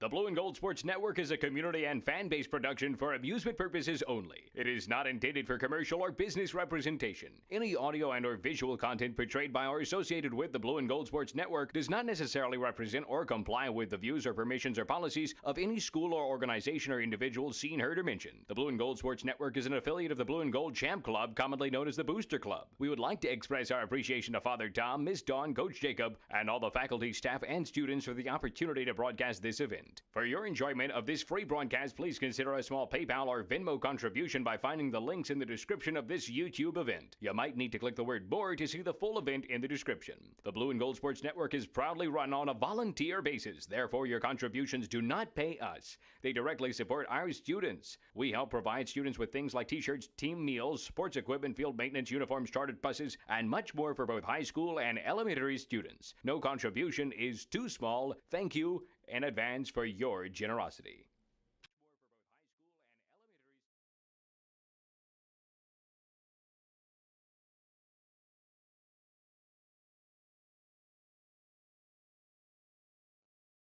The Blue and Gold Sports Network is a community and fan-based production for amusement purposes only. It is not intended for commercial or business representation. Any audio and or visual content portrayed by or associated with the Blue and Gold Sports Network does not necessarily represent or comply with the views or permissions or policies of any school or organization or individual seen, heard, or mentioned. The Blue and Gold Sports Network is an affiliate of the Blue and Gold Champ Club, commonly known as the Booster Club. We would like to express our appreciation to Father Tom, Miss Dawn, Coach Jacob, and all the faculty, staff, and students for the opportunity to broadcast this event. For your enjoyment of this free broadcast, please consider a small PayPal or Venmo contribution by finding the links in the description of this YouTube event. You might need to click the word more to see the full event in the description. The Blue and Gold Sports Network is proudly run on a volunteer basis. Therefore, your contributions do not pay us. They directly support our students. We help provide students with things like t-shirts, team meals, sports equipment, field maintenance, uniforms, chartered buses, and much more for both high school and elementary students. No contribution is too small. Thank you in advance for your generosity.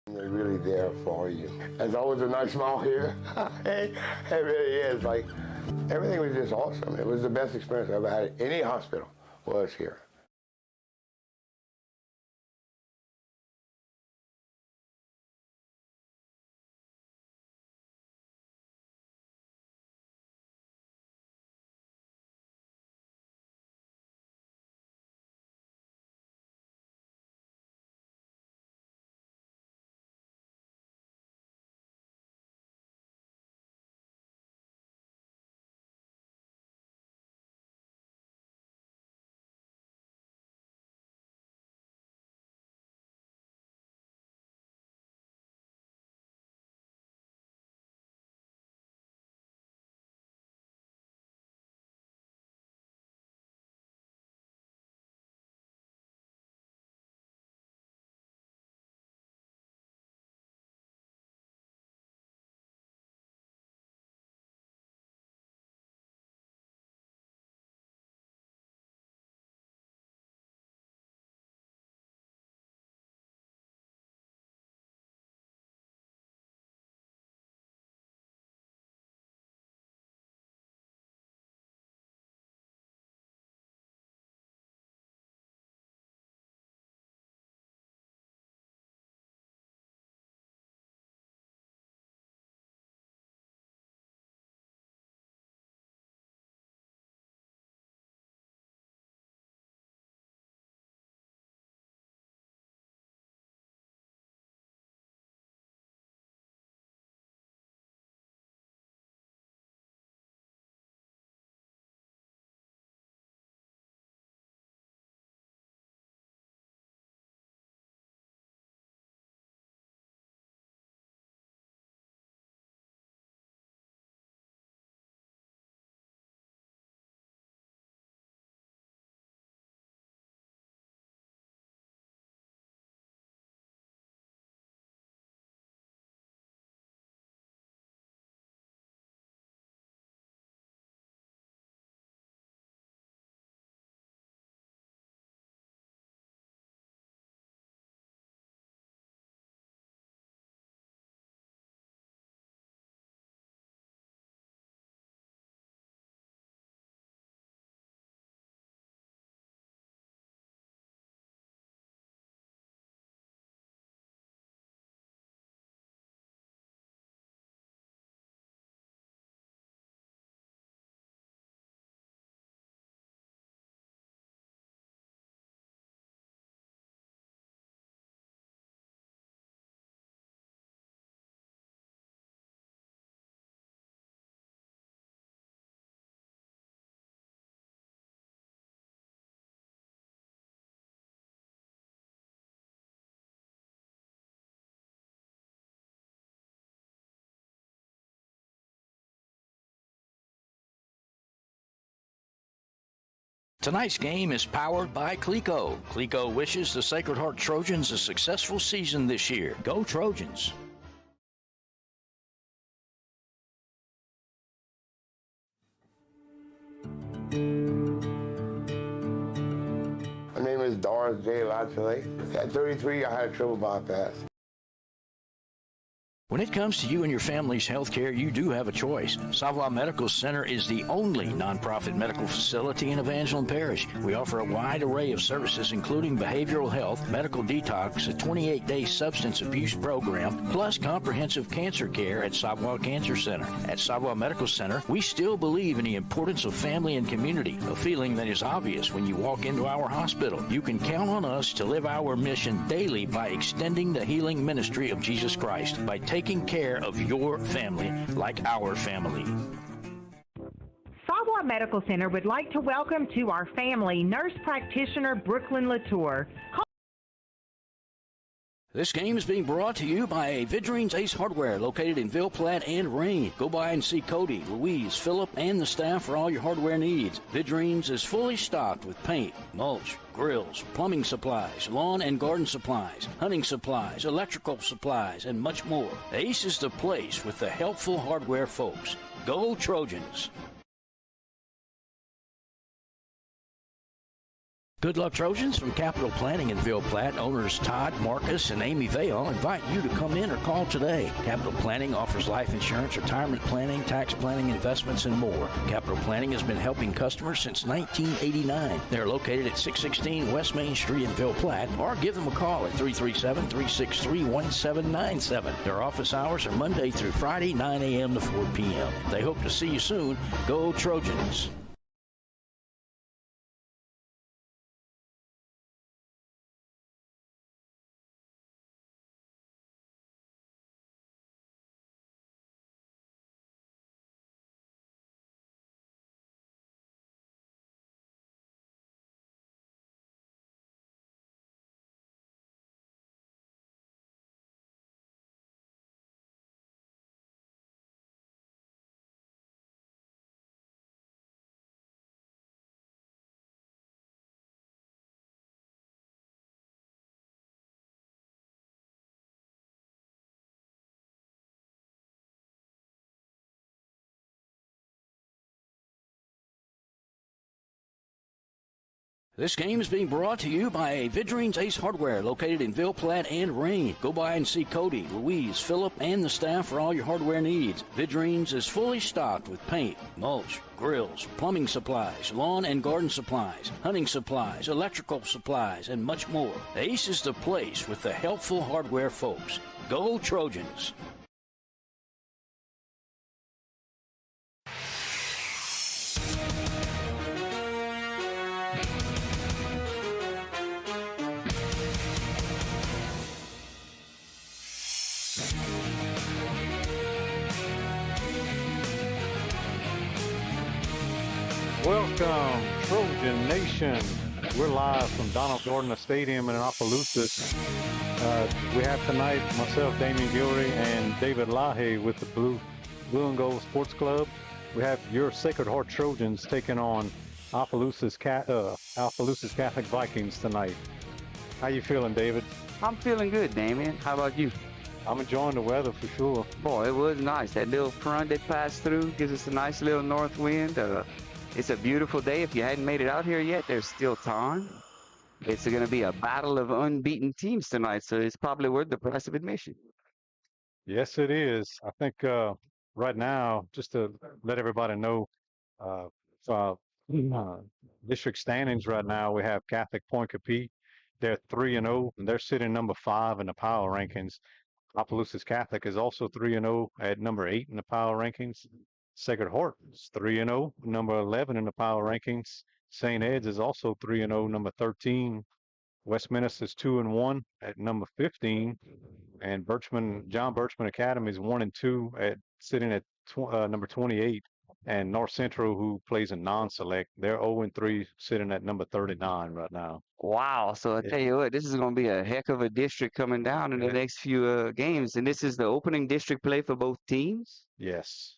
They're really there for you. There's always a nice smile here. It really is. Like, everything was just awesome. It was the best experience I ever had at any hospital was here. Tonight's game is powered by Clico. Clico wishes the Sacred Heart Trojans a successful season this year. Go Trojans! My name is Doris J. Latchley. At 33, I had a triple bypass. When it comes to you and your family's health care, you do have a choice. Savoy Medical Center is the only nonprofit medical facility in Evangeline Parish. We offer a wide array of services, including behavioral health, medical detox, a 28-day substance abuse program, plus comprehensive cancer care at Savoy Cancer Center. At Savoy Medical Center, we still believe in the importance of family and community, a feeling that is obvious when you walk into our hospital. You can count on us to live our mission daily by extending the healing ministry of Jesus Christ, by taking care of your family like our family. Savoy Medical Center would like to welcome to our family nurse practitioner Brooklyn Latour. This game is being brought to you by Vidrine's Ace Hardware, located in Ville Platte and Rain. Go by and see Cody, Louise, Phillip, and the staff for all your hardware needs. Vidrine's is fully stocked with paint, mulch, grills, plumbing supplies, lawn and garden supplies, hunting supplies, electrical supplies, and much more. Ace is the place with the helpful hardware folks. Go Trojans! Good luck, Trojans. From Capital Planning in Ville Platte, owners Todd, Marcus, and Amy Vale invite you to come in or call today. Capital Planning offers life insurance, retirement planning, tax planning, investments, and more. Capital Planning has been helping customers since 1989. They're located at 616 West Main Street in Ville Platte, or give them a call at 337-363-1797. Their office hours are Monday through Friday, 9 a.m. to 4 p.m. They hope to see you soon. Go Trojans! This game is being brought to you by Vidrine's Ace Hardware, located in Ville Platte and Rain. Go by and see Cody, Louise, Phillip, and the staff for all your hardware needs. Vidrine's is fully stocked with paint, mulch, grills, plumbing supplies, lawn and garden supplies, hunting supplies, electrical supplies, and much more. Ace is the place with the helpful hardware folks. Go Trojans! Welcome, Trojan Nation. We're live from Donald Gardner Stadium in Opelousas. We have tonight myself, Damian Gilry, and David Lahe with the Blue and Gold Sports Club. We have your Sacred Heart Trojans taking on Opelousas Catholic Vikings tonight. How you feeling, David? I'm feeling good, Damian. How about you? I'm enjoying the weather for sure. Boy, it was nice. That little front that passed through gives us a nice little north wind. It's a beautiful day. If you hadn't made it out here yet, there's still time. It's going to be a battle of unbeaten teams tonight, so it's probably worth the price of admission. Yes, it is. I think right now, just to let everybody know, district standings right now, we have Catholic Point Capete. They're 3-0, and they're sitting number 5 in the power rankings. Opelousas Catholic is also 3-0 at number 8 in the power rankings. Sacred Heart is 3-0, number 11 in the power rankings. St. Ed's is also 3-0, number 13. Westminster is 2-1 at number 15, and John Birchman Academy is 1-2 sitting at number 28. And North Central, who plays in non-select, they're 0-3, sitting at number 39 right now. Wow! So I tell you what, this is going to be a heck of a district coming down in the next few games, and this is the opening district play for both teams. Yes.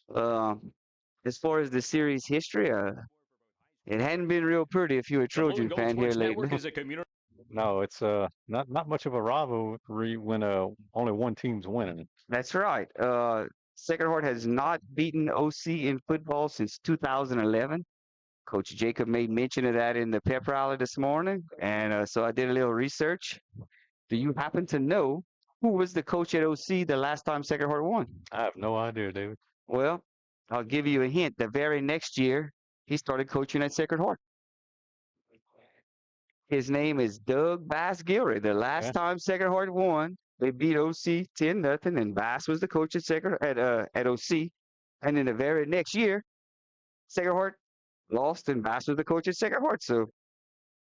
As far as the series history, it hadn't been real pretty if you're a Trojan fan here lately. No, it's not much of a rivalry when only one team's winning. That's right. Sacred Heart has not beaten OC in football since 2011. Coach Jacob made mention of that in the pep rally this morning, and so I did a little research. Do you happen to know Who was the coach at OC the last time Sacred Heart won? I have no idea, David. Well, I'll give you a hint. The very next year, he started coaching at Sacred Heart. His name is Doug Bass Gilroy. The last time Sacred Heart won, they beat OC 10-0, and Bass was the coach at OC. And in the very next year, Sacred Heart lost, and Bass was the coach at Sacred Heart. So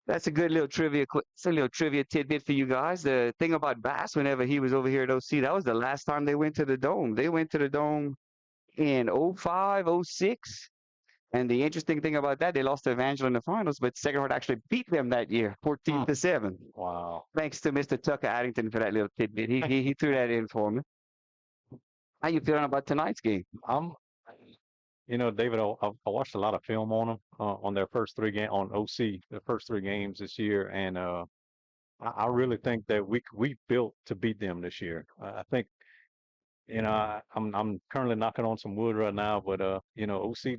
that's a good little trivia. It's a little trivia tidbit for you guys. The thing about Bass, whenever he was over here at OC, that was the last time they went to the Dome. They went to the Dome in 05, 06. And the interesting thing about that, they lost to Evangel in the finals, but Sacred Heart actually beat them that year, 14-7. Wow. Thanks to Mr. Tucker Addington for that little tidbit. He threw that in for me. How you feeling about tonight's game? David, I watched a lot of film on them on their first three games on OC, the first three games this year, and I really think that we built to beat them this year. I think, I'm currently knocking on some wood right now, but OC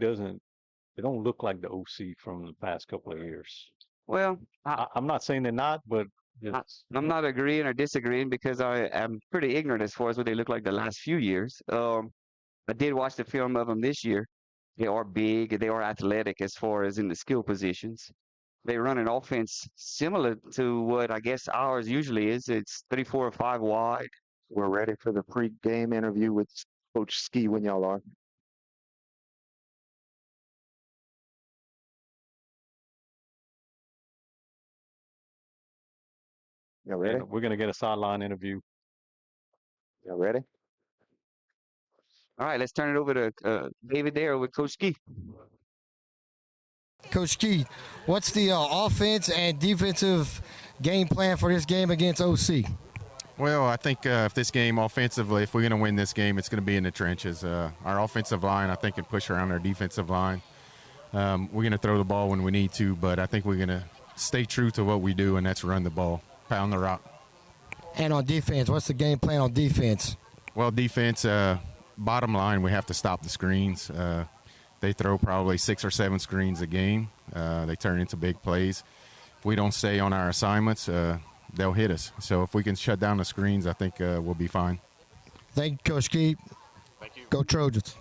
they don't look like the OC from the past couple of years. Well, I'm not saying they're not, but I'm not agreeing or disagreeing because I am pretty ignorant as far as what they look like the last few years. I did watch the film of them this year. They are big. They are athletic as far as in the skill positions. They run an offense similar to what I guess ours usually is. It's 3, 4, or 5 wide. We're ready for the pre-game interview with Coach Ski when y'all are. Y'all ready? we're going to get a sideline interview. Y'all ready? All right, let's turn it over to David there with Coach Ski. Coach Ski, what's the offense and defensive game plan for this game against OC? Well, I think if this game offensively, if we're going to win this game, it's going to be in the trenches. Our offensive line, I think, can push around our defensive line. We're going to throw the ball when we need to, but I think we're going to stay true to what we do, and that's run the ball, pound the rock. And on defense, what's the game plan on defense? Well, defense, bottom line, we have to stop the screens. They throw probably 6 or 7 screens a game. They turn into big plays. If we don't stay on our assignments, they'll hit us. So if we can shut down the screens, I think we'll be fine. Thank you, Coach Ski. Thank you. Go Trojans.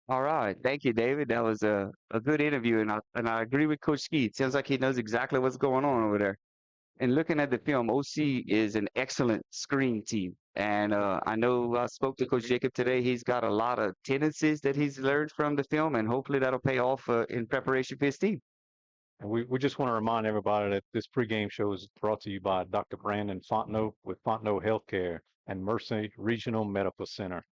All right. Thank you, David. That was a good interview, and I agree with Coach Ski. It sounds like he knows exactly what's going on over there. And looking at the film, OC is an excellent screen team. And I know I spoke to Coach Jacob today. He's got a lot of tendencies that he's learned from the film, and hopefully that'll pay off in preparation for his team. And we just want to remind everybody that this pregame show is brought to you by Dr. Brandon Fontenot with Fontenot Healthcare and Mercy Regional Medical Center.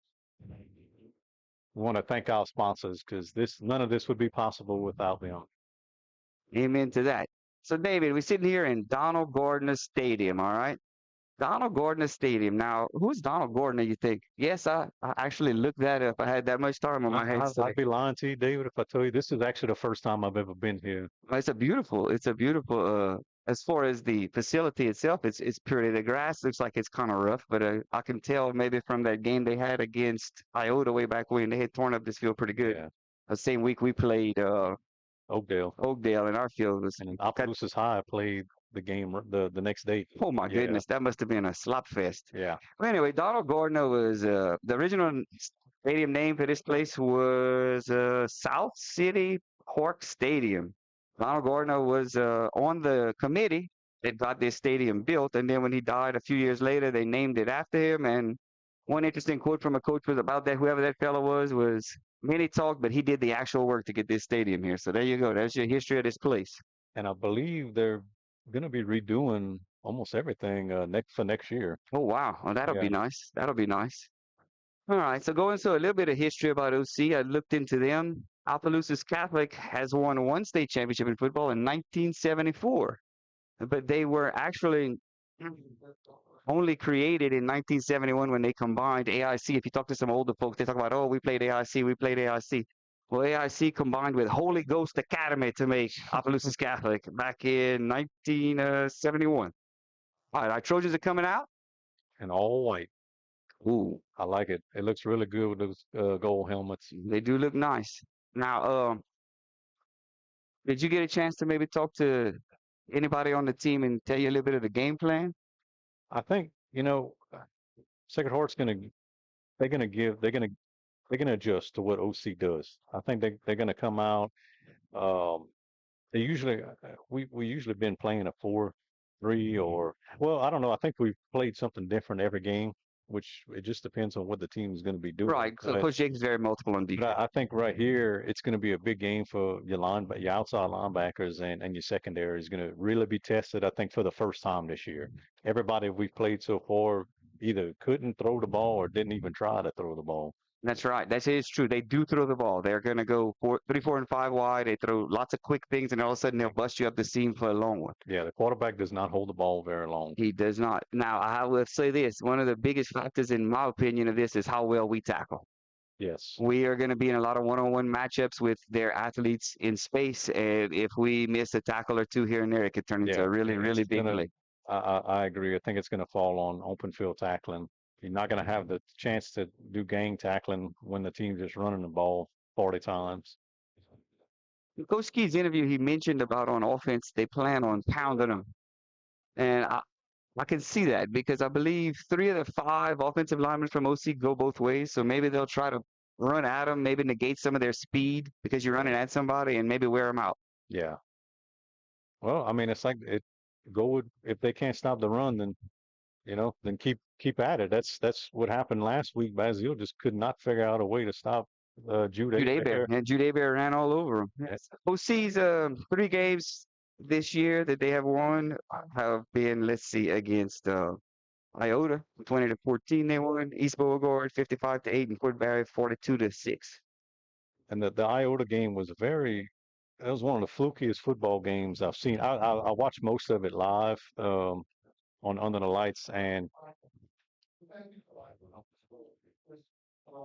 We want to thank our sponsors because none of this would be possible without them. Amen to that. So, David, we're sitting here in Donald Gardner Stadium, all right? Donald Gardner Stadium. Now, who's Donald Gardner, you think? Yes, I actually looked that up. I had that much time on my hands. I'd be lying to you, David, if I told you this is actually the first time I've ever been here. It's a beautiful, as far as the facility itself, it's pretty. The grass looks like it's kind of rough, but I can tell maybe from that game they had against Iota way back when, they had torn up this field pretty good. Yeah. The same week we played Oakdale, and our field was. And Opelousas High played the game the next day. Oh my goodness, that must have been a slop fest. Yeah. Well, anyway, Donald Gardner was the original stadium name for this place was South City Park Stadium. Donald Gardner was on the committee that got this stadium built, and then when he died a few years later, they named it after him. And one interesting quote from a coach was about that. Whoever that fellow was many talked, but he did the actual work to get this stadium here. So there you go. That's your history of this place. And I believe they're going to be redoing almost everything for next year. Oh, wow. Oh, that'll be nice. That'll be nice. All right. So going into a little bit of history about OC, I looked into them. Opelousas Catholic has won one state championship in football in 1974, but they were actually only created in 1971 when they combined AIC. If you talk to some older folks, they talk about, oh, we played AIC. Well, AIC combined with Holy Ghost Academy to make Opelousas Catholic back in 1971. All right, our Trojans are coming out. And all white. Ooh. I like it. It looks really good with those gold helmets. They do look nice. Now, did you get a chance to maybe talk to anybody on the team and tell you a little bit of the game plan? I think, Sacred Heart's they're gonna give, they're gonna adjust to what OC does. I think they're gonna come out. Um, they usually, we usually been playing a 4-3 or, well, I don't know. I think we've played something different every game, which it just depends on what the team is going to be doing. Right. So Coach Jake is very multiple on defense. But I think right here it's going to be a big game for your outside linebackers and your secondary is going to really be tested. I think for the first time this year, everybody we've played so far either couldn't throw the ball or didn't even try to throw the ball. That's right. That is true. They do throw the ball. They're going to go 3, 4, and 5 wide. They throw lots of quick things, and all of a sudden they'll bust you up the seam for a long one. Yeah, the quarterback does not hold the ball very long. He does not. Now, I will say this. One of the biggest factors, in my opinion, of this is how well we tackle. Yes. We are going to be in a lot of one-on-one matchups with their athletes in space, and if we miss a tackle or two here and there, it could turn into a really, really big play. I agree. I think it's going to fall on open field tackling. You're not going to have the chance to do gang tackling when the team's just running the ball 40 times. In Coach Ski's interview, he mentioned about on offense, they plan on pounding them. And I can see that because I believe 3 of the 5 offensive linemen from OC go both ways. So maybe they'll try to run at them, maybe negate some of their speed because you're running at somebody and maybe wear them out. Yeah. Well, I mean, it's like if they can't stop the run, then then keep at it. That's what happened last week. Basile just could not figure out a way to stop Jude Hebert. And Jude Hebert ran all over him. Yes. OC's 3 games this year that they have won have been, let's see, against Iota, 20-14 they won. East Beauregard, 55-8, and Fort Barry, 42-6. And the Iota game was that was one of the flukiest football games I've seen. I watched most of it live on Under the Lights, and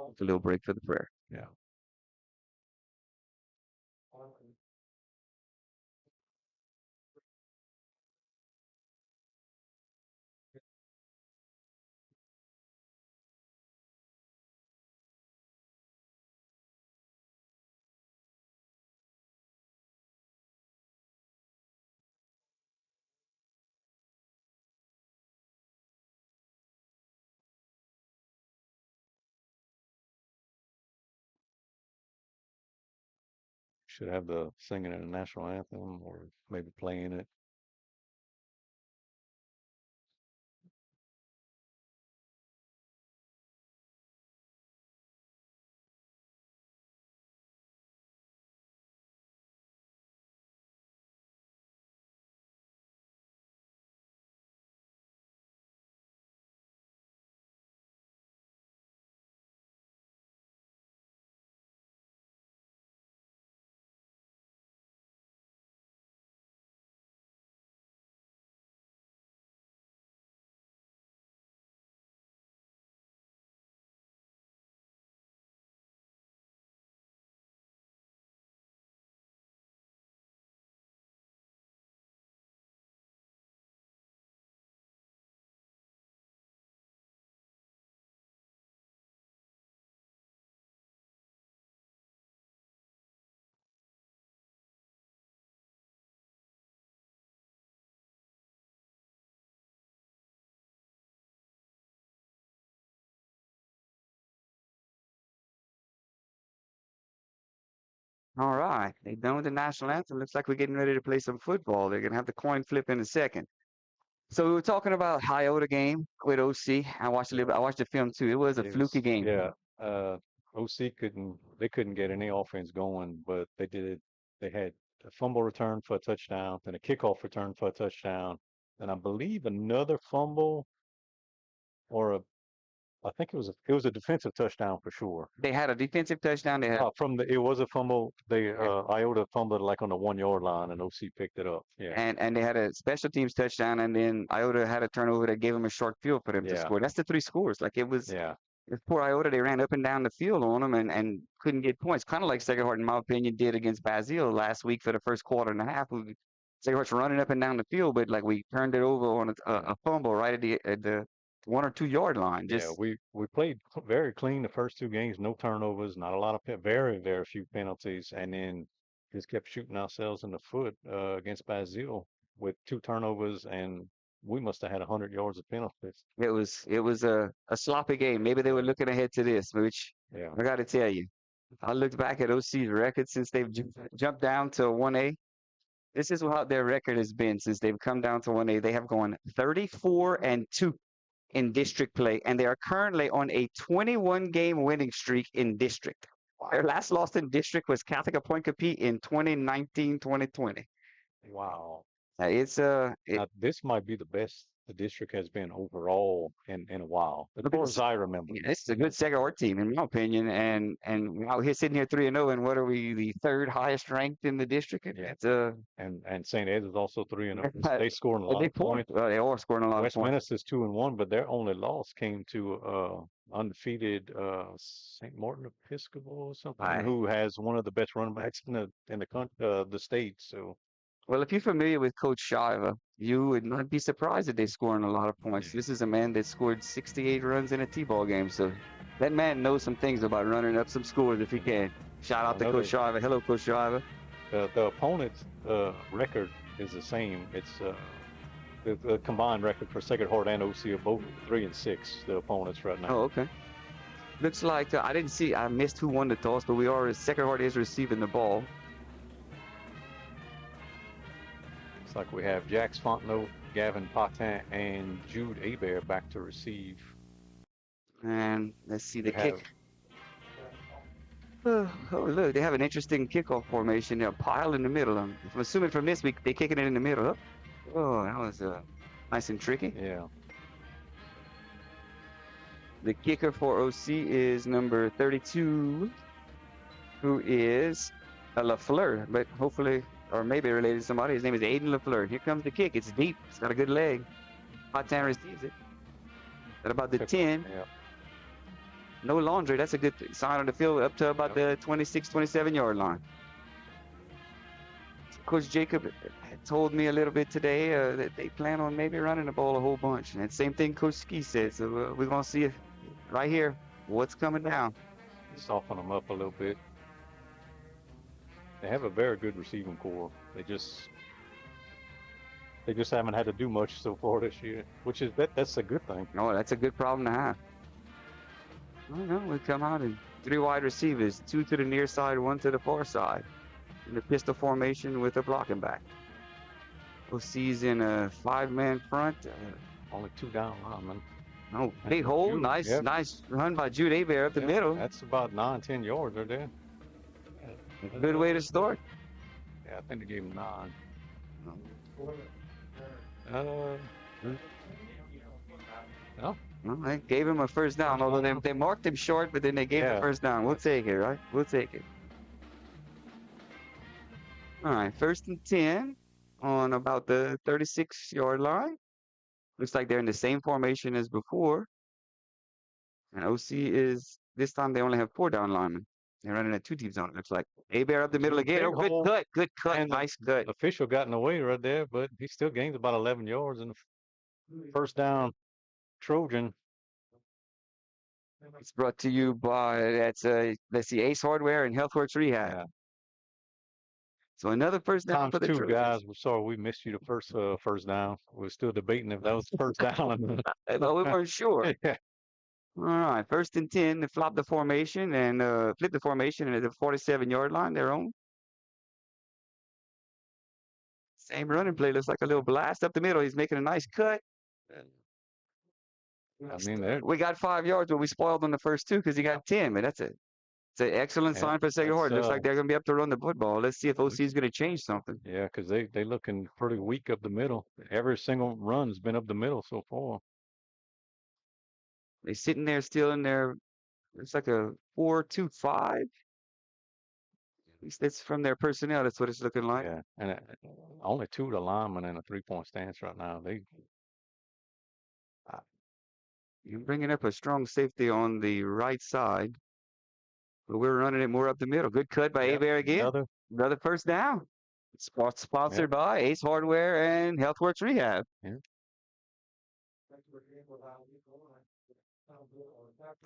it's a little break for the prayer. Yeah. Should have the singing in the national anthem or maybe playing it. All right. They're done with the national anthem. Looks like we're getting ready to play some football. They're going to have the coin flip in a second. So we were talking about Iota game with OC. I watched the film too. It was a fluky game. Yeah. OC couldn't get any offense going, but they did. They had a fumble return for a touchdown, then a kickoff return for a touchdown, and I believe another fumble or I think it was a defensive touchdown for sure. They had a defensive touchdown. They had it was a fumble. Iota fumbled like on the 1-yard line, and OC picked it up. Yeah. And they had a special teams touchdown, and then Iota had a turnover that gave them a short field for them to score. That's the 3 scores. Like it was. Yeah. Poor Iota, they ran up and down the field on them and couldn't get points. Kind of like Sacred Heart, in my opinion, did against Basile last week for the first quarter and a half. Sacred Heart's running up and down the field, but like we turned it over on a fumble right at the 1 or 2 yard line. Yeah, we played very clean the first 2 games, no turnovers, not a lot of very few penalties, and then just kept shooting ourselves in the foot against Basile with 2 turnovers and we must have had 100 yards of penalties. It was a sloppy game. Maybe they were looking ahead to this, which Yeah. I got to tell you. I looked back at OC's record since they've jumped down to 1A. This is how their record has been since they've come down to 1A. They have gone 34-2 in district play, and they are currently on a 21-game winning streak in district. Their last loss in district was Catholic of Point Capite in 2019-2020. Wow. It's Now, this might be the best the district has been overall in a while, as far as I remember. This is a good second or team, in my opinion. And wow, he's sitting here 3-0, and what are we, the third highest ranked in the district? Yeah. And St. Ed's is also 3-0. They scoring a lot of points. Well, they are scoring a lot of points. Westminster's 2-1, but their only loss came to undefeated St. Martin Episcopal or something, who has one of the best running backs in the country, the state. So. Well, if you're familiar with Coach Shiva, you would not be surprised that they're scoring a lot of points. This is a man that scored 68 runs in a T-ball game, so that man knows some things about running up some scores if he can. Shout out to Coach Shiva. Hello, Coach Shiva. The opponent's record is the same. It's the combined record for Sacred Heart and OC are both 3-6. The opponents right now. Oh, okay. Looks like I didn't see. I missed who won the toss, but Sacred Heart is receiving the ball. Like we have Jax Fontenot, Gavin Patin, and Jude Hebert back to receive. And let's see the kick. Oh, look, they have an interesting kickoff formation. They're a pile in the middle. I'm assuming from this week they're kicking it in the middle. Oh, that was nice and tricky. Yeah. The kicker for OC is number 32, who is a LaFleur, but hopefully, or maybe related to somebody. His name is Aiden LaFleur. Here comes the kick. It's deep. It's got a good leg. Patin receives it. At about the 10. Yeah. No laundry. That's a good sign on the field up to about the 26, 27-yard line. Coach Jacob had told me a little bit today that they plan on maybe running the ball a whole bunch. And same thing Coach Ski said. So we're going to see right here what's coming down. Soften them up a little bit. They have a very good receiving core. They just haven't had to do much so far this year, which is that's a good thing. No, that's a good problem to have. I don't know. We come out and 3 wide receivers, 2 to the near side, 1 to the far side, in the pistol formation with a blocking back. OC's in a 5-man front. Only 2 down linemen. Oh, big hole. Nice run by Jude Hebert up the middle. That's about 9-10 yards right there. Good way to start. Yeah, I think they gave him 9. No. Well, they gave him a first down, although they marked him short, but then they gave the first down. We'll take it, right? We'll take it. All right, 1st and 10 on about the 36-yard line. Looks like they're in the same formation as before. And OC is, this time they only have 4 down linemen. They're running a 2-deep zone, it looks like. Hebert up the middle again. Oh, good cut, and nice cut. Official got in the way right there, but he still gains about 11 yards in the first down. Trojan. It's brought to you by, let's see, Ace Hardware and HealthWorks Rehab. Yeah. So another first down for the two Trojans. guys. We're sorry we missed you the first down. We're still debating if that was the first down. Well, we weren't sure. Yeah. All right, 1st and 10. They flop the formation and flip the formation at the 47-yard line. Their own. Same running play. Looks like a little blast up the middle. He's making a nice cut. I mean, we got 5 yards, but we spoiled on the first 2 because he got 10. But it's an excellent sign for Sacred Heart. Looks like they're going to be up to run the football. Let's see if OC is going to change something. Yeah, because they looking pretty weak up the middle. Every single run's been up the middle so far. They're sitting there still in their, it's like a 4-2-5. At least that's from their personnel. That's what it's looking like. Yeah, and only 2 to linemen in a 3-point stance right now. You're bringing up a strong safety on the right side. But we're running it more up the middle. Good cut by Hebert again. Another first down. Sponsored by Ace Hardware and HealthWorks Rehab. Yeah.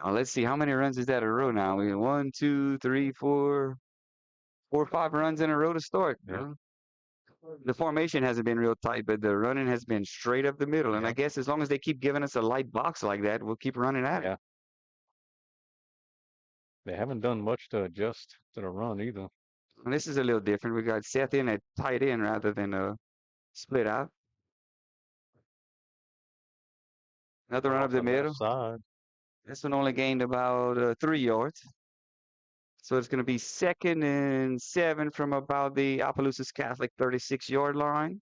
Now, let's see. How many runs is that a row now? We have 1, 2, 3, 4, 5 runs in a row to start. Yeah. The formation hasn't been real tight, but the running has been straight up the middle. And I guess as long as they keep giving us a light box like that, we'll keep running at it. Yeah. They haven't done much to adjust to the run either. And this is a little different. We got Seth in at tight end rather than a split out. Another run up the middle. Side. This one only gained about 3 yards. So it's going to be 2nd and 7 from about the Opelousas Catholic 36-yard line.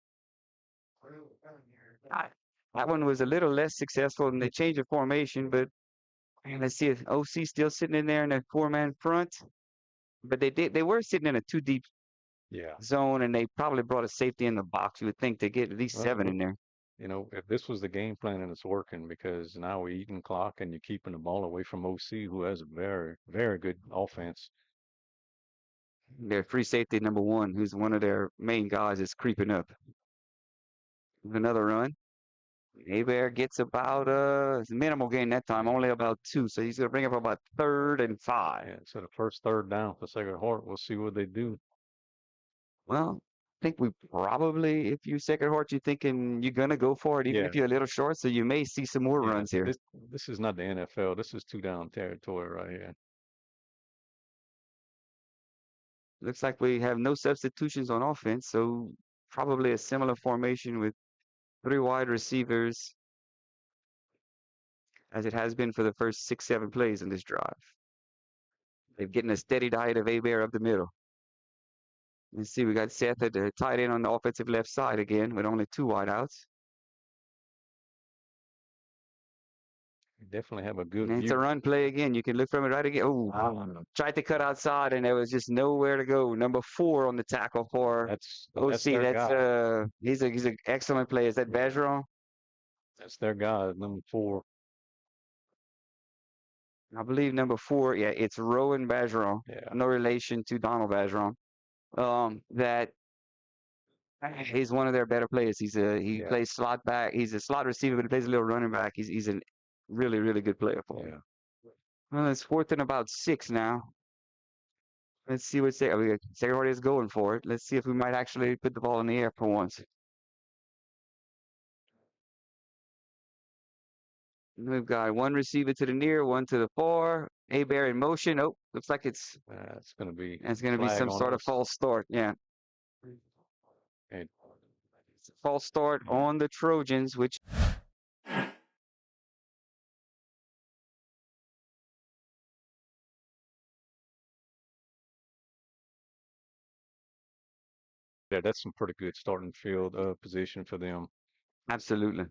That one was a little less successful, and they changed the formation, but let's see if OC still sitting in there in a 4-man front. But they were sitting in a 2-deep zone, and they probably brought a safety in the box. You would think they get at least 7 in there. You know, if this was the game plan and it's working, because now we're eating clock and you're keeping the ball away from OC, who has a very, very good offense. Their free safety number 1, who's one of their main guys, is creeping up. Another run. Hebert gets about minimal gain that time, only about 2. So he's going to bring up about 3rd and 5. Yeah, so the first 3rd down for Sacred Heart. We'll see what they do. Well, I think we probably, if you're Sacred Heart, you're thinking you're going to go for it, even if you're a little short. So you may see some more runs here. This is not the NFL. This is 2-down territory right here. Looks like we have no substitutions on offense. So probably a similar formation with 3 wide receivers as it has been for the first 6-7 plays in this drive. They're getting a steady diet of Hebert up the middle. Let's see, we got Seth at the tight end on the offensive left side again with only 2 wideouts. You definitely have a good And view. it's a run play again. You can look from it right again. Oh, tried to cut outside, and there was just nowhere to go. Number 4 on the tackle for OC. He's an excellent player. Is that Bergeron? That's their guy, number 4. I believe number 4. Yeah, it's Rowan Bergeron. Yeah. No relation to Donald Bergeron. That he's one of their better players. He plays slot back. He's a slot receiver, but he plays a little running back. He's a really, really good player for him. Well, it's 4th and about 6 now. Let's see what Sacred Heart is going for it. Let's see if we might actually put the ball in the air for once. We've got 1 receiver to the near, 1 to the far. Hebert in motion. Oh, looks like it's going to be some sort of false start. Yeah. And it's a false start on the Trojans, which that's some pretty good starting field position for them. absolutely.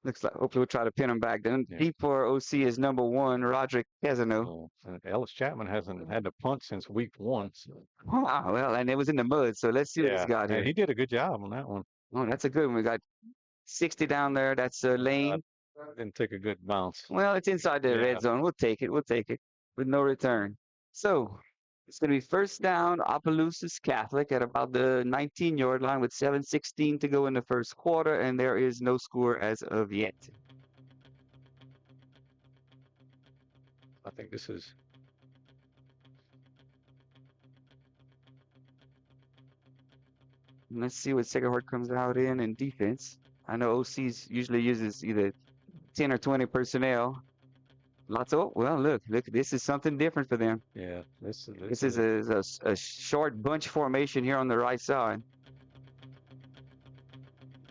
Looks like hopefully we'll try to pin him back. Then deep for OC is number 1, Roderick Casino. Ellis Chapman hasn't had to punt since week 1. So. Wow, well, and it was in the mud, so let's see what he's got here. And he did a good job on that one. Oh, that's a good one. We got 60 down there. That's Lane. Didn't take a good bounce. Well, it's inside the red zone. We'll take it. We'll take it with no return. So it's going to be 1st down, Opelousas Catholic at about the 19-yard line with 7:16 to go in the 1st quarter, and there is no score as of yet. I think this is... Let's see what Sacred Heart comes out in defense. I know OC's usually uses either 10 or 20 personnel. Well, look, this is something different for them. Yeah, this is a short bunch formation here on the right side.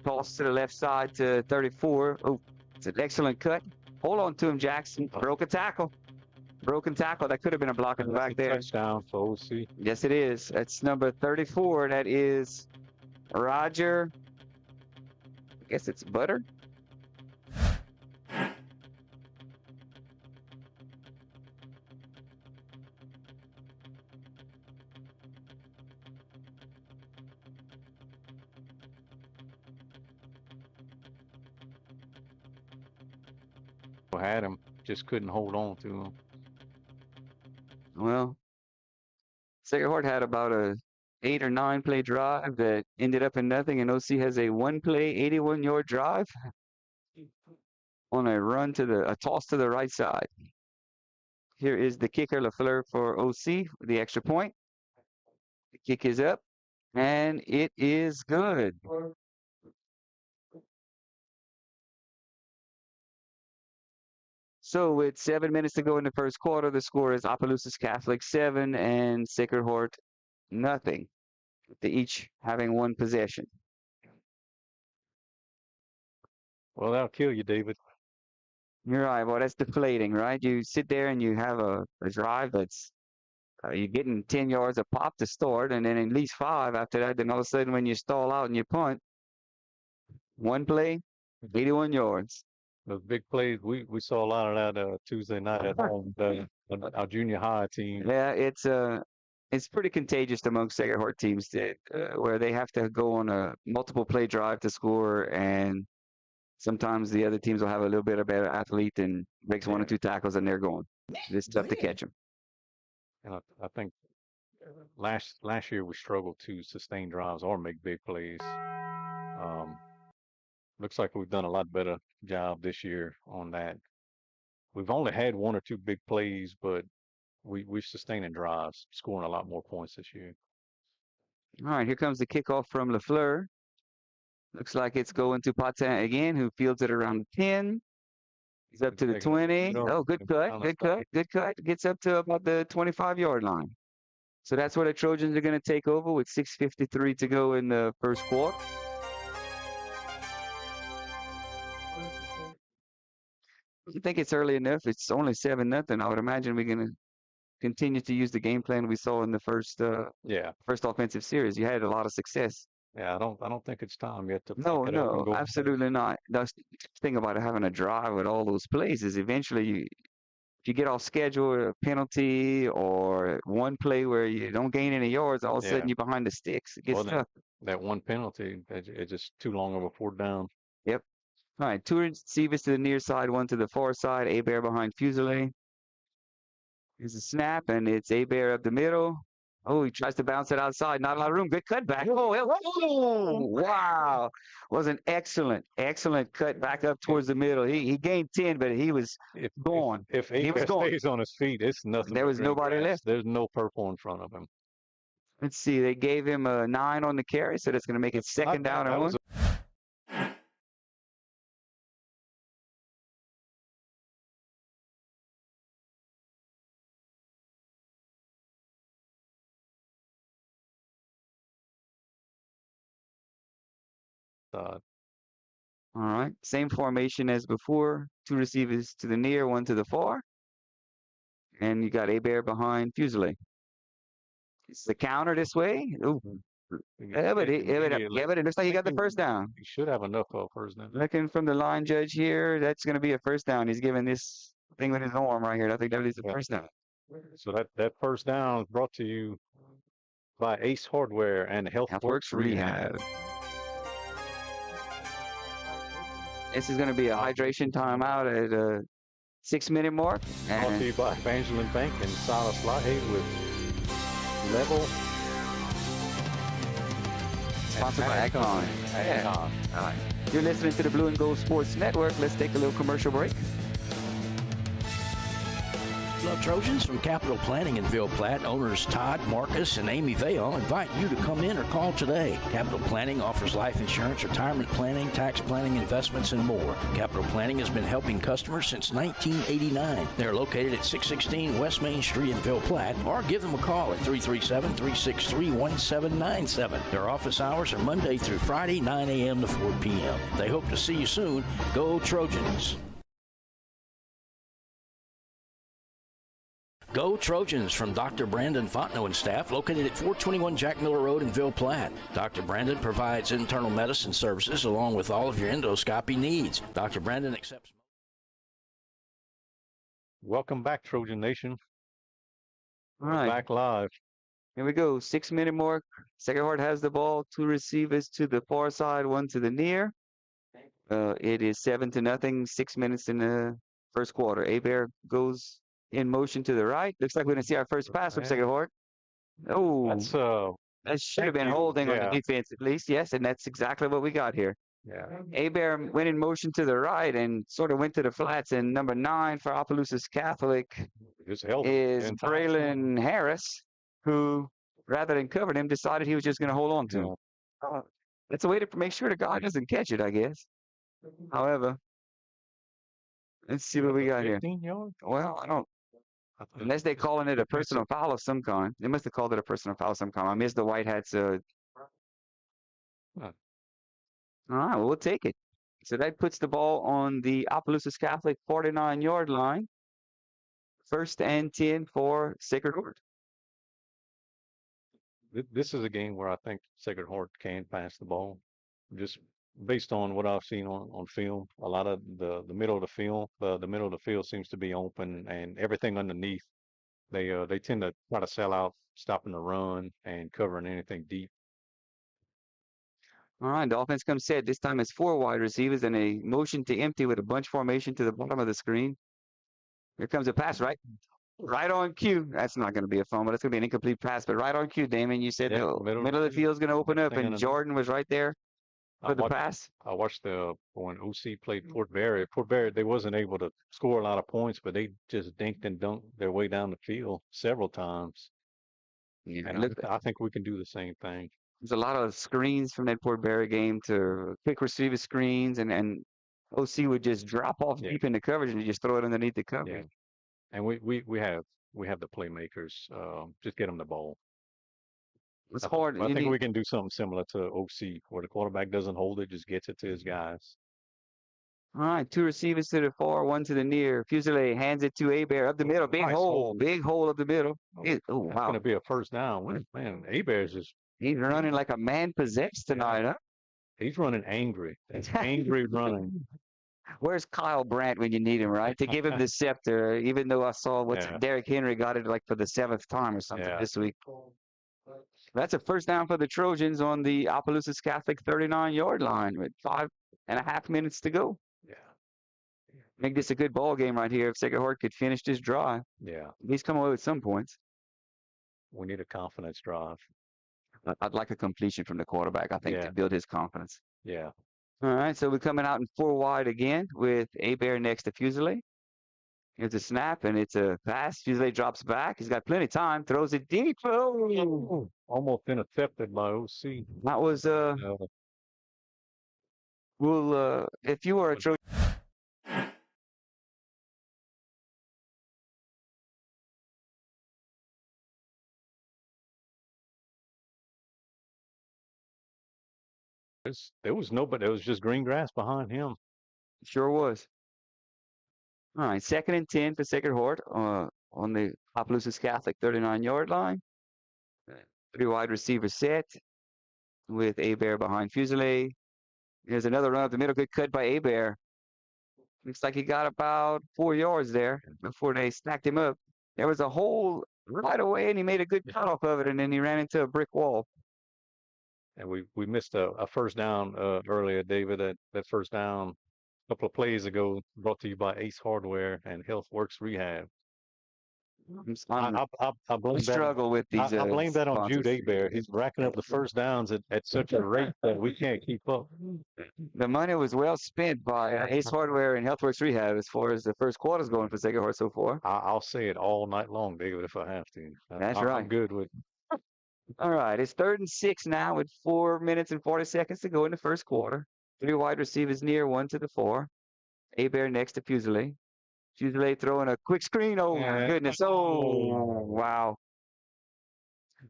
Toss to the left side to 34. Oh, it's an excellent cut. Hold on to him, Jackson. Broken tackle. That could have been a block in the back there. Touchdown for OC. Yes, it is. That's number 34. That is Roger. I guess it's Butter. Had him, just couldn't hold on to him. Well, Sacred Heart had about a 8 or 9 play drive that ended up in nothing, and OC has a 1-play 81-yard drive on a toss to the right side. Here is the kicker, LaFleur for OC, the extra point. The kick is up. And it is good. So with 7 minutes to go in the first quarter, the score is Opelousas Catholic 7 and Sacred Heart nothing. They each having one possession. Well, that'll kill you, David. You're right. Well, that's deflating, right? You sit there and you have a drive that's you're getting 10 yards a pop to start, and then at least 5 after that. Then all of a sudden, when you stall out and you punt, one play, 81 yards. Those big plays, we saw a lot of that Tuesday night at home, our junior high team. Yeah, it's pretty contagious among Sacred Heart teams that, where they have to go on a multiple play drive to score, and sometimes the other teams will have a little bit of better athlete and makes 1 or 2 tackles and they're going. It's tough to catch them. And I think last year we struggled to sustain drives or make big plays. Looks like we've done a lot better job this year on that. We've only had 1 or 2 big plays, but we're sustaining drives, scoring a lot more points this year. All right, here comes the kickoff from LaFleur. Looks like it's going to Patin again, who fields it around the 10. He's up to the 20. Oh, good cut, good cut, good cut. Gets up to about the 25-yard line. So that's where the Trojans are going to take over with 6:53 to go in the first quarter. I think it's early enough. It's only 7-0. I would imagine we're going to continue to use the game plan we saw in the first offensive series. You had a lot of success. Yeah, I don't think it's time yet to. No, absolutely not. The thing about having a drive with all those plays is eventually if you get off schedule, a penalty or one play where you don't gain any yards, all of a sudden you're behind the sticks. It gets tough. That one penalty, it's just too long of a 4th down. Yep. All right, 2 receivers to the near side, 1 to the far side. Bear behind Fusilier. Here's a snap, and it's Bear up the middle. Oh, he tries to bounce it outside. Not a lot of room. Good cutback. Oh, wow. Was an excellent cut back up towards the middle. He gained 10, but he was gone. If he stays on his feet, it's nothing. There was nobody left. There's no purple in front of him. Let's see. They gave him a 9 on the carry, so that's going to make it 2nd down and 1. All right, same formation as before. 2 receivers to the near, 1 to the far. And you got Bear behind Fusilier. It's the counter this way. Ooh. Yeah, but it looks like he got the first down. He should have enough for a first down. Looking from the line judge here, that's going to be a first down. He's giving this thing with his arm right here. I think that is the first down. So that first down is brought to you by Ace Hardware and HealthWorks Rehab. This is going to be a hydration timeout at a 6-minute mark. Brought to you by Evangeline Bank and Silas Lahaye with Level. Sponsored by Akon. All right. You're listening to the Blue and Gold Sports Network. Let's take a little commercial break. Love Trojans from Capital Planning in Ville Platte. Owners Todd, Marcus, and Amy Vale invite you to come in or call today. Capital Planning offers life insurance, retirement planning, tax planning, investments, and more. Capital Planning has been helping customers since 1989. They're located at 616 West Main Street in Ville Platte, or give them a call at 337-363-1797. Their office hours are Monday through Friday, 9 a.m. to 4 p.m. They hope to see you soon. Go Trojans! Go Trojans from Dr. Brandon Fontenot and staff, located at 421 Jack Miller Road in Ville Platte. Dr. Brandon provides internal medicine services along with all of your endoscopy needs. Dr. Brandon accepts. Welcome back, Trojan Nation. All right. Back live. Here we go. 6-minute mark. Sacred Heart has the ball. 2 receivers to the far side, 1 to the near. It is 7-0. 6 minutes in the first quarter. Bear goes in motion to the right. Looks like we're going to see our first pass from Sacred Heart. Oh, that should have been holding on the defense at least. Yes, and that's exactly what we got here. Yeah. Bear went in motion to the right and sort of went to the flats. And number 9 for Opelousas Catholic is Braylon Harris, who rather than covering him, decided he was just going to hold on to him. That's a way to make sure the guy doesn't catch it, I guess. However, let's see what we got here. 15 yards? Well, I don't. Unless they're calling it a personal foul of some kind. They must have called it a personal foul of some kind. I missed the White Hats. All right, well, we'll take it. So that puts the ball on the Opelousas Catholic 49-yard line. 1st and 10 for Sacred Heart. This is a game where I think Sacred Heart can pass the ball. Just based on what I've seen on film, a lot of the middle of the field, the middle of the field seems to be open, and everything underneath, they tend to try to sell out, stopping the run and covering anything deep. All right, the offense comes set. This time it's 4 wide receivers and a motion to empty with a bunch formation to the bottom of the screen. Here comes a pass, right on cue. That's not going to be a fumble. That's going to be an incomplete pass, but right on cue, Damon. You said the middle of the field is going to open up, and Jordan was right there for the pass. I watched when OC played Port Barry. Port Barry, they wasn't able to score a lot of points, but they just dinked and dunked their way down the field several times. Yeah, and I think we can do the same thing. There's a lot of screens from that Port Barry game to quick receiver screens, and OC would just drop off deep into coverage and just throw it underneath the coverage. Yeah. And we have the playmakers. Just get them the ball. It's hard. I think we can do something similar to OC, where the quarterback doesn't hold it, just gets it to his guys. All right, 2 receivers to the far, 1 to the near. Fusilier hands it to Abear up the middle. Big hole up the middle. Oh, wow. It's going to be a first down. Man, Abear's just... He's running like a man possessed tonight, huh? He's running angry. It's angry running. Where's Kyle Brandt when you need him, right? To give him the scepter, even though I saw Derrick Henry got it like for the 7th time or something this week. That's a first down for the Trojans on the Opelousas Catholic 39-yard line with 5.5 minutes to go. Yeah. Make this a good ball game right here if Sacred Heart could finish this drive. Yeah. He's come away with some points. We need a confidence drive. I'd like a completion from the quarterback, I think, to build his confidence. Yeah. All right, so we're coming out in 4 wide again with Abear next to Fusilier. Here's a snap, and it's a pass. Fusilier drops back. He's got plenty of time. Throws it deep. Oh! Almost intercepted by OC. That was, if you were a Trojan... There was nobody. It was just green grass behind him. Sure was. All right, 2nd and 10 for Sacred Heart on the Opelousas Catholic 39-yard line. 3 wide receivers set with Abear behind Fusilier. There's another run up the middle. Good cut by Abear. Looks like he got about 4 yards there before they snapped him up. There was a hole right away, and he made a good cut off of it, and then he ran into a brick wall. And we missed a first down earlier, David. That first down a couple of plays ago, brought to you by Ace Hardware and HealthWorks Rehab. I struggle with these. I blame that on Jude Abear. He's racking up the first downs at such a rate that we can't keep up. The money was well spent by Ace Hardware and HealthWorks Rehab as far as the first quarter's going for Sacred Heart so far. I'll say it all night long, David, if I have to. That's right. I'm good with. All right, it's 3rd and 6 now with 4 minutes and 40 seconds to go in the first quarter. 3 wide receivers near, 1 to the 4. Abear next to Fusilier. Fusilier throwing a quick screen. Oh, my goodness. Oh, wow.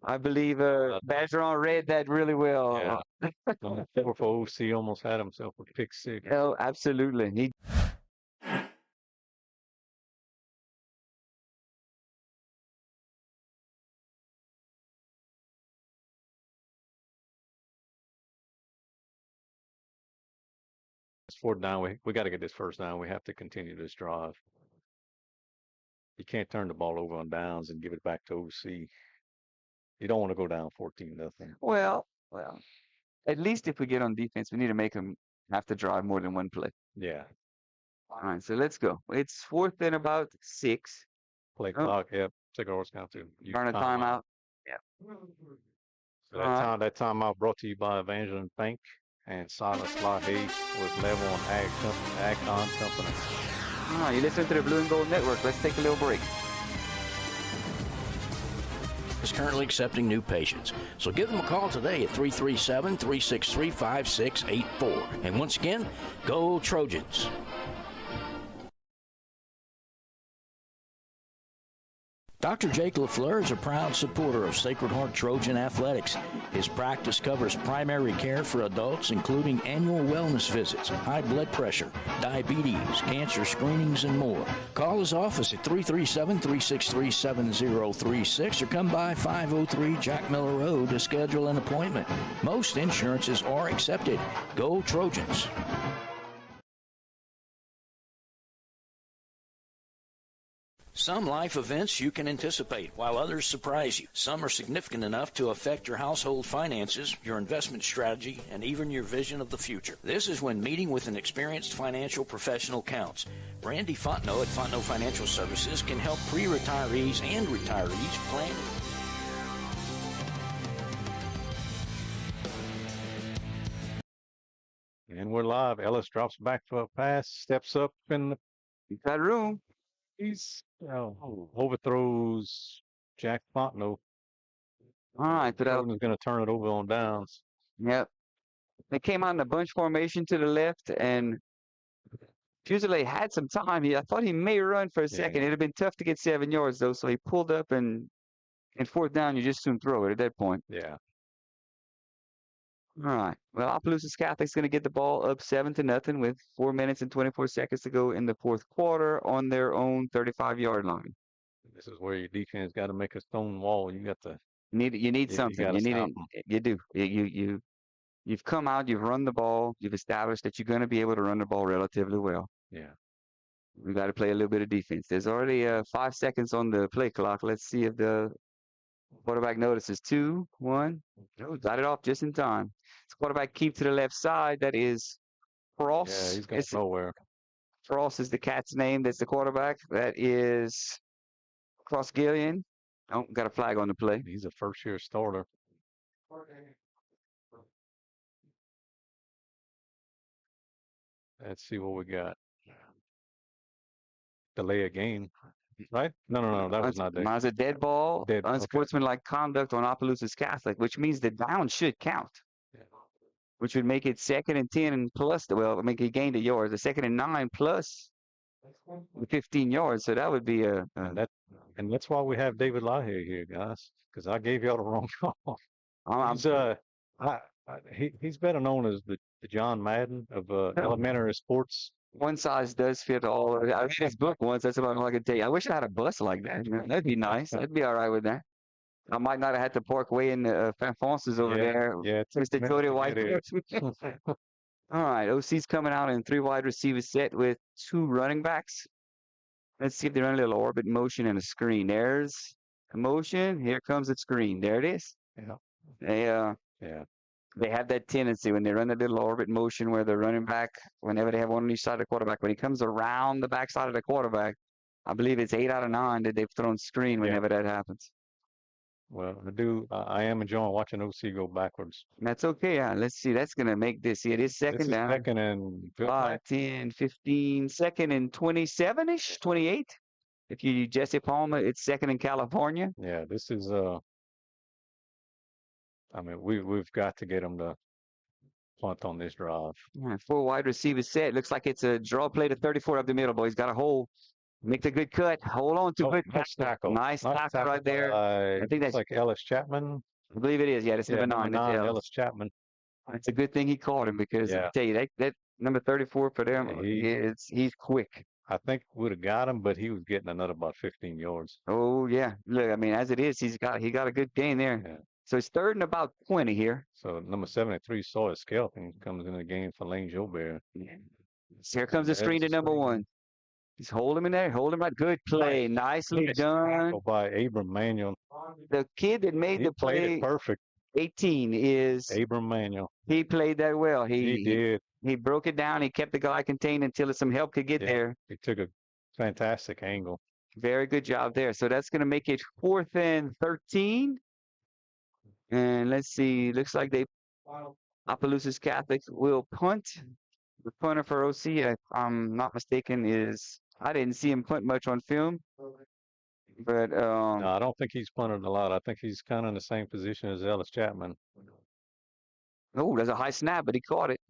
I believe Bergeron read that really well. Yeah. Number 4 for OC almost had himself a pick 6. Oh, absolutely. It's 4th down. We got to get this first down. We have to continue this drive. You can't turn the ball over on downs and give it back to OC. You don't want to go down 14-0. Well, at least if we get on defense, we need to make them have to drive more than one play. Yeah. All right, so let's go. It's 4th and about 6. Play clock. Yep. Take our count to. Burn a timeout. Yeah. So that timeout brought to you by Evangeline Bank and Silence Law Hayes with Level and Agcon Company. All right, you listen to the Blue and Gold Network. Let's take a little break. is currently accepting new patients. So give them a call today at 337-363-5684. And once again, go Trojans. Dr. Jake LaFleur is a proud supporter of Sacred Heart Trojan Athletics. His practice covers primary care for adults, including annual wellness visits, high blood pressure, diabetes, cancer screenings, and more. Call his office at 337-363-7036 or come by 503 Jack Miller Road to schedule an appointment. Most insurances are accepted. Go Trojans. Some life events you can anticipate, while others surprise you. Some are significant enough to affect your household finances, your investment strategy, and even your vision of the future. This is when meeting with an experienced financial professional counts. Randy Fontenot at Fontenot Financial Services can help pre-retirees and retirees plan. And we're live. Ellis drops back for a pass, steps up in the. He's got room. He's overthrows Jack Fontenot. All right, so that was going to turn it over on downs. Yep. They came out in a bunch formation to the left, and Fusilier had some time. I thought he may run for a second. It'd have been tough to get 7 yards, though, so he pulled up, and in fourth down, you just soon throw it at that point. Yeah. All right. Well, Opelousas Catholic's going to get the ball up 7-0 with 4 minutes and 24 seconds to go in the fourth quarter on their own 35-yard line. This is where your defense got to make a stone wall. You got to. You need something. You do. You've come out. You've run the ball. You've established that you're going to be able to run the ball relatively well. Yeah. We got to play a little bit of defense. There's already 5 seconds on the play clock. Let's see if the quarterback notices. 2, 1. Oh, got it off just in time. Quarterback keep to the left side. That is Frost. Yeah, he's got nowhere. Frost is the cat's name. That's the quarterback. That is Cross Gillian. Oh, got a flag on the play. He's a first-year starter. Let's see what we got. Delay a game, right? No. That was not that. That was a dead ball. Unsportsmanlike conduct on Opelousas Catholic, which means the down should count. Which would make it 2nd and 10 and plus. Well, make it gained a yard. The 2nd and 9 plus 15 yards. So that would be and that's why we have David Lahey here, guys. Because I gave y'all the wrong call. He's better known as the John Madden of elementary sports. One size does fit all. I read his book once. That's about all I can tell you. I wish I had a bus like that. That'd be nice. I'd be all right with that. I might not have had to park way in the Fanfonces over there. Yeah, Mr. Jody White. All right, OC's coming out in 3 wide receiver set with 2 running backs. Let's see if they run a little orbit motion and a screen. There's a motion. Here comes the screen. There it is. Yeah. They have that tendency when they run that little orbit motion where the running back, whenever they have one on each side of the quarterback, when he comes around the backside of the quarterback, I believe it's 8 out of 9 that they've thrown screen whenever that happens. Well, I am enjoying watching OC go backwards. That's okay. Let's see. That's going to make this. It is second down. 2nd and 5, 10, 15, 2nd and 27-ish, 28. If you Jesse Palmer, it's 2nd in California. Yeah, this is I mean, we've got to get them to punt on this drive. All right, 4 wide receivers set. Looks like it's a draw play to 34 up the middle, boys. Got a hole. Make the good cut. Hold on to good tackle. Nice tackle right there. I think that's like Ellis Chapman. I believe it is. Yeah, that's number 9. Ellis Chapman. It's a good thing he caught him because I tell you that number 34 for them, he's quick. I think would have got him, but he was getting another about 15 yards. Oh yeah. Look, I mean, as it is, he got a good gain there. Yeah. So it's 3rd and about 20 here. So number 73, Sawyer Skelton, comes in the game for Lane Jobert. Yeah. So here comes the screen to number 1. Just hold him in there. Hold him right. Good play. Nicely done. By Abram Manuel. The kid that made the play. Played it perfect. 18 is Abram Manuel. He played that well. He did. He broke it down. He kept the guy contained until some help could get there. He took a fantastic angle. Very good job there. So that's going to make it 4th and 13. And let's see. Looks like Opelousas Catholic will punt. The punter for OC, if I'm not mistaken, I didn't see him punt much on film. But No, I don't think he's punted a lot. I think he's kind of in the same position as Ellis Chapman. oh, there's a high snap, but he caught it.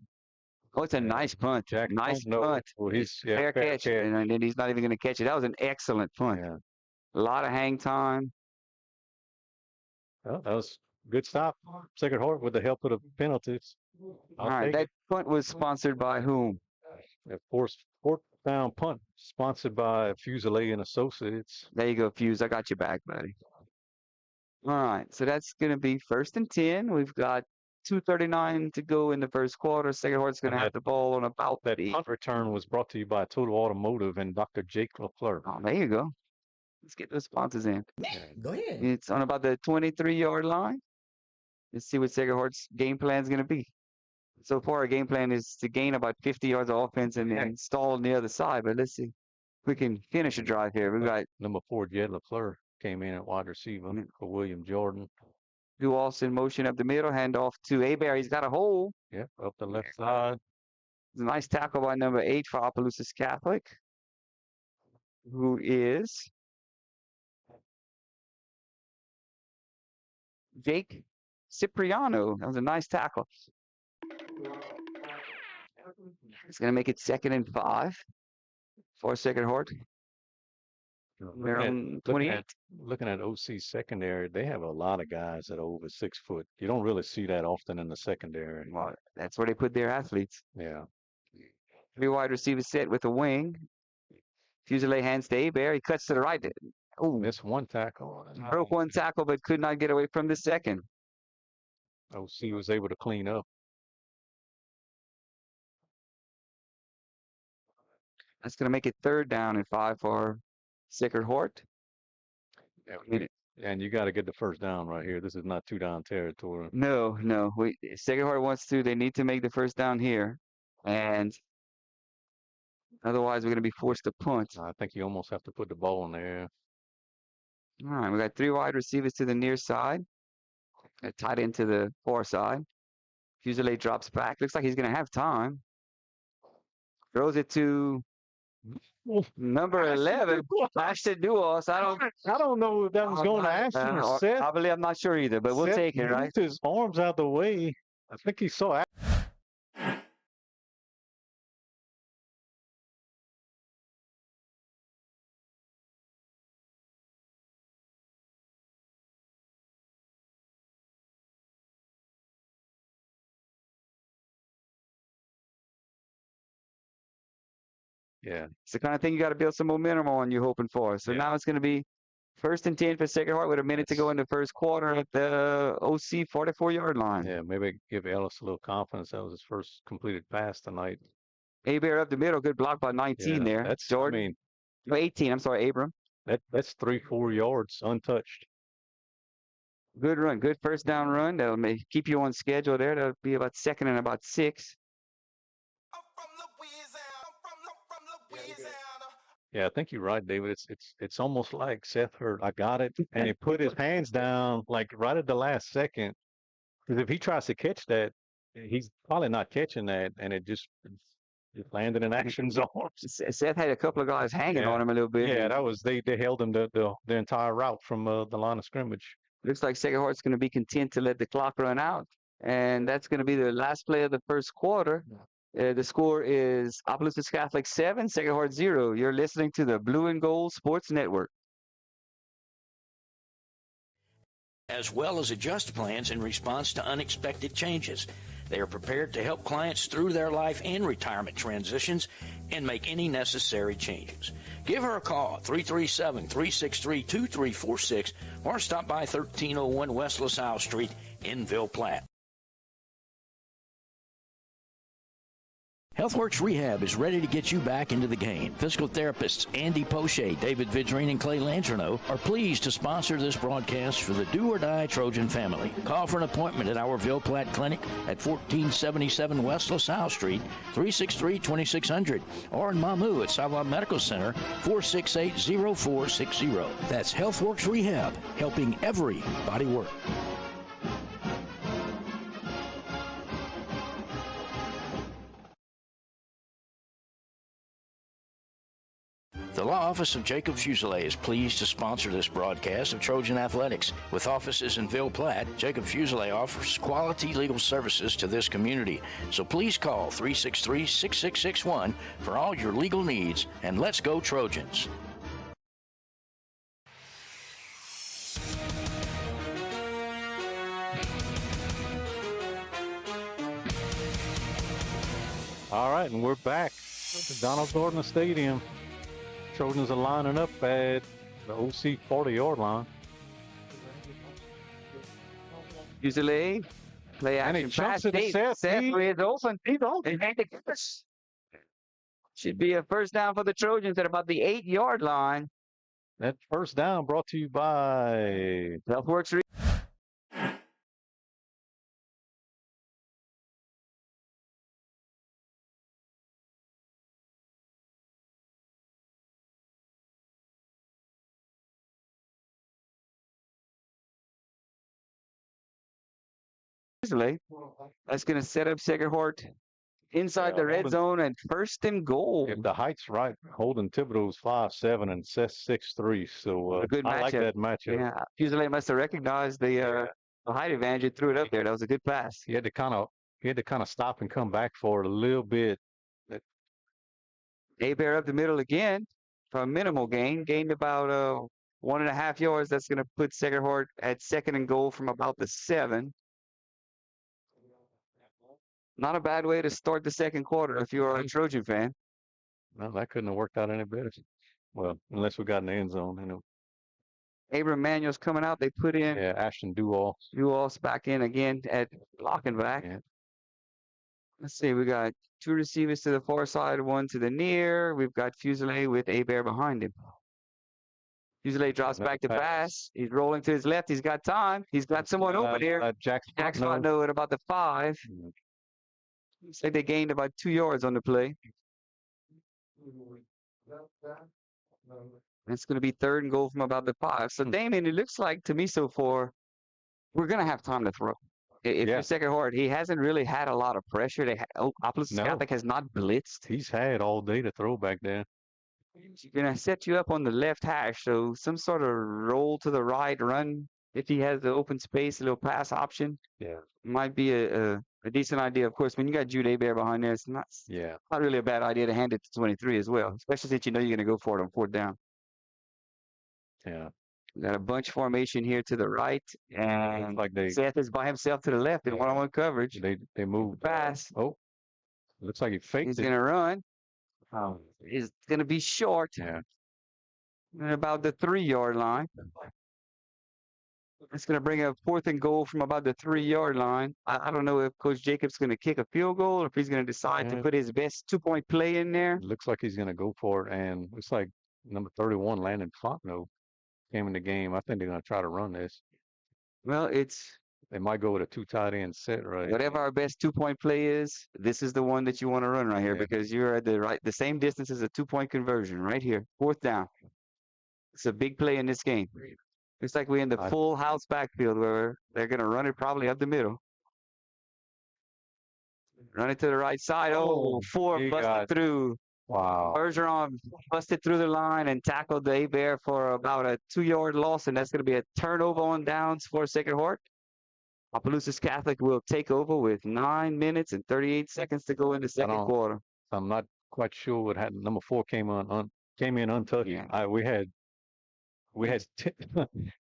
Oh, it's a nice punt. Jack Nice no. punt. Well, It's he's fair catch, and then he's not even going to catch it. That was an excellent punt. Yeah. A lot of hang time. Well, that was good stop. Sacred Heart with the help of the penalties. All right, that punt was sponsored by whom? Fourth down punt sponsored by Fusilier and Associates. There you go, Fuse. I got you back, buddy. All right, so that's going to be 1st and 10. We've got 2:39 to go in the first quarter. Sacred Heart's going to have the ball on about that punt return was brought to you by Total Automotive and Dr. Jake LaFleur. Oh, there you go. Let's get those sponsors in. Go ahead. It's on about the 23-yard line. Let's see what Sacred Heart's game plan is going to be. So far, our game plan is to gain about 50 yards of offense and then stall on the other side. But let's see if we can finish a drive here. We've got number 4, Jed LaFleur, came in at wide receiver for William Jordan. Do Austin motion up the middle, hand off to Abear. He's got a hole. Yep, up the left side. It's a nice tackle by number 8 for Opelousas Catholic, who is Jake Cipriano. That was a nice tackle. It's going to make it 2nd and 5 for Sacred Heart. Looking at OC secondary, they have a lot of guys that are over 6 foot. You don't really see that often in the secondary. Well, that's where they put their athletes. Yeah. 3 wide receivers set with a wing. Fusilier hands to Abear. He cuts to the right. Oh, missed one tackle. Broke one tackle, but could not get away from the second. OC was able to clean up. That's going to make it 3rd down and 5 for Sacred Heart. Yeah, and you got to get the first down right here. This is not 2-down territory. No. Sacred Heart wants to. They need to make the first down here. And otherwise, we're going to be forced to punt. I think you almost have to put the ball in there. All right, we got 3 wide receivers to the near side. Tied into the far side. Fusilier drops back. Looks like he's going to have time. Throws it to number 11, Ashton Duos. I don't know if that was going to Ashton or Seth. I'm not sure either, but we'll take it, right? His arms out the way. I think he saw it. Yeah. It's the kind of thing you got to build some momentum on, you're hoping for. So now it's going to be 1st and 10 for Sacred Heart with a minute to go in the first quarter at the OC 44-yard line. Yeah, maybe give Ellis a little confidence. That was his first completed pass tonight. Abear up the middle. Good block by 19 there. That's Jordan. No, 18. I'm sorry, Abram. That's 3-4 yards untouched. Good run. Good first down run. That'll keep you on schedule there. That'll be about 2nd and about 6. Yeah, I think you're right, David. It's almost like Seth heard, I got it, and he put his hands down like right at the last second. Because if he tries to catch that, he's probably not catching that, and it just landed in Action's arms. Seth had a couple of guys hanging on him a little bit. Yeah, that was they held him the entire route from the line of scrimmage. Looks like Sacred Heart's going to be content to let the clock run out, and that's going to be the last play of the first quarter. The score is Opelousas Catholic 7, Sacred Heart 0. You're listening to the Blue and Gold Sports Network. As well as adjust plans in response to unexpected changes. They are prepared to help clients through their life and retirement transitions and make any necessary changes. Give her a call, 337-363-2346, or stop by 1301 West LaSalle Street in Ville Platte. HealthWorks Rehab is ready to get you back into the game. Physical therapists Andy Poche, David Vidrine, and Clay Landrino are pleased to sponsor this broadcast for the Do or Die Trojan family. Call for an appointment at our Ville Platte Clinic at 1477 West LaSalle Street, 363-2600, or in Mamu at Savoy Medical Center, 468-0460. That's HealthWorks Rehab, helping everybody work. The law office of Jacob Fuselier is pleased to sponsor this broadcast of Trojan Athletics. With offices in Ville Platte, Jacob Fuselier offers quality legal services to this community. So please call 363-6661 for all your legal needs, and let's go Trojans. All right, and we're back at Donald Gordon Stadium. Trojans are lining up at the OC 40-yard line. Fuselier, play And action he jumps pass. it to Seth. Seth He- is open. He's open. Should be a first down for the Trojans at about the 8-yard line. That first down brought to you by HealthWorks. That's going to set up Segerhort inside the red zone and first and goal. If the height's right, Holden Thibodeau's 5'7" and Seth 6'3", so A good I like matchup. that matchup. Yeah, Fuselier must have recognized the height advantage and threw it up there. That was a good pass. He had to kind of stop and come back for it a little bit. Bear up the middle again for a minimal gain. Gained about 1.5 yards. That's going to put Segerhort at second and goal from about the 7. Not a bad way to start the second quarter if you're a Trojan fan. No, that couldn't have worked out any better. Well, unless we got in the end zone. You know. Abram Manuel's coming out. They put in Ashton Duall. Duall's back in again at blocking back. Yeah. Let's see. We got 2 receivers to the far side, 1 to the near. We've got Fuselier with Bear behind him. Fuselier drops back to pass. He's rolling to his left. He's got time. He's got someone open here. Jack Spotno at about the 5. Looks like they gained about 2 yards on the play. It's going to be third and goal from about the 5. So, Damien, it looks like to me so far, we're going to have time to throw. If you're Segerhort, he hasn't really had a lot of pressure. Opelousas Catholic has not blitzed. He's had all day to throw back there. He's going to set you up on the left hash. So, some sort of roll to the right, run. If he has the open space, a little pass option. Yeah. Might be a decent idea. Of course, when you got Jude Bear behind there, it's not really a bad idea to hand it to 23 as well, especially since you know you're going to go for it on 4th down. Yeah. We got a bunch formation here to the right, and Seth is by himself to the left in one-on-one coverage. They moved. Pass. Oh, looks like he faked He's it. going to run. He's going to be short. Yeah. At about the 3-yard line. It's going to bring a 4th and goal from about the 3-yard line. I don't know if Coach Jacobs going to kick a field goal or if he's going to decide to put his best 2-point play in there. Looks like he's going to go for it, and looks like number 31, Landon Fontenot, came in the game. I think they're going to try to run this. Well, they might go with a 2 tight end set, right? Whatever our best 2-point play is, this is the one that you want to run right here because you're at the same distance as a 2-point conversion right here. 4th down. It's a big play in this game. Looks like we're in the full house backfield where they're going to run it probably up the middle. Run it to the right side. Oh, 4 busted through. Wow. Bergeron busted through the line and tackled the Bear for about a 2-yard loss, and that's going to be a turnover on downs for Segerhort. Opelousas Catholic will take over with 9 minutes and 38 seconds to go in the second quarter. I'm not quite sure what happened. Number 4 came in untouched. Yeah. We had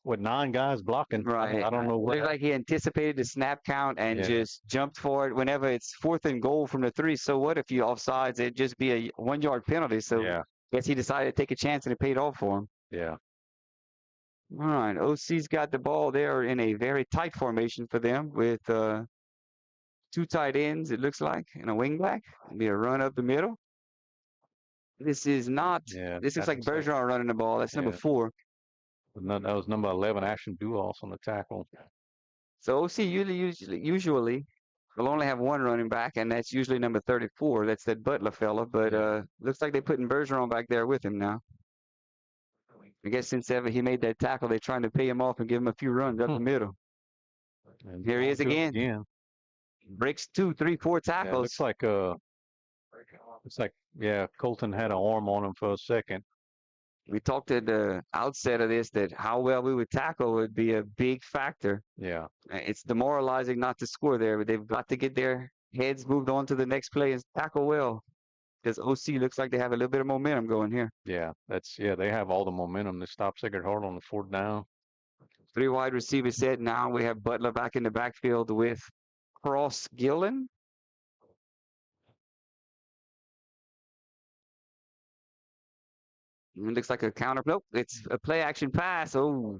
9 guys blocking. Right. I don't know what. Looked like he anticipated the snap count and just jumped for it whenever it's 4th and goal from the 3. So what if you offsides? It'd just be a 1-yard penalty. So I guess he decided to take a chance and it paid off for him. Yeah. All right. OC's got the ball there in a very tight formation for them with 2 tight ends, it looks like, and a wing back. It'll be a run up the middle. This is not. This looks like Bergeron running the ball. That's number 4. That was number 11, Ashton Duall on the tackle. So OC usually will only have 1 running back, and that's usually number 34. That's that Butler fella. But looks like they're putting Bergeron back there with him now. I guess since ever he made that tackle, they're trying to pay him off and give him a few runs up the middle. And here he is again. Breaks 2, 3, 4 tackles. Looks like Colton had an arm on him for a second. We talked at the outset of this that how well we would tackle would be a big factor. Yeah. It's demoralizing not to score there, but they've got to get their heads moved on to the next play and tackle well. Because OC looks like they have a little bit of momentum going here. Yeah, they have all the momentum to stop Sacred Heart on the 4th down. 3 wide receivers set. Now we have Butler back in the backfield with Cross Gillen. It looks like a counter. Nope, it's a play action pass. Oh,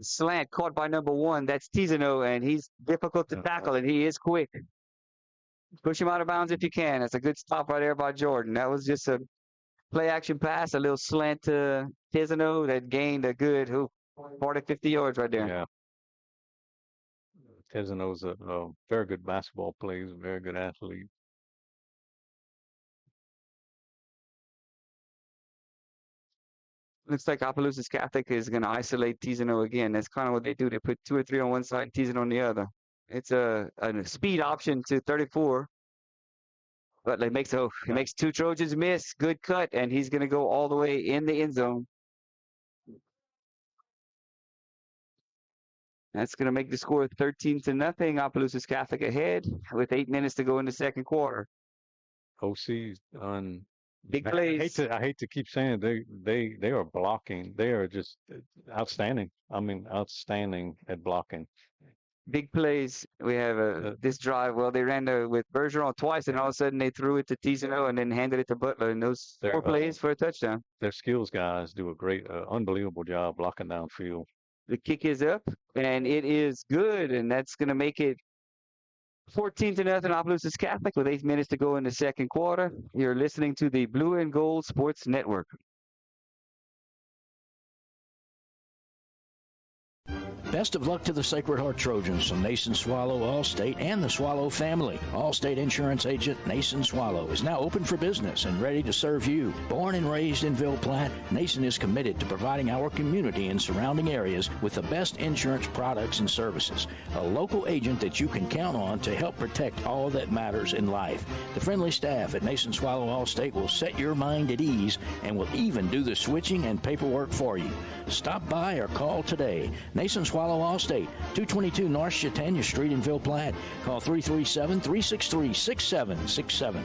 slant caught by number 1. That's Tizano, and he's difficult to tackle, and he is quick. Push him out of bounds if you can. That's a good stop right there by Jordan. That was just a play action pass, a little slant to Tizano that gained a good 40, 50 yards right there. Yeah. Tizano's a very good basketball player. He's a very good athlete. Looks like Opelousas Catholic is going to isolate Tizano again. That's kind of what they do. They put 2 or 3 on one side, Tizano on the other. It's a speed option to 34. But he makes 2 Trojans miss. Good cut, and he's going to go all the way in the end zone. That's going to make the score 13-0. Opelousas Catholic ahead with 8 minutes to go in the second quarter. OC's on big plays. I hate to keep saying they are blocking. They are just outstanding. I mean, outstanding at blocking. Big plays. We have this drive. Well, they ran with Bergeron twice, and all of a sudden they threw it to Tizano and then handed it to Butler. And those 4 plays for a touchdown. Their skills guys do a great, unbelievable job blocking downfield. The kick is up, and it is good, and that's going to make it 14-0 Opelousas Catholic with 8 minutes to go in the second quarter. You're listening to the Blue and Gold Sports Network. Best of luck to the Sacred Heart Trojans from Nason Swallow Allstate and the Swallow family. Allstate Insurance Agent Nason Swallow is now open for business and ready to serve you. Born and raised in Ville Platte, Nason is committed to providing our community and surrounding areas with the best insurance products and services. A local agent that you can count on to help protect all that matters in life. The friendly staff at Nason Swallow Allstate will set your mind at ease and will even do the switching and paperwork for you. Stop by or call today. Nason Swallow Allstate, 222 North Chautauqua Street in Ville Platte. Call 337-363-6767.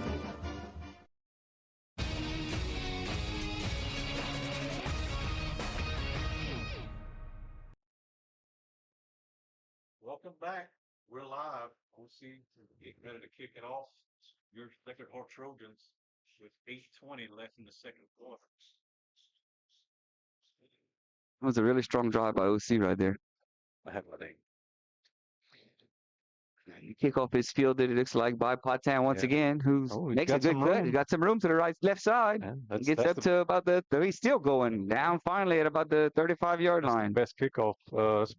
Welcome back. We're live. OC getting ready to kick it off. Your Sacred Heart Trojans with 8:20 left in the second quarter. That was a really strong drive by OC right there. Kickoff is fielded, it looks like, by Potan once again, who makes a good cut. He's got some room to the left side. Yeah, gets up to about he's still going down finally at about the 35-yard line. Best kickoff,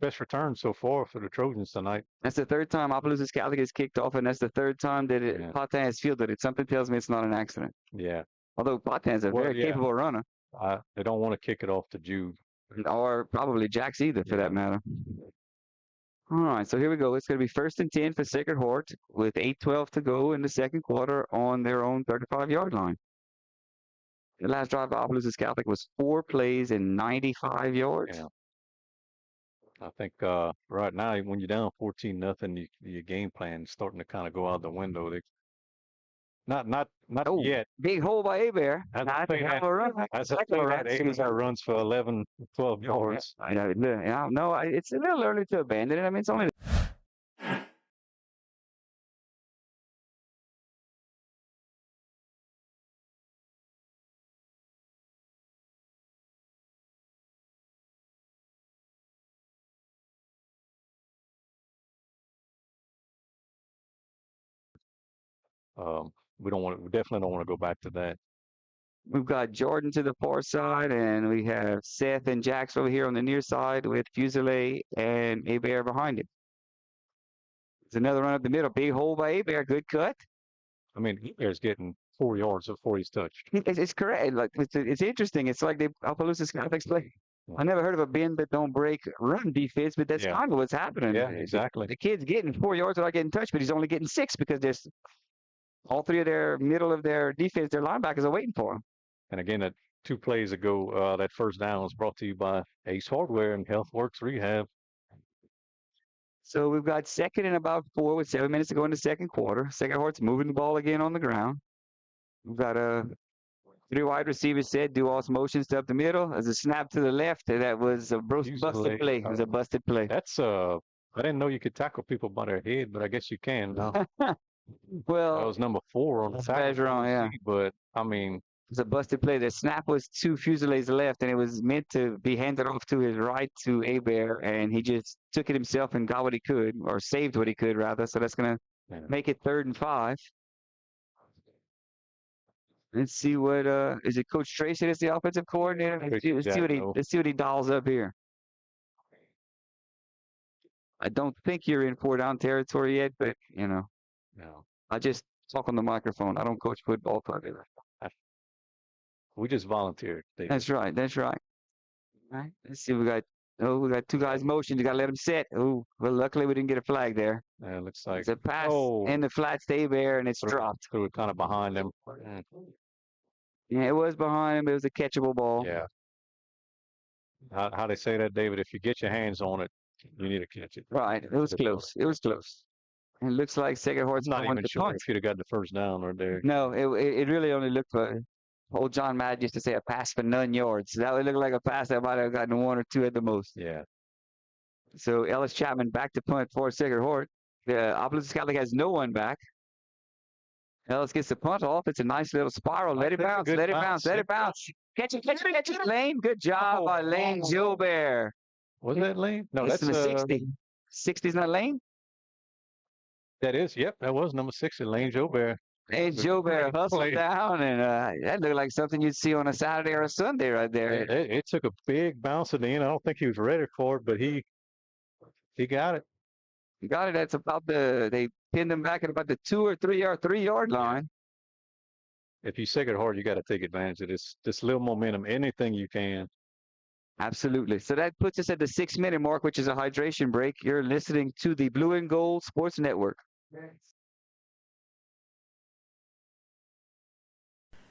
best return so far for the Trojans tonight. That's the 3rd time Opelousas Catholic has kicked off, and that's the 3rd time that Potan has fielded it. Something tells me it's not an accident. Yeah. Although Potan's a very capable runner. They don't want to kick it off to Jude. Or probably Jax either, for that matter. All right, so here we go. It's going to be 1st and 10 for Sacred Heart with 8:12 to go in the second quarter on their own 35-yard line. The last drive of Opelousas Catholic was 4 plays and 95 yards. Yeah. I think right now, when you're down 14-0, your game plan is starting to kind of go out the window. Not yet. Big hole by Abear. That's exactly right. Abear runs for 11, 12 yards. No, it's a little early to abandon it. I mean, it's only. We definitely don't want to go back to that. We've got Jordan to the far side, and we have Seth and Jax over here on the near side with Fusilier and Abear behind it. There's another run up the middle. Big hole by Abear. Good cut. I mean, Abear's getting 4 yards before he's touched. It's correct. Like it's interesting. It's like Opelousas Catholic play. I never heard of a bend but don't break run defense, but that's kind of what's happening. Yeah, exactly. The kid's getting 4 yards without getting touched, but he's only getting 6 because there's all 3 of their middle of their defense, their linebackers are waiting for him. And again, 2 plays ago, that first down was brought to you by Ace Hardware and HealthWorks Rehab. So we've got second and about 4 with 7 minutes to go in the second quarter. Second Hort's moving the ball again on the ground. We've got a 3 wide receivers set, do all motions to up the middle. As a snap to the left, and that was a busted play. It was a busted play. That's I didn't know you could tackle people by their head, but I guess you can now. Well, that was number 4 on the tackle. Yeah. But I mean, it's a busted play. The snap was to Fusile's left, and it was meant to be handed off to his right to Abear, and he just took it himself and got what he could, or saved what he could, rather. So that's going to make it 3rd and 5. Let's see what is it Coach Tracy that's the offensive coordinator? Let's see what he dials up here. I don't think you're in 4-down territory yet, but no. I just talk on the microphone. I don't coach football. We just volunteered. David. That's right. All right. Let's see. We got 2 guys motioned. You got to let them set. Oh, well, luckily we didn't get a flag there. Yeah, it looks like it's a pass in the flat stay there, and it's dropped. Threw it kind of behind him. Yeah, it was behind him. It was a catchable ball. Yeah. How they say that, David? If you get your hands on it, you need to catch it. Right. It was close. And it looks like Second Hort's not even sure if you'd have got the first down right there. No, it really only looked for old John Madden used to say a pass for none yards. That would look like a pass that might have gotten 1 or 2 at the most. Yeah. So Ellis Chapman back to punt for Second Hort. The Opelousas Catholic has no one back. Ellis gets the punt off. It's a nice little spiral. Let it bounce. Catch it. Lane, good job by Lane Gilbert. Was that Lane? No, that's number 60. 60's not Lane? That is, yep, that was number 60, Lane Gilbert. Hey, Gilbert hustled down, and that looked like something you'd see on a Saturday or a Sunday right there. It took a big bounce at the end. I don't think he was ready for it, but he got it. He got it. That's about they pinned him back at about the 2 or 3 yard line. If you second hard, you got to take advantage of this little momentum, anything you can. Absolutely. So that puts us at the 6-minute mark, which is a hydration break. You're listening to the Blue and Gold Sports Network.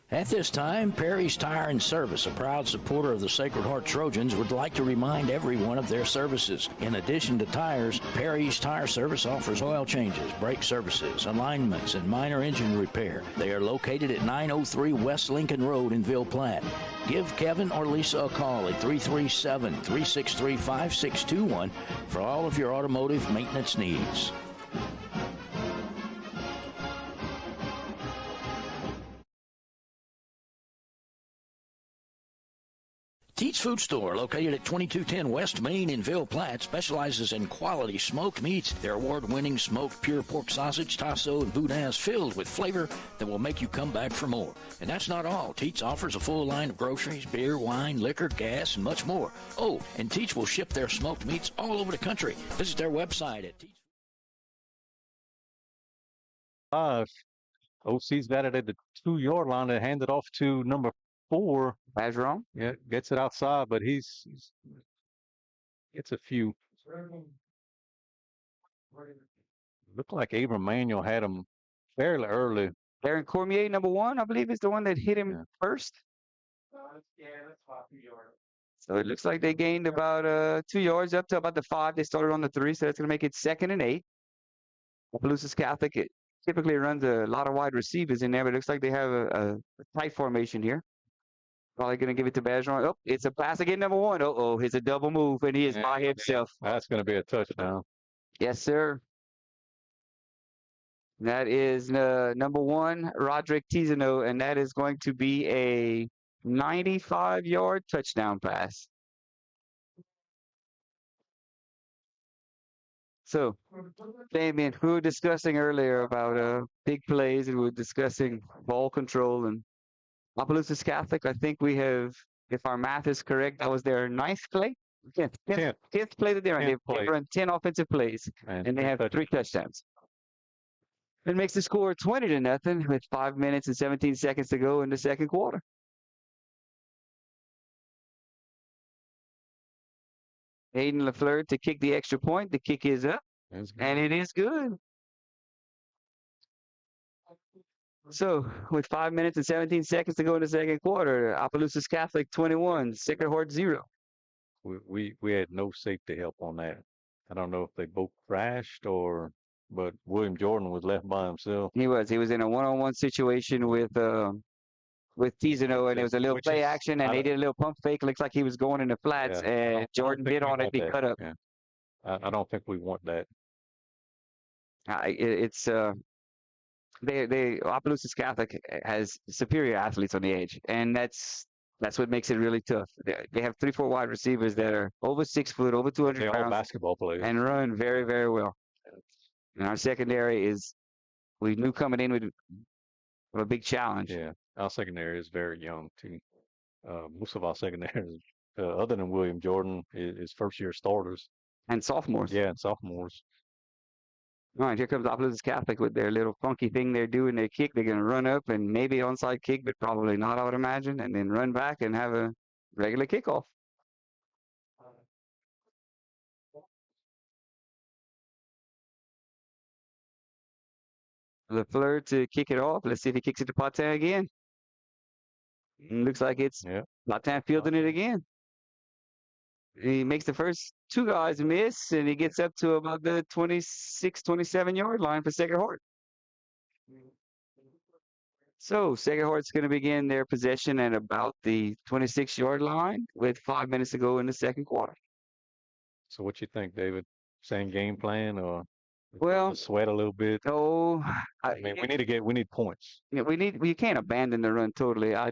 At this time, Perry's Tire and Service, a proud supporter of the Sacred Heart Trojans, would like to remind everyone of their services. In addition to tires, Perry's Tire Service offers oil changes, brake services, alignments, and minor engine repair. They are located at 903 West Lincoln Road in Ville Platte. Give Kevin or Lisa a call at 337-363-5621 for all of your automotive maintenance needs. Teats Food Store, located at 2210 West Main in Ville Platte, specializes in quality smoked meats. Their award-winning smoked pure pork sausage, tasso, and boudin is filled with flavor that will make you come back for more. And that's not all. Teats offers a full line of groceries, beer, wine, liquor, gas, and much more. Oh, and Teats will ship their smoked meats all over the country. Visit their website at Teats. OC's got it at the 2-yard line and handed off to number 4. Bergeron. Yeah, gets it outside, but he's gets a few. Looked like Abram Manuel had him fairly early. Darren Cormier, number 1, I believe, is the one that hit him first. That's about 2 yards. So it looks like they gained about 2 yards up to about the 5. They started on the 3, so that's going to make it 2nd and 8. Opelousas Catholic typically runs a lot of wide receivers in there, but it looks like they have a tight formation here. Probably going to give it to Bergeron. Oh, it's a pass again, number 1. Uh-oh, it's a double move, and he is by himself. That's going to be a touchdown. Yes, sir. That is number 1, Roderick Tizano, and that is going to be a 95-yard touchdown pass. So, Damien, we were discussing earlier about big plays, and we were discussing ball control, and Opelousas Catholic, I think we have, if our math is correct, that was their 9th play? 10th play that they're on. They've run 10 offensive plays, and they have 3 touchdowns. It makes the score 20-0 with 5 minutes and 17 seconds to go in the second quarter. Hayden LaFleur to kick the extra point. The kick is up, and it is good. So, with 5 minutes and 17 seconds to go in the second quarter, Opelousas Catholic 21, Sacred Heart 0. We had no safety help on that. I don't know if they both crashed but William Jordan was left by himself. He was in a one-on-one situation with Tizano, and it was a little play action, and they did a little pump fake. Looks like he was going in the flats, and Jordan bit on it, he cut up. Yeah. I don't think we want that. Opelousas Catholic has superior athletes on the edge, and that's what makes it really tough. They have 3-4 wide receivers that are over 6 foot, over 200 They're all pounds, basketball players. and run very, very well. And our secondary we knew coming in with a big challenge. Yeah, our secondary is very young too. Most of our secondary, other than William Jordan, is first-year starters. And sophomores. Yeah, and sophomores. All right, here comes Opelousas Catholic with their little funky thing they're doing. They kick. They're going to run up and maybe onside kick, but probably not, I would imagine, and then run back and have a regular kickoff. LaFleur to kick it off. Let's see if he kicks it to Patin again. Looks like it's Patin fielding it again. He makes the first 2 guys miss, and he gets up to about the 26, 27-yard line for Sacred Heart. So Sacred Heart's going to begin their possession at about the 26-yard line with 5 minutes to go in the second quarter. So what you think, David? Same game plan, or well, sweat a little bit? No, I mean we need points. Yeah, we can't abandon the run totally. I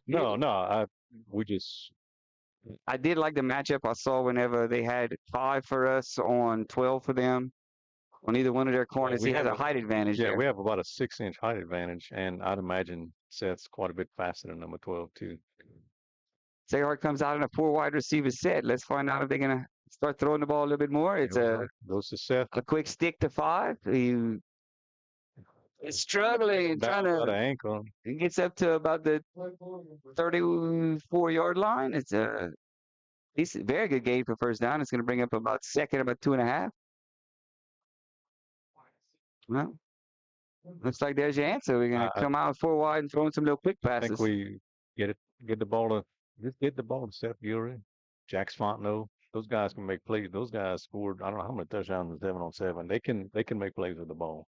did like the matchup I saw whenever they had 5 for us on 12 for them. On either one of their corners, he has a height advantage. Yeah, there. we have about a 6-inch height advantage, and I'd imagine Seth's quite a bit faster than number 12 too. Sacred Heart comes out in a 4 wide receiver set. Let's find out if they're gonna start throwing the ball a little bit more. It's goes to Seth. A quick stick to 5. He's struggling, trying to ankle. He gets up to about the 34-yard line. It's a very good gain for first down. It's going to bring up about 2.5. Well, looks like there's your answer. We're going to come out 4 wide and throw in some little quick passes. I think we get the ball to Seth Gilroy, Jack Fontenot. Those guys can make plays. Those guys scored, I don't know how many touchdowns in 7-on-7. They can make plays with the ball.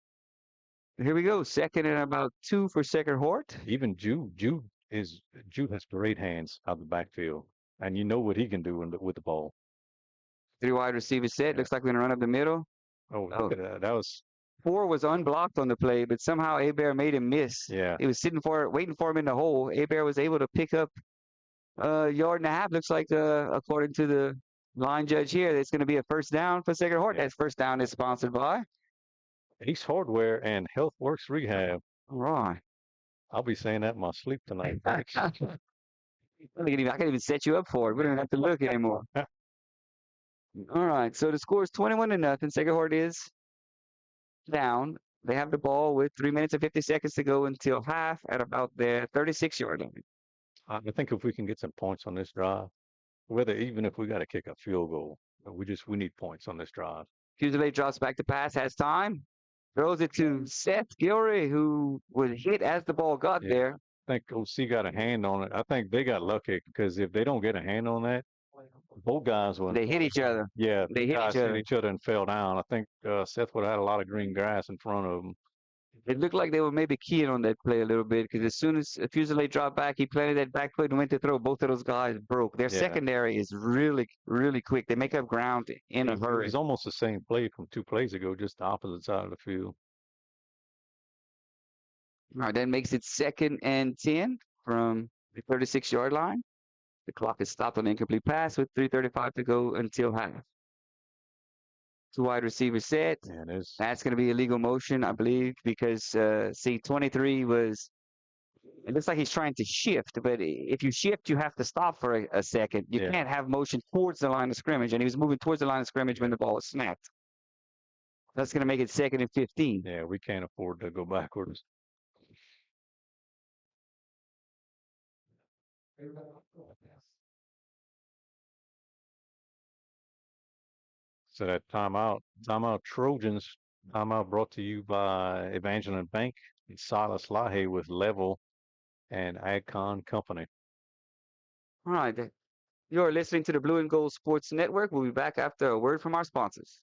Here we go. Second and about 2 for Sacred Heart. Even Jude has great hands out of the backfield, and you know what he can do with the ball. 3 wide receiver set. Looks like we're going to run up the middle. Oh, look at that. That was 4 was unblocked on the play, but somehow Hebert made him miss. Yeah. He was waiting for him in the hole. Hebert was able to pick up a yard and a half. Looks like, according to the line judge here, it's going to be a first down for Sacred Heart. That first down is sponsored by Ace Hardware and HealthWorks Rehab. All right. I'll be saying that in my sleep tonight. I can't even set you up for it. We don't have to look anymore. All right. So the score is 21-0. Sacred Heart is down. They have the ball with 3 minutes and 50 seconds to go until half at about their 36-yard line. I think if we can get some points on this drive, even if we got to kick a field goal, we need points on this drive. Fusilier drops back to pass, has time, throws it to Seth Gilroy, who was hit as the ball got there. I think OC got a hand on it. I think they got lucky, because if they don't get a hand on that, both guys will. They hit each other. Yeah, they hit each other and fell down. I think Seth would have had a lot of green grass in front of him. It looked like they were maybe keying on that play a little bit, because as soon as Fusilier dropped back, he planted that back foot and went to throw. Both of those guys broke. Their secondary is really, really quick. They make up ground in a hurry. It's almost the same play from 2 plays ago, just the opposite side of the field. All right, that makes it 2nd and 10 from the 36-yard line. The clock is stopped on the incomplete pass with 3:35 to go until half. 2 wide receivers set. Yeah, that's going to be illegal motion, I believe, because 23 was. It looks like he's trying to shift, but if you shift, you have to stop for a second. You can't have motion towards the line of scrimmage, and he was moving towards the line of scrimmage when the ball was snapped. That's going to make it 2nd and 15. Yeah, we can't afford to go backwards. So that timeout Trojans, timeout brought to you by Evangeline Bank. And Silas Lahe with Level and Agcon Company. All right. You're listening to the Blue and Gold Sports Network. We'll be back after a word from our sponsors.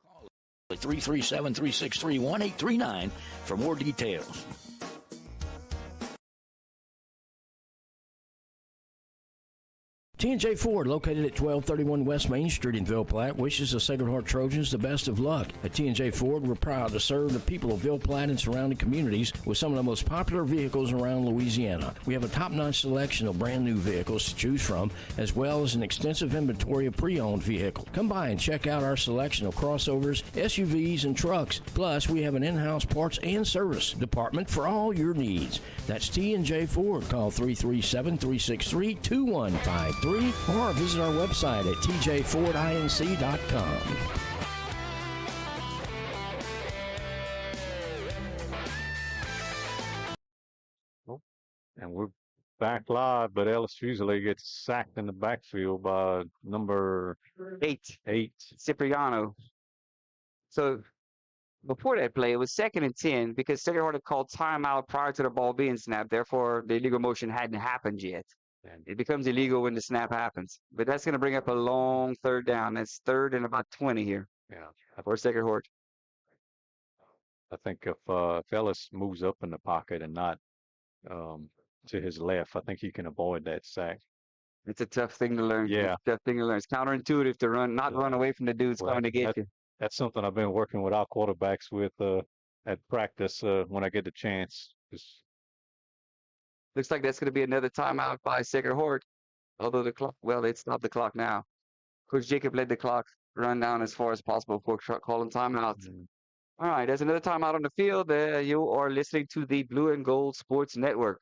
Call 337-363-1839 for more details. T&J Ford, located at 1231 West Main Street in Ville Platte, wishes the Sacred Heart Trojans the best of luck. At T&J Ford, we're proud to serve the people of Ville Platte and surrounding communities with some of the most popular vehicles around Louisiana. We have a top-notch selection of brand-new vehicles to choose from, as well as an extensive inventory of pre-owned vehicles. Come by and check out our selection of crossovers, SUVs, and trucks. Plus, we have an in-house parts and service department for all your needs. That's T&J Ford. Call 337-363-2153. Or visit our website at tjfordinc.com. And we're back live, but Ellis Fuseli gets sacked in the backfield by number 8. 8. Cipriano. So before that play, it was 2nd and 10 because Sacred Heart had called timeout prior to the ball being snapped. Therefore, the illegal motion hadn't happened yet. And it becomes illegal when the snap happens. But that's going to bring up a long 3rd down. That's 3rd and about 20 here. Yeah. For Sacred Heart. I think if Ellis moves up in the pocket and not to his left, I think he can avoid that sack. It's a tough thing to learn. Yeah. It's a tough thing to learn. It's counterintuitive to run away from the dudes coming to get you. That's something I've been working with our quarterbacks with at practice when I get the chance. Looks like that's going to be another timeout by Sacred Heart. Although the clock, well, it stopped the clock now. Coach Jacob let the clock run down as far as possible before calling timeout. All right, there's another timeout on the field. You are listening to the Blue and Gold Sports Network.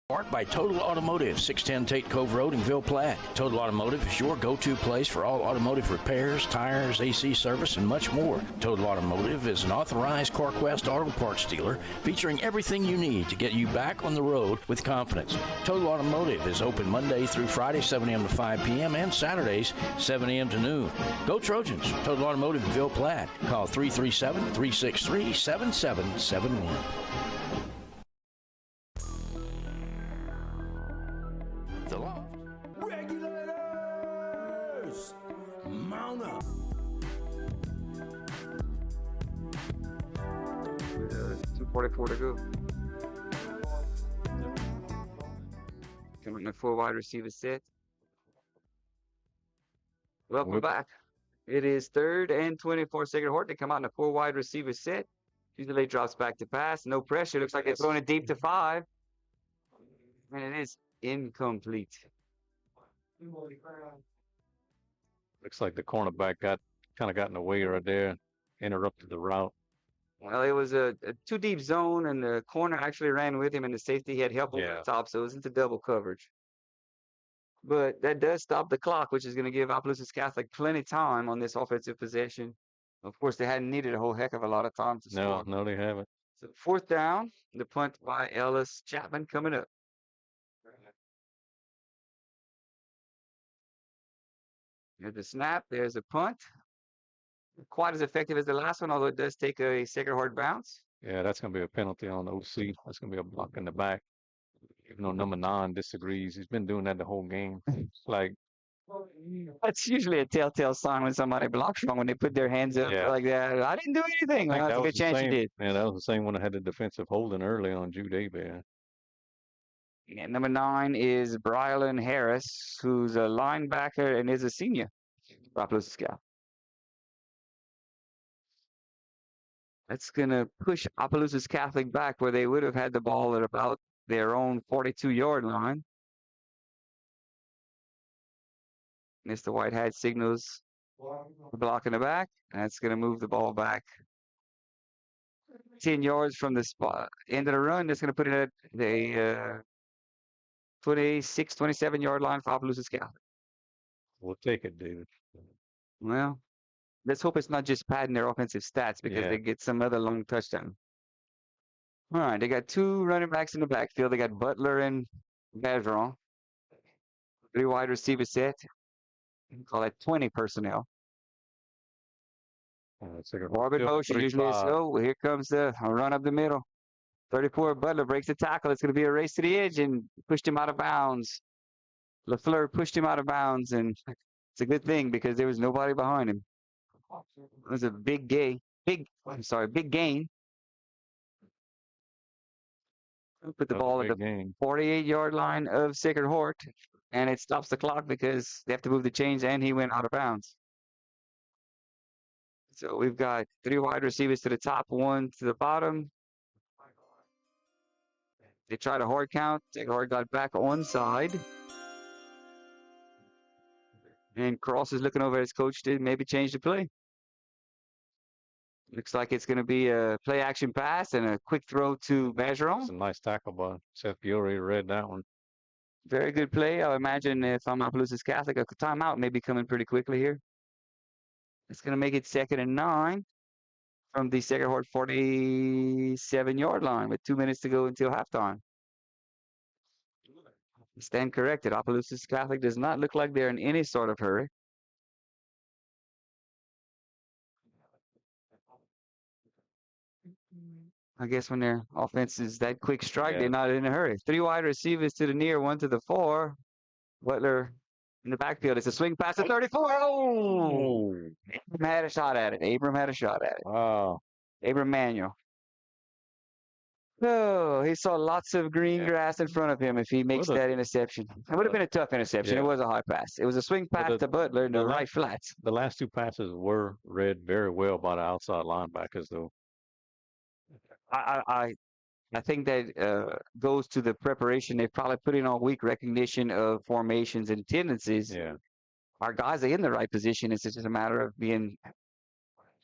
Part by Total Automotive, 610 Tate Cove Road in Ville Platte. Total Automotive is your go-to place for all automotive repairs, tires, AC service, and much more. Total Automotive is an authorized CarQuest auto parts dealer featuring everything you need to get you back on the road with confidence. Total Automotive is open Monday through Friday, 7 a.m. to 5 p.m. and Saturdays, 7 a.m. to noon. Go Trojans! Total Automotive in Ville Platte. Call 337-363-7771. The Loft. Regulators! Mount up! 2:44 to go. Coming in a 4 wide receiver set. Welcome back. It is 3rd and 24 Sacred Heart. They come out in a 4 wide receiver set. Usually drops back to pass. No pressure. Looks like they're throwing it deep to 5. And it is incomplete. Looks like the cornerback got in the way right there, interrupted the route. Well, it was a too deep zone, and the corner actually ran with him, and the safety had help over the top, so it was into double coverage. But that does stop the clock, which is going to give Opelousas Catholic plenty of time on this offensive possession. Of course, they hadn't needed a whole heck of a lot of time to score. No, they haven't. So 4th down, the punt by Ellis Chapman coming up. There's the snap. There's a punt. Quite as effective as the last one, although it does take a Sacred Heart bounce. Yeah, that's going to be a penalty on the OC. That's going to be a block in the back. Even though number 9 disagrees. He's been doing that the whole game. Like, that's usually a telltale sign when somebody blocks wrong, when they put their hands up like that. I didn't do anything. I think That's a good chance you did. Yeah, that was the same one that had the defensive holding early on Jude Hebert. And number 9 is Brylan Harris, who's a linebacker and is a senior. That's going to push Opelousas Catholic back where they would have had the ball at about their own 42-yard line. Mr. Whitehead signals block in the back. That's going to move the ball back 10 yards from the spot end of the run. That's going to put it at the 26, 27-yard line for Opelousas Catholic. We'll take it, David. Well, let's hope it's not just padding their offensive stats because they get some other long touchdown. All right, they got 2 running backs in the backfield. They got Butler and Bergeron. 3 wide receiver set. Call it 20 personnel. Orbit Still motion, usually it's 3-5. slow. Here comes the run up the middle. 34, Butler breaks the tackle. It's going to be a race to the edge and pushed him out of bounds. LaFleur pushed him out of bounds, and it's a good thing because there was nobody behind him. It was a big gain. Big gain. Put the ball at the 48-yard line of Sacred Heart, and it stops the clock because they have to move the chains, and he went out of bounds. So we've got 3 wide receivers to the top, 1 to the bottom. They tried a hard count. Sacred Heart got back onside. And Cross is looking over at his coach to maybe change the play. Looks like it's going to be a play action pass and a quick throw to Bergeron. It's a nice tackle by Seth Bury. Read that one. Very good play. I imagine if I'm Opelousas Catholic, a timeout may be coming pretty quickly here. It's going to make it 2nd and 9 from the Sacred Heart 47-yard line with 2 minutes to go until halftime. Stand corrected. Opelousas Catholic does not look like they're in any sort of hurry. I guess when their offense is that quick strike, they're not in a hurry. 3 wide receivers to the near, 1 to the 4. Butler in the backfield. It's a swing pass to 34. Oh! Abram had a shot at it. Wow. Abram Manuel. Oh, he saw lots of green grass in front of him if he makes that interception. It would have been a tough interception. It was a high pass. It was a swing pass to Butler in the right flats. The last 2 passes were read very well by the outside linebackers, though. I think that goes to the preparation they've probably put in all week, recognition of formations and tendencies. Yeah. Our guys are in the right position. It's just a matter of being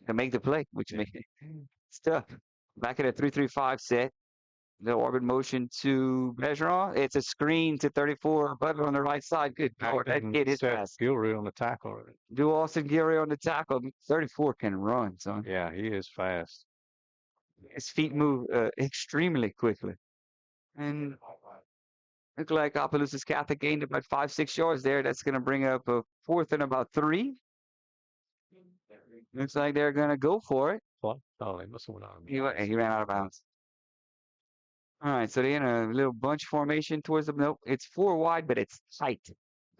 to make the play, which makes it's tough. Back at a 3-3-5 set. The orbit motion to Bergeron. It's a screen to 34. Butler on the right side. Good power. That kid is fast. Gilroy on the tackle. Do Austin Gilroy on the tackle. 34 can run, son. Yeah, he is fast. His feet move extremely quickly. And look like Opelousas Catholic gained about 5-6 yards there. That's going to bring up a 4th and about 3. Looks like they're going to go for it. Oh, he must have went out. He ran out of bounds. All right, so they're in a little bunch formation towards the nope. It's 4 wide, but it's tight.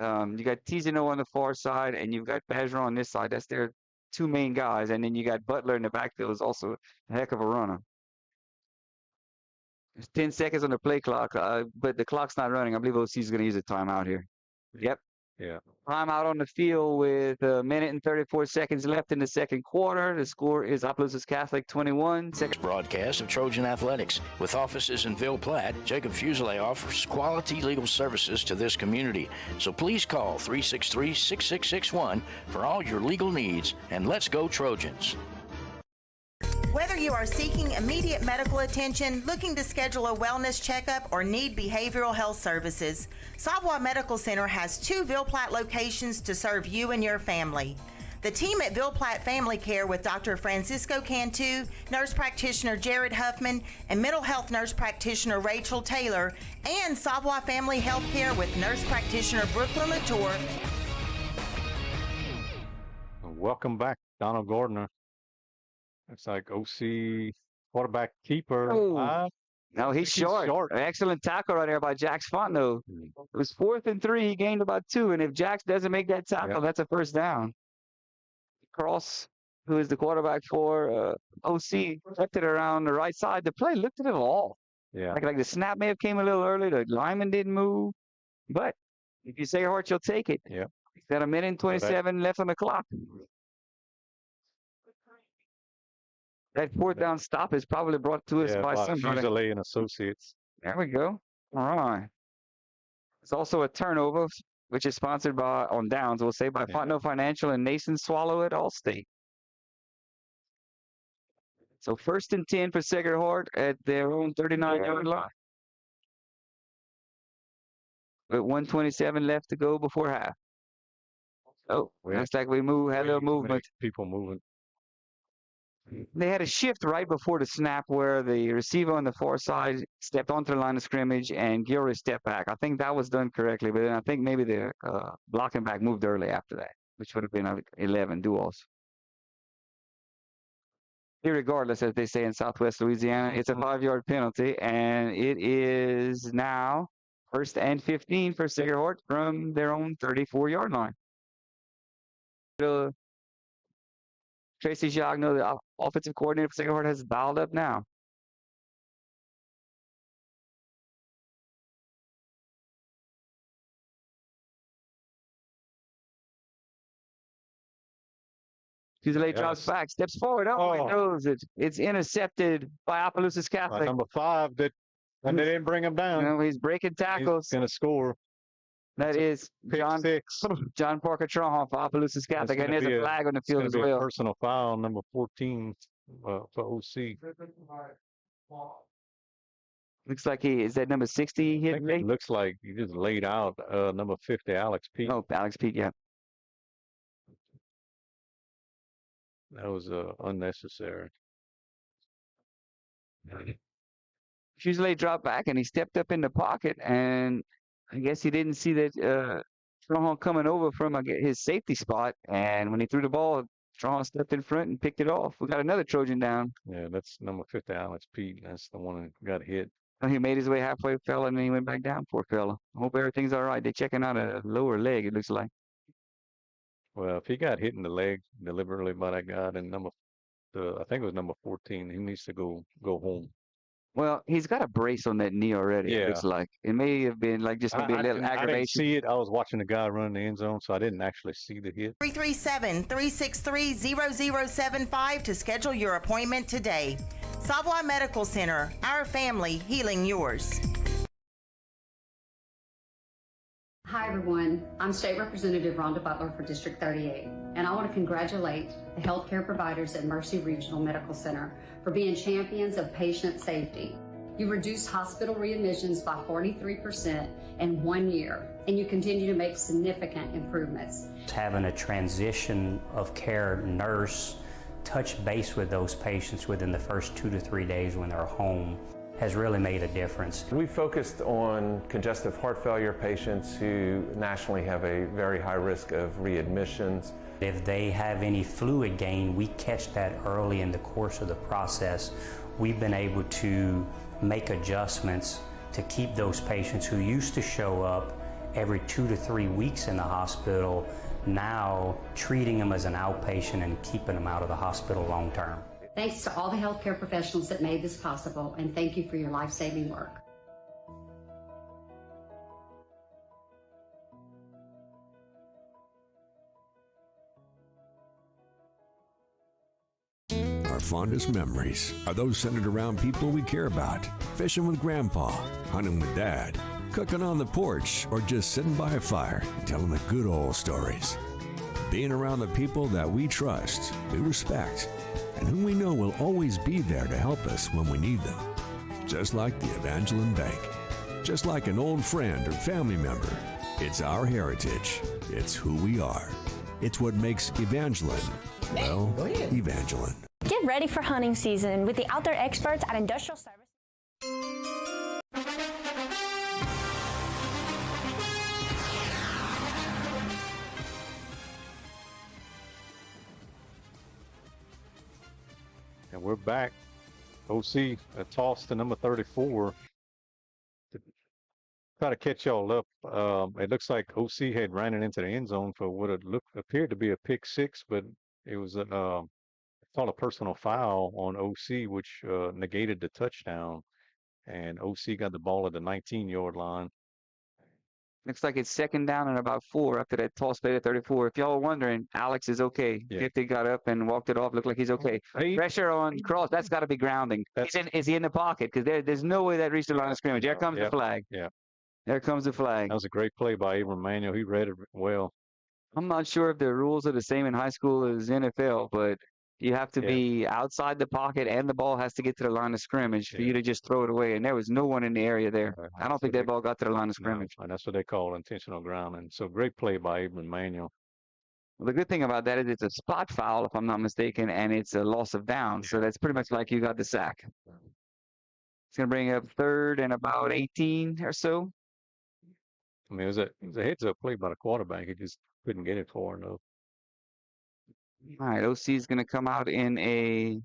You got Tizano on the far side, and you've got Bergeron on this side. That's their 2 main guys, and then you got Butler in the backfield is also a heck of a runner. There's 10 seconds on the play clock, but the clock's not running. I believe OC is going to use a timeout here. Yep. Yeah. Timeout on the field with 1 minute and 34 seconds left in the second quarter. The score is Opelousas Catholic 21. Broadcast of Trojan Athletics. With offices in Ville Platte, Jacob Fuselier offers quality legal services to this community. So please call 363-6661 for all your legal needs, and let's go Trojans. Whether you are seeking immediate medical attention, looking to schedule a wellness checkup, or need behavioral health services, Savoy Medical Center has 2 Ville Platte locations to serve you and your family. The team at Ville Platte Family Care with Dr. Francisco Cantu, nurse practitioner Jared Huffman, and mental health nurse practitioner Rachel Taylor, and Savoy Family Health Care with nurse practitioner Brooklyn Latour. Welcome back, Donald Gardner. It's like OC quarterback keeper. No, he's short. Excellent tackle right there by Jax Fontenot. It was 4th and 3. He gained about 2. And if Jax doesn't make that tackle, that's a first down. Cross, who is the quarterback for OC, kept it around the right side. The play looked at it all. Yeah. Like the snap may have came a little early. The lineman didn't move. But if you say Hart, you'll take it. Yeah. He's got 1 minute and 27 left on the clock. That 4th down stop is probably brought to us by somebody. Fuselier and Associates. There we go. All right. It's also a turnover, which is sponsored by, on downs, we'll say, by Fontenot Financial and Nason Swallow at Allstate. So 1st and 10 for Sacred Heart at their own 39-yard line. With 1:27 left to go before half. Oh, looks like we had a little movement. People moving. They had a shift right before the snap where the receiver on the far side stepped onto the line of scrimmage and Gilroy stepped back. I think that was done correctly, but then I think maybe the blocking back moved early after that. which would have been 11 duels. Irregardless, as they say in Southwest Louisiana, it's a 5-yard penalty, and it is now 1st and 15 for Sacred Heart from their own 34-yard line. Tracy Jagno, the offensive coordinator for Sacred Heart, has dialed up now. Fusilier drops back, steps forward. Oh, he throws it. It's intercepted by Opelousas Catholic. Number 5, and they didn't bring him down. You know, he's breaking tackles. He's going to score. That is John Parker Trojan for Opelousas Catholic, and there's a flag on the field as well. A personal foul, number 14 for OC. Looks like is that number 60 hit? It looks like he just laid out number 50, Alex Pete. Oh, Alex Pete, yeah. That was unnecessary. Fusilier dropped back, and he stepped up in the pocket, and I guess he didn't see that Trojan coming over from his safety spot, and when he threw the ball, Trojan stepped in front and picked it off. We got another Trojan down. Yeah, that's number 50, Alex Pete. That's the one that got hit. He made his way halfway, fell, and then he went back down, poor fella. I hope everything's all right. They're checking out a lower leg, it looks like. Well, if he got hit in the leg deliberately by that guy, then I think it was number 14, he needs to go home. Well, he's got a brace on that knee already, it looks like. It may have been like just maybe a little aggravation. I didn't see it. I was watching the guy run the end zone, so I didn't actually see the hit. 337-363-0075 to schedule your appointment today. Savoy Medical Center, our family healing yours. Hi everyone, I'm State Representative Rhonda Butler for District 38, and I want to congratulate the healthcare providers at Mercy Regional Medical Center for being champions of patient safety. You reduced hospital readmissions by 43% in 1 year, and you continue to make significant improvements. Having a transition of care nurse touch base with those patients within the first 2 to 3 days when they're home has really made a difference. We focused on congestive heart failure patients who nationally have a very high risk of readmissions. If they have any fluid gain, we catch that early in the course of the process. We've been able to make adjustments to keep those patients who used to show up every 2 to 3 weeks in the hospital, now treating them as an outpatient and keeping them out of the hospital long term. Thanks to all the healthcare professionals that made this possible, and thank you for your life-saving work. Our fondest memories are those centered around people we care about. Fishing with Grandpa, hunting with Dad, cooking on the porch, or just sitting by a fire telling the good old stories. Being around the people that we trust, we respect, and whom we know will always be there to help us when we need them. Just like the Evangeline Bank. Just like an old friend or family member. It's our heritage. It's who we are. It's what makes Evangeline, well, Evangeline. Get ready for hunting season with the outdoor experts at Industrial Service. And we're back. OC a toss to number 34 to try to catch y'all up. It looks like OC had ran it into the end zone for what appeared to be a pick six, but it was called a personal foul on OC, which negated the touchdown. And OC got the ball at the 19-yard line. Looks like it's 2nd down and about 4 after that toss play at 34. If y'all are wondering, Alex is okay. Yeah. 50 got up and walked it off. Looked like he's okay. Pressure on Cross. That's got to be grounding. Is he in the pocket? Because there's no way that reached the line of scrimmage. There comes the flag. Yeah. There comes the flag. That was a great play by Abram Manuel. He read it well. I'm not sure if the rules are the same in high school as NFL, but you have to be outside the pocket and the ball has to get to the line of scrimmage for you to just throw it away. And there was no one in the area there. I don't think that ball got to the line of scrimmage. No, and that's what they call intentional grounding. So great play by Abram Manuel. Well, the good thing about that is it's a spot foul, if I'm not mistaken, and it's a loss of down. So that's pretty much like you got the sack. It's going to bring up 3rd and about 18 or so. I mean, it was a heads-up play by the quarterback. He just couldn't get it far enough. All right, OC is going to come out in a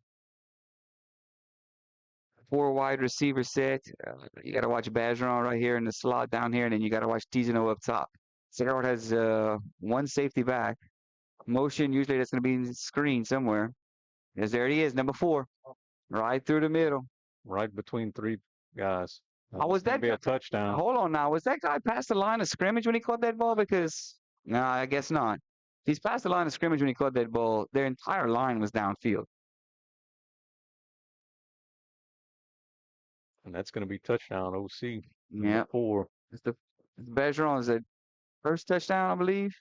4 wide receiver set. You got to watch Bergeron right here in the slot down here, and then you got to watch Tizano up top. Sarah has 1 safety back. Motion, usually that's going to be in the screen somewhere. Yes, there he is, number 4. Right through the middle. Right between 3 guys. How was that? Be a touchdown. Hold on now. Was that guy past the line of scrimmage when he caught that ball? Because, no, I guess not. He's past the line of scrimmage when he caught that ball. Their entire line was downfield. And that's going to be touchdown, OC. Yeah. 4. It's the Bergeron's the first touchdown, I believe.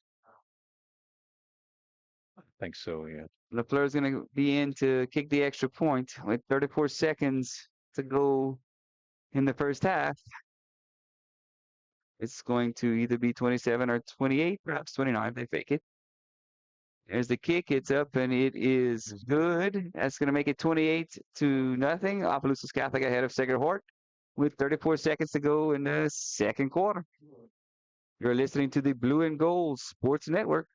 I think so, yeah. LaFleur's going to be in to kick the extra point with 34 seconds to go in the first half. It's going to either be 27 or 28, perhaps 29 if they fake it. There's the kick. It's up, and it is good. That's going to make it 28-0. Opelousas Catholic ahead of Sacred Heart with 34 seconds to go in the second quarter. You're listening to the Blue and Gold Sports Network.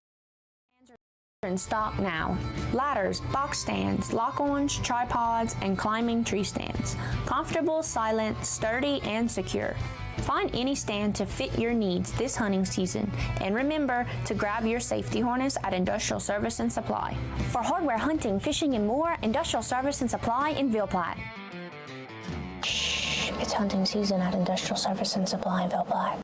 In stock now. Ladders, box stands, lock-ons, tripods, and climbing tree stands. Comfortable, silent, sturdy, and secure. Find any stand to fit your needs this hunting season. And remember to grab your safety harness at Industrial Service and Supply. For hardware, hunting, fishing, and more, Industrial Service and Supply in Ville Platte. Shh, it's hunting season at Industrial Service and Supply in Ville Platte.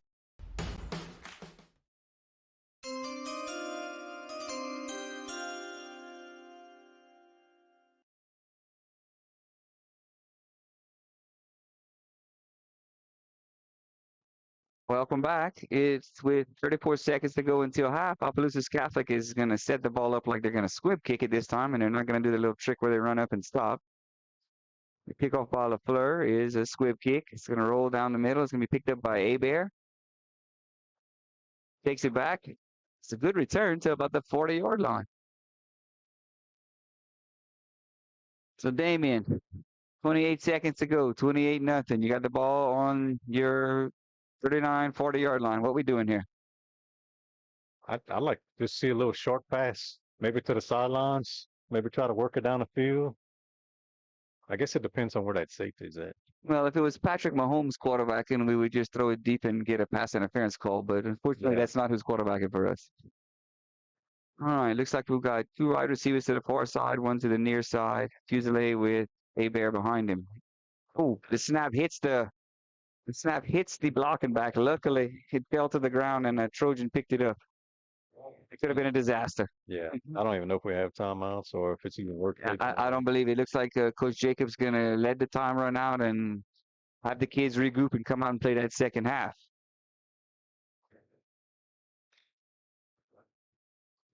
Welcome back. It's with 34 seconds to go until half. Opelousas Catholic is going to set the ball up like they're going to squib kick it this time, and they're not going to do the little trick where they run up and stop. The kickoff by LaFleur is a squib kick. It's going to roll down the middle. It's going to be picked up by Hebert. Takes it back. It's a good return to about the 40-yard line. So Damien, 28 seconds to go, 28-0. You got the ball on your 39, 40-yard line. What we doing here? I'd like to see a little short pass, maybe to the sidelines, maybe try to work it down the field. I guess it depends on where that safety is at. Well, if it was Patrick Mahomes quarterbacking, we would just throw it deep and get a pass interference call. But unfortunately, that's not who's quarterbacking for us. All right, looks like we've got 2 wide receivers to the far side, 1 to the near side. Fusilier with Hebert behind him. Oh, the snap hits the blocking back. Luckily, it fell to the ground and a Trojan picked it up. It could have been a disaster. Yeah, I don't even know if we have timeouts or if it's even worth it. I don't believe it. It looks like Coach Jacobs going to let the time run out and have the kids regroup and come out and play that second half.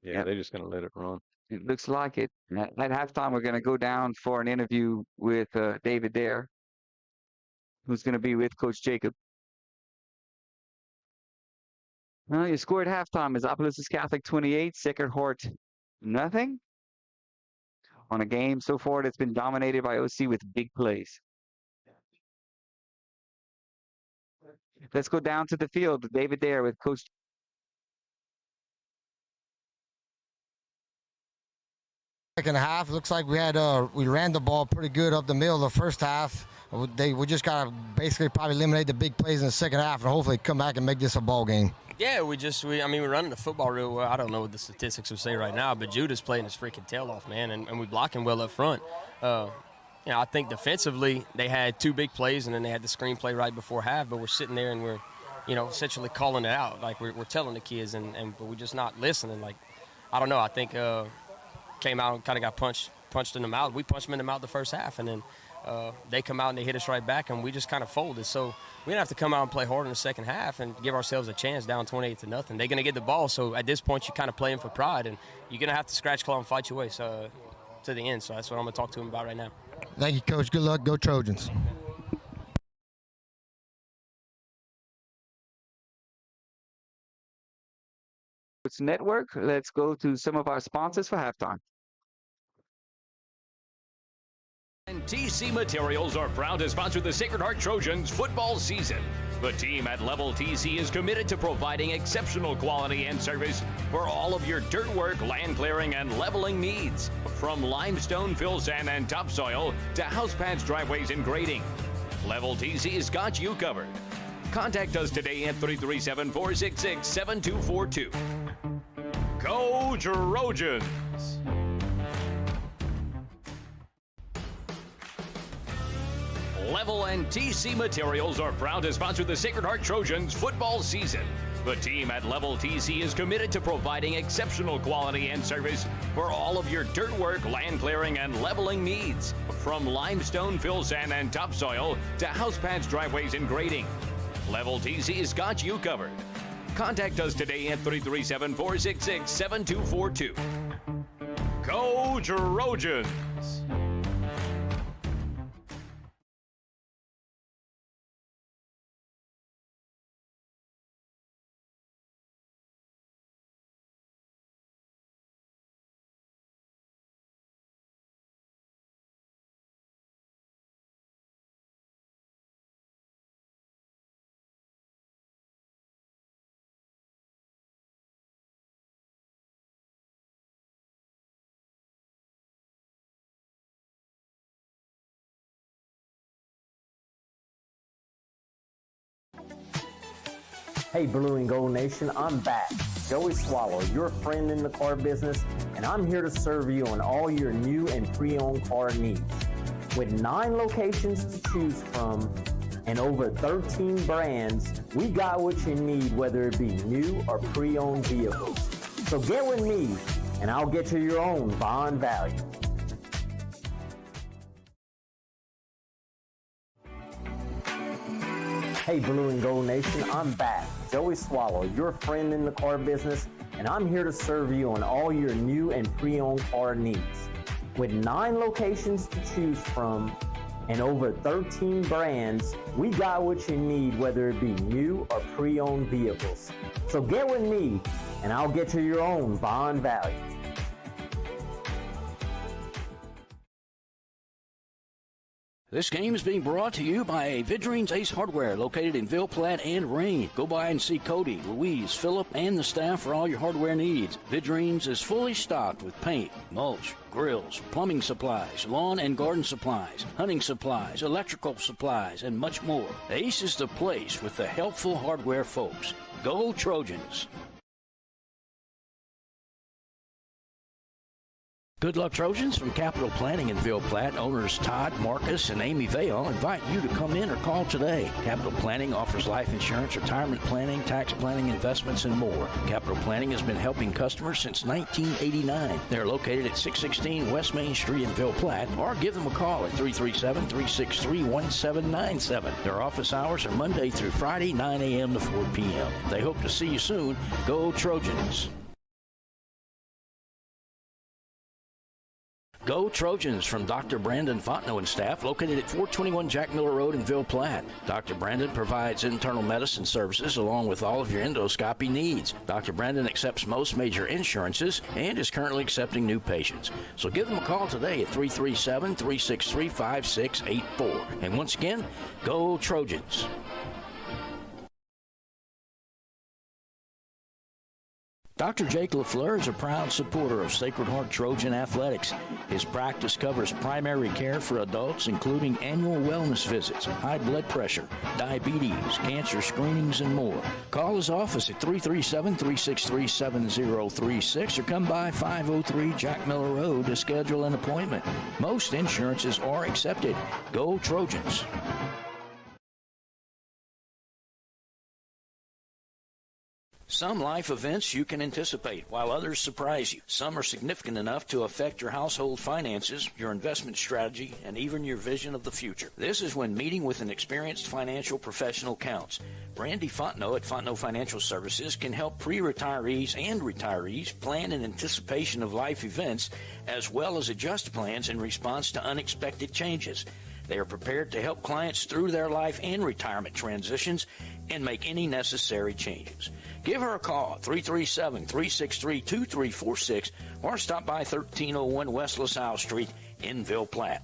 Yeah, they're just going to let it run. It looks like it. At halftime, we're going to go down for an interview with David Dare, who's going to be with Coach Jacob. Well, your score at halftime is Opelousas Catholic 28, Sacred Heart nothing. On a game so far that's been dominated by OC with big plays. Let's go down to the field. David Dare with Coach. Second half, looks like we ran the ball pretty good up the middle of the first half. We just got to basically probably eliminate the big plays in the second half and hopefully come back and make this a ball game. Yeah, we're running the football real well. I don't know what the statistics will say right now, but Judah's playing his freaking tail off, man, and we blocking well up front. I think defensively they had 2 big plays and then they had the screen play right before half, but we're sitting there and we're, essentially calling it out. Like we're telling the kids but we're just not listening. Like, I don't know. I think came out and kind of got punched in the mouth. We punched them in the mouth the first half, and then they come out and they hit us right back, and we just kind of folded. So we're going to have to come out and play hard in the second half and give ourselves a chance down 28-0. They're going to get the ball, so at this point you're kind of playing for pride, and you're going to have to scratch, claw, and fight your way to the end. So that's what I'm going to talk to him about right now. Thank you, Coach. Good luck. Go Trojans. Sports Network. Let's go to some of our sponsors for halftime. And TC Materials are proud to sponsor the Sacred Heart Trojans football season. The team at Level TC is committed to providing exceptional quality and service for all of your dirt work, land clearing, and leveling needs. From limestone, fill sand, and topsoil to house pads, driveways, and grading, Level TC has got you covered. Contact us today at 337-466-7242. Go Trojans! Level and TC Materials are proud to sponsor the Sacred Heart Trojans football season. The team at Level TC is committed to providing exceptional quality and service for all of your dirt work, land clearing, and leveling needs. From limestone, fill sand, and topsoil to house pads, driveways, and grading, Level TC has got you covered. Contact us today at 337-466-7242. Go Trojans! Hey Blue and Gold Nation, I'm back. Joey Swallow, your friend in the car business, and I'm here to serve you on all your new and pre-owned car needs. With 9 locations to choose from and over 13 brands, we got what you need, whether it be new or pre-owned vehicles. So get with me, and I'll get you your own bond value. Hey Blue and Gold Nation, I'm back. Joey Swallow, your friend in the car business, and I'm here to serve you on all your new and pre-owned car needs. With 9 locations to choose from and over 13 brands, we got what you need, whether it be new or pre-owned vehicles. So get with me, and I'll get you your own bond value. This game is being brought to you by Vidrine's Ace Hardware, located in Ville Platte and Rain. Go by and see Cody, Louise, Phillip, and the staff for all your hardware needs. Vidrine's is fully stocked with paint, mulch, grills, plumbing supplies, lawn and garden supplies, hunting supplies, electrical supplies, and much more. Ace is the place with the helpful hardware folks. Go Trojans! Good luck, Trojans. From Capital Planning in Ville Platte, owners Todd, Marcus, and Amy Vale invite you to come in or call today. Capital Planning offers life insurance, retirement planning, tax planning, investments, and more. Capital Planning has been helping customers since 1989. They're located at 616 West Main Street in Ville Platte, or give them a call at 337-363-1797. Their office hours are Monday through Friday, 9 a.m. to 4 p.m. They hope to see you soon. Go Trojans! Go Trojans from Dr. Brandon Fontenot and staff, located at 421 Jack Miller Road in Ville Platte. Dr. Brandon provides internal medicine services along with all of your endoscopy needs. Dr. Brandon accepts most major insurances and is currently accepting new patients. So give them a call today at 337-363-5684. And once again, go Trojans! Dr. Jake LaFleur is a proud supporter of Sacred Heart Trojan Athletics. His practice covers primary care for adults, including annual wellness visits, high blood pressure, diabetes, cancer screenings, and more. Call his office at 337-363-7036 or come by 503 Jack Miller Road to schedule an appointment. Most insurances are accepted. Go Trojans! Some life events you can anticipate, while others surprise you. Some are significant enough to affect your household finances, your investment strategy, and even your vision of the future. This is when meeting with an experienced financial professional counts. Brandy Fontenot at Fontenot Financial Services can help pre-retirees and retirees plan in anticipation of life events, as well as adjust plans in response to unexpected changes. They are prepared to help clients through their life and retirement transitions and make any necessary changes. Give her a call, 337-363-2346, or stop by 1301 West LaSalle Street in Ville Platte.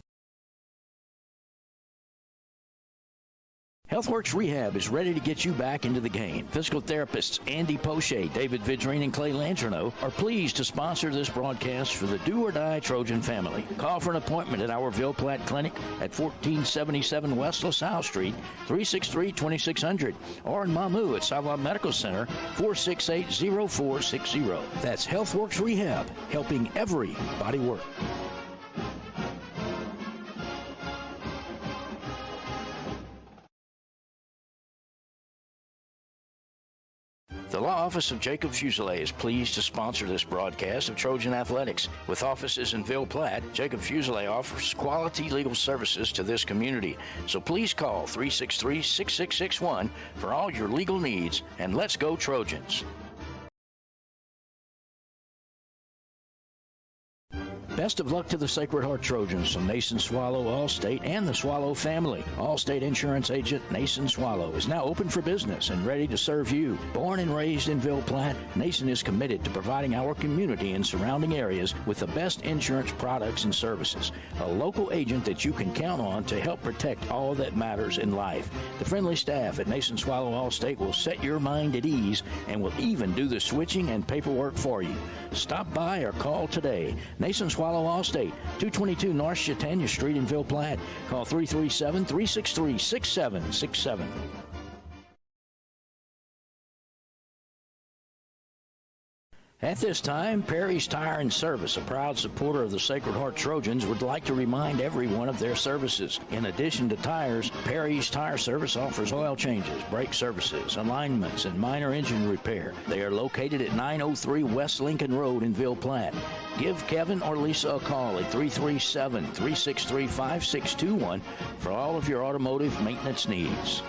HealthWorks Rehab is ready to get you back into the game. Physical therapists Andy Poche, David Vidrine, and Clay Langerno are pleased to sponsor this broadcast for the Do or Die Trojan family. Call for an appointment at our Ville Platte Clinic at 1477 West LaSalle Street, 363-2600, or in Mamou at Savoy Medical Center, 468-0460. That's HealthWorks Rehab, helping everybody work. The law office of Jacob Fuselier is pleased to sponsor this broadcast of Trojan Athletics. With offices in Ville Platte, Jacob Fuselier offers quality legal services to this community. So please call 363-6661 for all your legal needs, and let's go Trojans. Best of luck to the Sacred Heart Trojans from Nason Swallow Allstate and the Swallow family. Allstate Insurance Agent Nason Swallow is now open for business and ready to serve you. Born and raised in Ville Platte, Nason is committed to providing our community and surrounding areas with the best insurance products and services. A local agent that you can count on to help protect all that matters in life. The friendly staff at Nason Swallow Allstate will set your mind at ease and will even do the switching and paperwork for you. Stop by or call today. Nason Swallow Allstate, 222 North Chautauqua Street in Ville Platte. Call 337-363-6767. At this time, Perry's Tire and Service, a proud supporter of the Sacred Heart Trojans, would like to remind everyone of their services. In addition to tires, Perry's Tire Service offers oil changes, brake services, alignments, and minor engine repair. They are located at 903 West Lincoln Road in Ville Platte. Give Kevin or Lisa a call at 337-363-5621 for all of your automotive maintenance needs.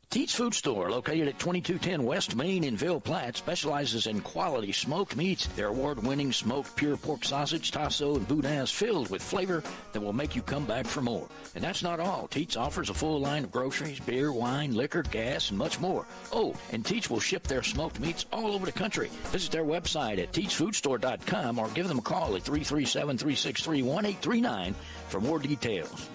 Teats Food Store, located at 2210 West Main in Ville Platte, specializes in quality smoked meats. Their award-winning smoked pure pork sausage, tasso, and boudin is filled with flavor that will make you come back for more. And that's not all. Teats offers a full line of groceries, beer, wine, liquor, gas, and much more. Oh, and Teats will ship their smoked meats all over the country. Visit their website at teatsfoodstore.com or give them a call at 337-363-1839 for more details.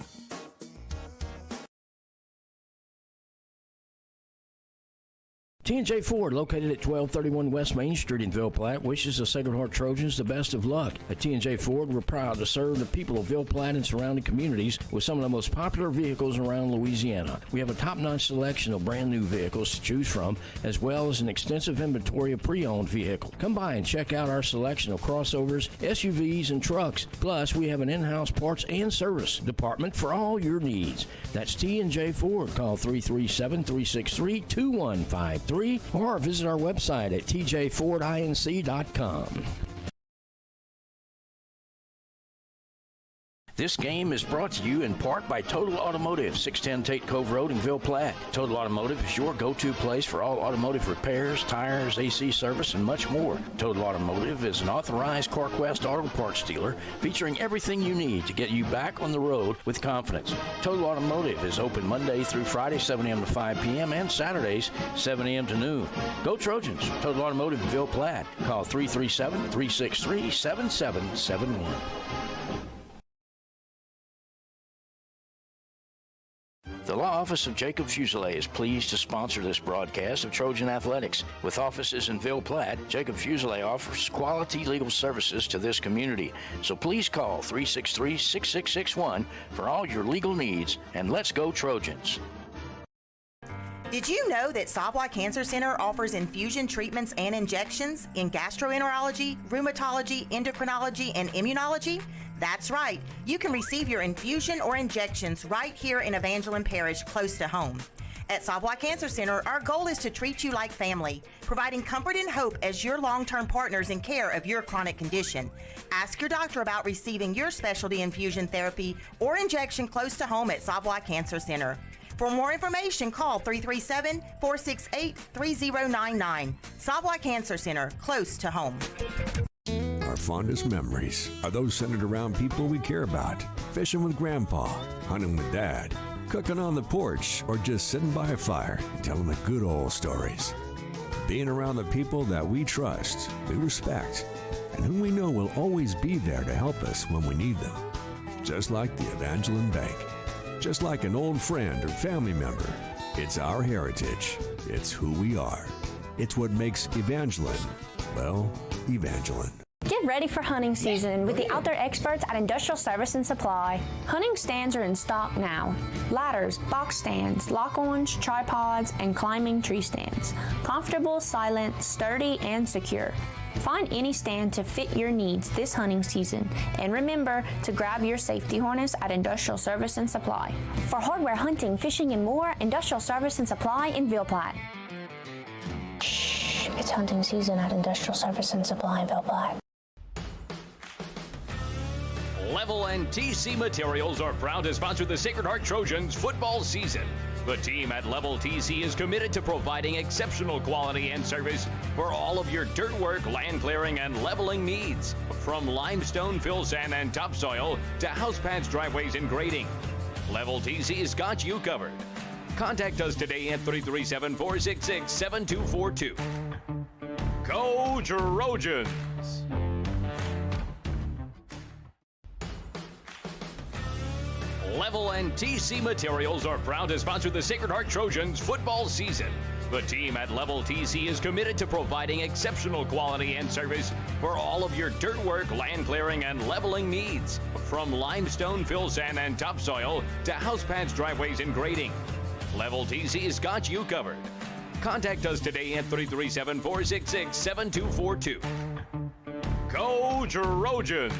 T&J Ford, located at 1231 West Main Street in Ville Platte, wishes the Sacred Heart Trojans the best of luck. At T&J Ford, we're proud to serve the people of Ville Platte and surrounding communities with some of the most popular vehicles around Louisiana. We have a top-notch selection of brand-new vehicles to choose from, as well as an extensive inventory of pre-owned vehicles. Come by and check out our selection of crossovers, SUVs, and trucks. Plus, we have an in-house parts and service department for all your needs. That's T&J Ford. Call 337-363-2153. Or visit our website at tjfordinc.com. This game is brought to you in part by Total Automotive, 610 Tate Cove Road in Ville Platte. Total Automotive is your go-to place for all automotive repairs, tires, AC service, and much more. Total Automotive is an authorized CarQuest auto parts dealer featuring everything you need to get you back on the road with confidence. Total Automotive is open Monday through Friday, 7 a.m. to 5 p.m., and Saturdays, 7 a.m. to noon. Go Trojans! Total Automotive in Ville Platte. Call 337-363-7771. The law office of Jacob Fuselier is pleased to sponsor this broadcast of Trojan Athletics. With offices in Ville Platte, Jacob Fuselier offers quality legal services to this community. So please call 363-6661 for all your legal needs, and let's go Trojans. Did you know that Savoy Cancer Center offers infusion treatments and injections in gastroenterology, rheumatology, endocrinology, and immunology? That's right. You can receive your infusion or injections right here in Evangeline Parish, close to home. At Savoy Cancer Center, our goal is to treat you like family, providing comfort and hope as your long-term partners in care of your chronic condition. Ask your doctor about receiving your specialty infusion therapy or injection close to home at Savoy Cancer Center. For more information, call 337-468-3099. Savoy Cancer Center, close to home. Our fondest memories are those centered around people we care about. Fishing with Grandpa, hunting with Dad, cooking on the porch, or just sitting by a fire and telling the good old stories. Being around the people that we trust, we respect, and whom we know will always be there to help us when we need them. Just like the Evangeline Bank. Just like an old friend or family member. It's our heritage. It's who we are. It's what makes Evangeline, well, Evangeline. Get ready for hunting season with the outdoor experts at Industrial Service and Supply. Hunting stands are in stock now. Ladders, box stands, lock-ons, tripods, and climbing tree stands. Comfortable, silent, sturdy, and secure. Find any stand to fit your needs this hunting season. And remember to grab your safety harness at Industrial Service and Supply. For hardware, hunting, fishing, and more, Industrial Service and Supply in Ville Platte. Shh, it's hunting season at Industrial Service and Supply in Ville Platte. Level and TC Materials are proud to sponsor the Sacred Heart Trojans football season. The team at Level TC is committed to providing exceptional quality and service for all of your dirt work, land clearing, and leveling needs. From limestone, fill sand, and topsoil to house pads, driveways, and grading. Level TC has got you covered. Contact us today at 337-466-7242. Go Trojans! Level and TC Materials are proud to sponsor the Sacred Heart Trojans football season. The team at Level TC is committed to providing exceptional quality and service for all of your dirt work, land clearing, and leveling needs. From limestone, fill sand, and topsoil to house pads, driveways, and grading. Level TC has got you covered. Contact us today at 337-466-7242. Go Trojans!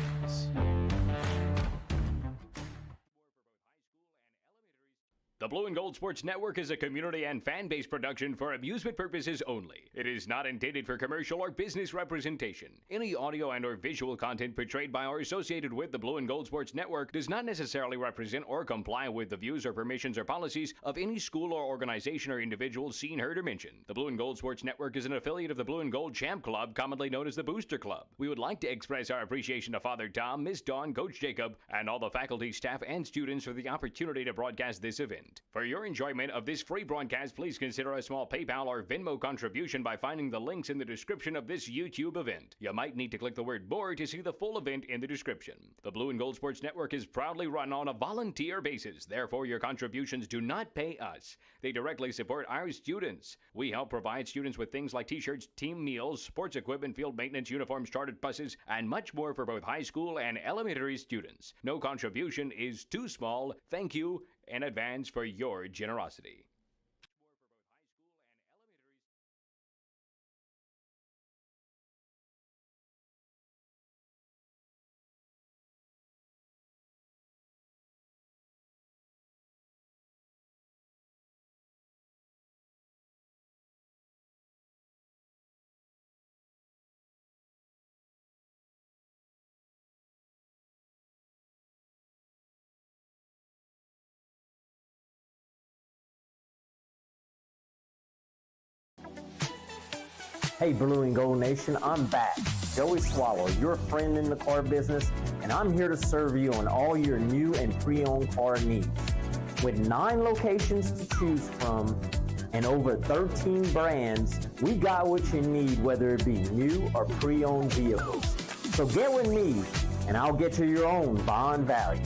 The Blue and Gold Sports Network is a community and fan-based production for amusement purposes only. It is not intended for commercial or business representation. Any audio and or visual content portrayed by or associated with the Blue and Gold Sports Network does not necessarily represent or comply with the views or permissions or policies of any school or organization or individual seen, heard, or mentioned. The Blue and Gold Sports Network is an affiliate of the Blue and Gold Champ Club, commonly known as the Booster Club. We would like to express our appreciation to Father Tom, Miss Dawn, Coach Jacob, and all the faculty, staff, and students for the opportunity to broadcast this event. For your enjoyment of this free broadcast, please consider a small PayPal or Venmo contribution by finding the links in the description of this YouTube event. You might need to click the word more to see the full event in the description. The Blue and Gold Sports Network is proudly run on a volunteer basis. Therefore, your contributions do not pay us. They directly support our students. We help provide students with things like t-shirts, team meals, sports equipment, field maintenance, uniforms, chartered buses, and much more for both high school and elementary students. No contribution is too small. Thank you in advance for your generosity. Hey Blue and Gold Nation, I'm back. Joey Swallow, your friend in the car business, and I'm here to serve you on all your new and pre-owned car needs. With 9 locations to choose from and over 13 brands, we got what you need, whether it be new or pre-owned vehicles. So get with me, and I'll get you your own bond value.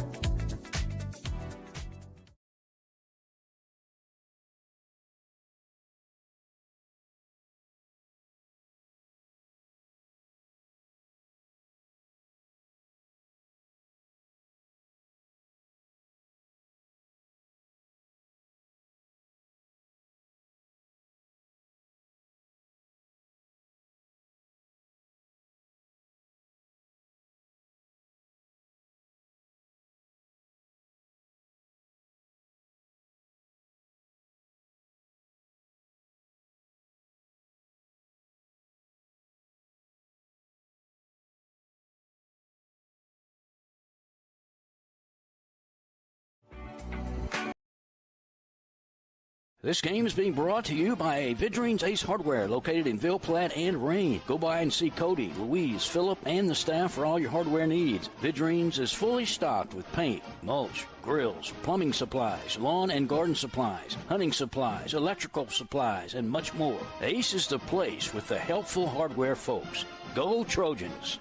This game is being brought to you by Vidrine's Ace Hardware, located in Ville Platte and Rain. Go by and see Cody, Louise, Phillip, and the staff for all your hardware needs. Vidrine's is fully stocked with paint, mulch, grills, plumbing supplies, lawn and garden supplies, hunting supplies, electrical supplies, and much more. Ace is the place with the helpful hardware folks. Go Trojans!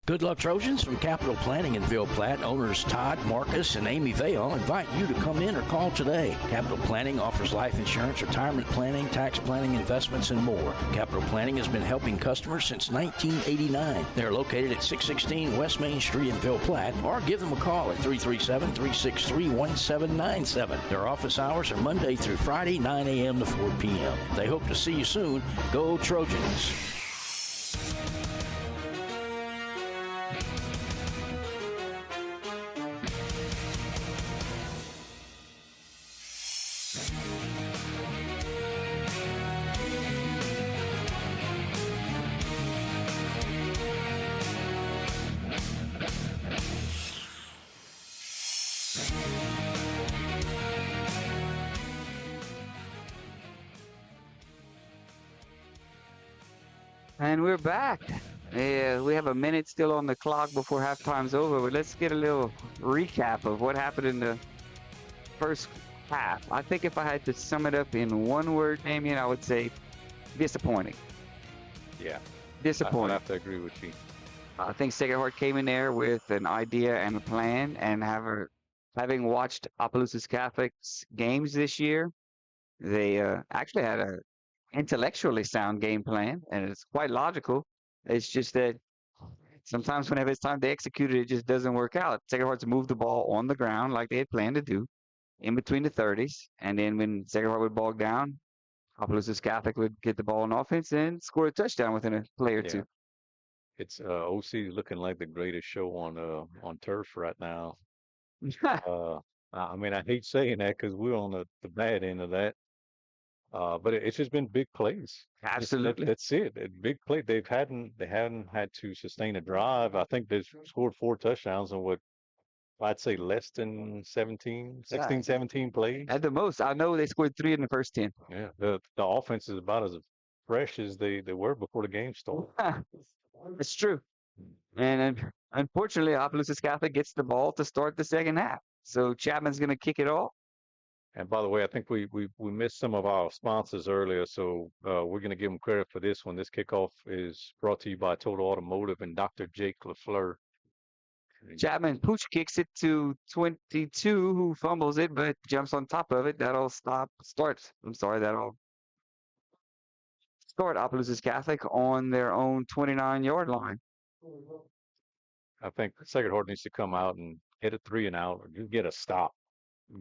Good luck, Trojans. From Capital Planning in Ville Platte, owners Todd, Marcus, and Amy Vale invite you to come in or call today. Capital Planning offers life insurance, retirement planning, tax planning, investments, and more. Capital Planning has been helping customers since 1989. They're located at 616 West Main Street in Ville Platte, or give them a call at 337-363-1797. Their office hours are Monday through Friday, 9 a.m. to 4 p.m. They hope to see you soon. Go Trojans. And we're back. Yeah, we have a minute still on the clock before halftime's over, but let's get a little recap of what happened in the first half. I think if I had to sum it up in one word, Damien, I would say disappointing. Yeah. Disappointing. I have to agree with you. I think Sacred Heart came in there with an idea and a plan, and having watched Opelousas Catholic's games this year, they actually had a intellectually sound game plan, and it's quite logical. It's just that sometimes whenever it's time to execute it, it just doesn't work out. Sacred Heart's moved the ball on the ground like they had planned to do in between the 30s, and then when Sacred Heart would bog down, Opelousas Catholic would get the ball on offense and score a touchdown within a play or two. It's OC looking like the greatest show on turf right now. I mean, I hate saying that because we're on the bad end of that. But it's just been big plays. Absolutely. That's it. Big play. They hadn't had to sustain a drive. I think they've scored 4 touchdowns in what I'd say less than 16, 17 plays. At the most. I know they scored 3 in the first 10. Yeah. The offense is about as fresh as they were before the game started. It's true. And unfortunately, Opelousas Catholic gets the ball to start the second half. So Chapman's going to kick it off. And by the way, I think we missed some of our sponsors earlier, so we're going to give them credit for this one. This kickoff is brought to you by Total Automotive and Dr. Jake LaFleur. Chapman pooch kicks it to 22, who fumbles it, but jumps on top of it. That'll start Opelousas Catholic on their own 29-yard line. I think Sacred Heart needs to come out and hit a 3 and out, or just get a stop.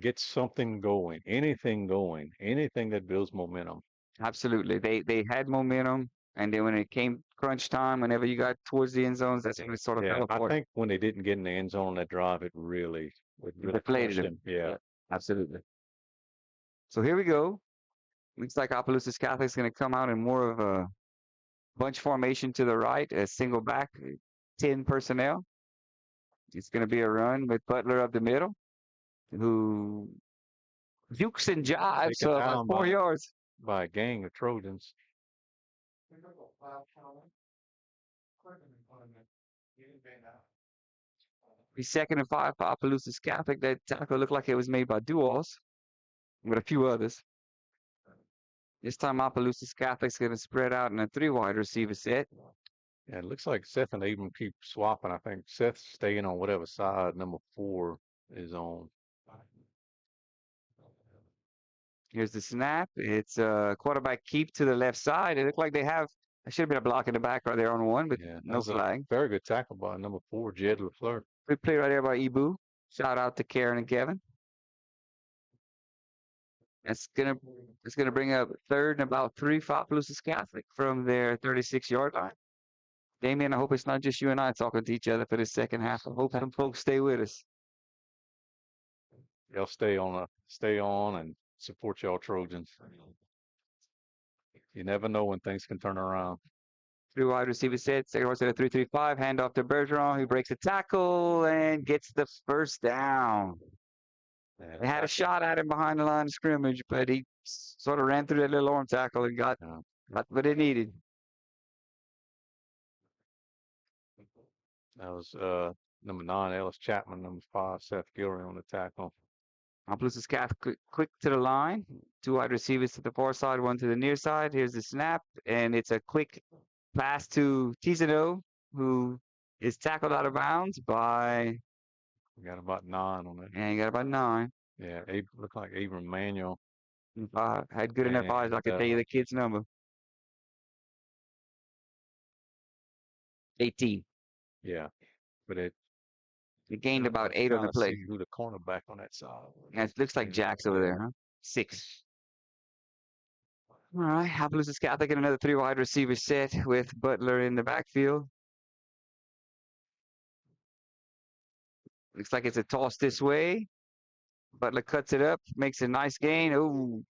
Get something going, anything that builds momentum. Absolutely. They had momentum, and then when it came crunch time, whenever you got towards the end zones, that's when it sort of fell apart. I think when they didn't get in the end zone on that drive, it really deflated them. Yeah, absolutely. So here we go. Looks like Opelousas Catholic is going to come out in more of a bunch formation to the right, a single back, 10 personnel. It's going to be a run with Butler up the middle, who jukes and jives for about 4 yards. By a gang of Trojans. Be 2nd and 5 for Opelousas Catholic. That tackle looked like it was made by Duos with a few others. This time Opelousas Catholic's going to spread out in a 3 wide receiver set. Yeah, it looks like Seth and Abram keep swapping. I think Seth's staying on whatever side number 4 is on. Here's the snap. It's a quarterback keep to the left side. It looked like there should have been a block in the back right there on 1, but no flag. Very good tackle by number 4, Jed LaFleur. Good play right there by Ibu. Shout out to Karen and Kevin. It's gonna bring up 3rd and about 3 for Opelousas Catholic from their 36-yard line. Damien, I hope it's not just you and I talking to each other for the second half. I hope some folks stay with us. They'll stay on and support y'all Trojans. You never know when things can turn around. 3 wide receiver set. Second horse at a 3-3-5. Hand off to Bergeron, who breaks a tackle and gets the first down. They had a shot at him behind the line of scrimmage, but he sort of ran through that little arm tackle and got what it needed. That was number 9, Ellis Chapman, number 5, Seth Gilroy on the tackle. Opelousas Catholic quick to the line. 2 wide receivers to the far side, 1 to the near side. Here's the snap, and it's a quick pass to Tizano, who is tackled out of bounds by. We got about 9 on it. And you got about 9. Yeah, looked like Abram Manuel. If I had good enough eyes, I could tell you the kid's number. 18. Yeah, but it gained about 8 on the play. See who the cornerback on that side. Yeah, it looks like Jack's over there, huh? 6. All right, Appaloosa's Catholic in another 3 wide receiver set with Butler in the backfield. Looks like it's a toss this way. Butler cuts it up, makes a nice gain. Ooh,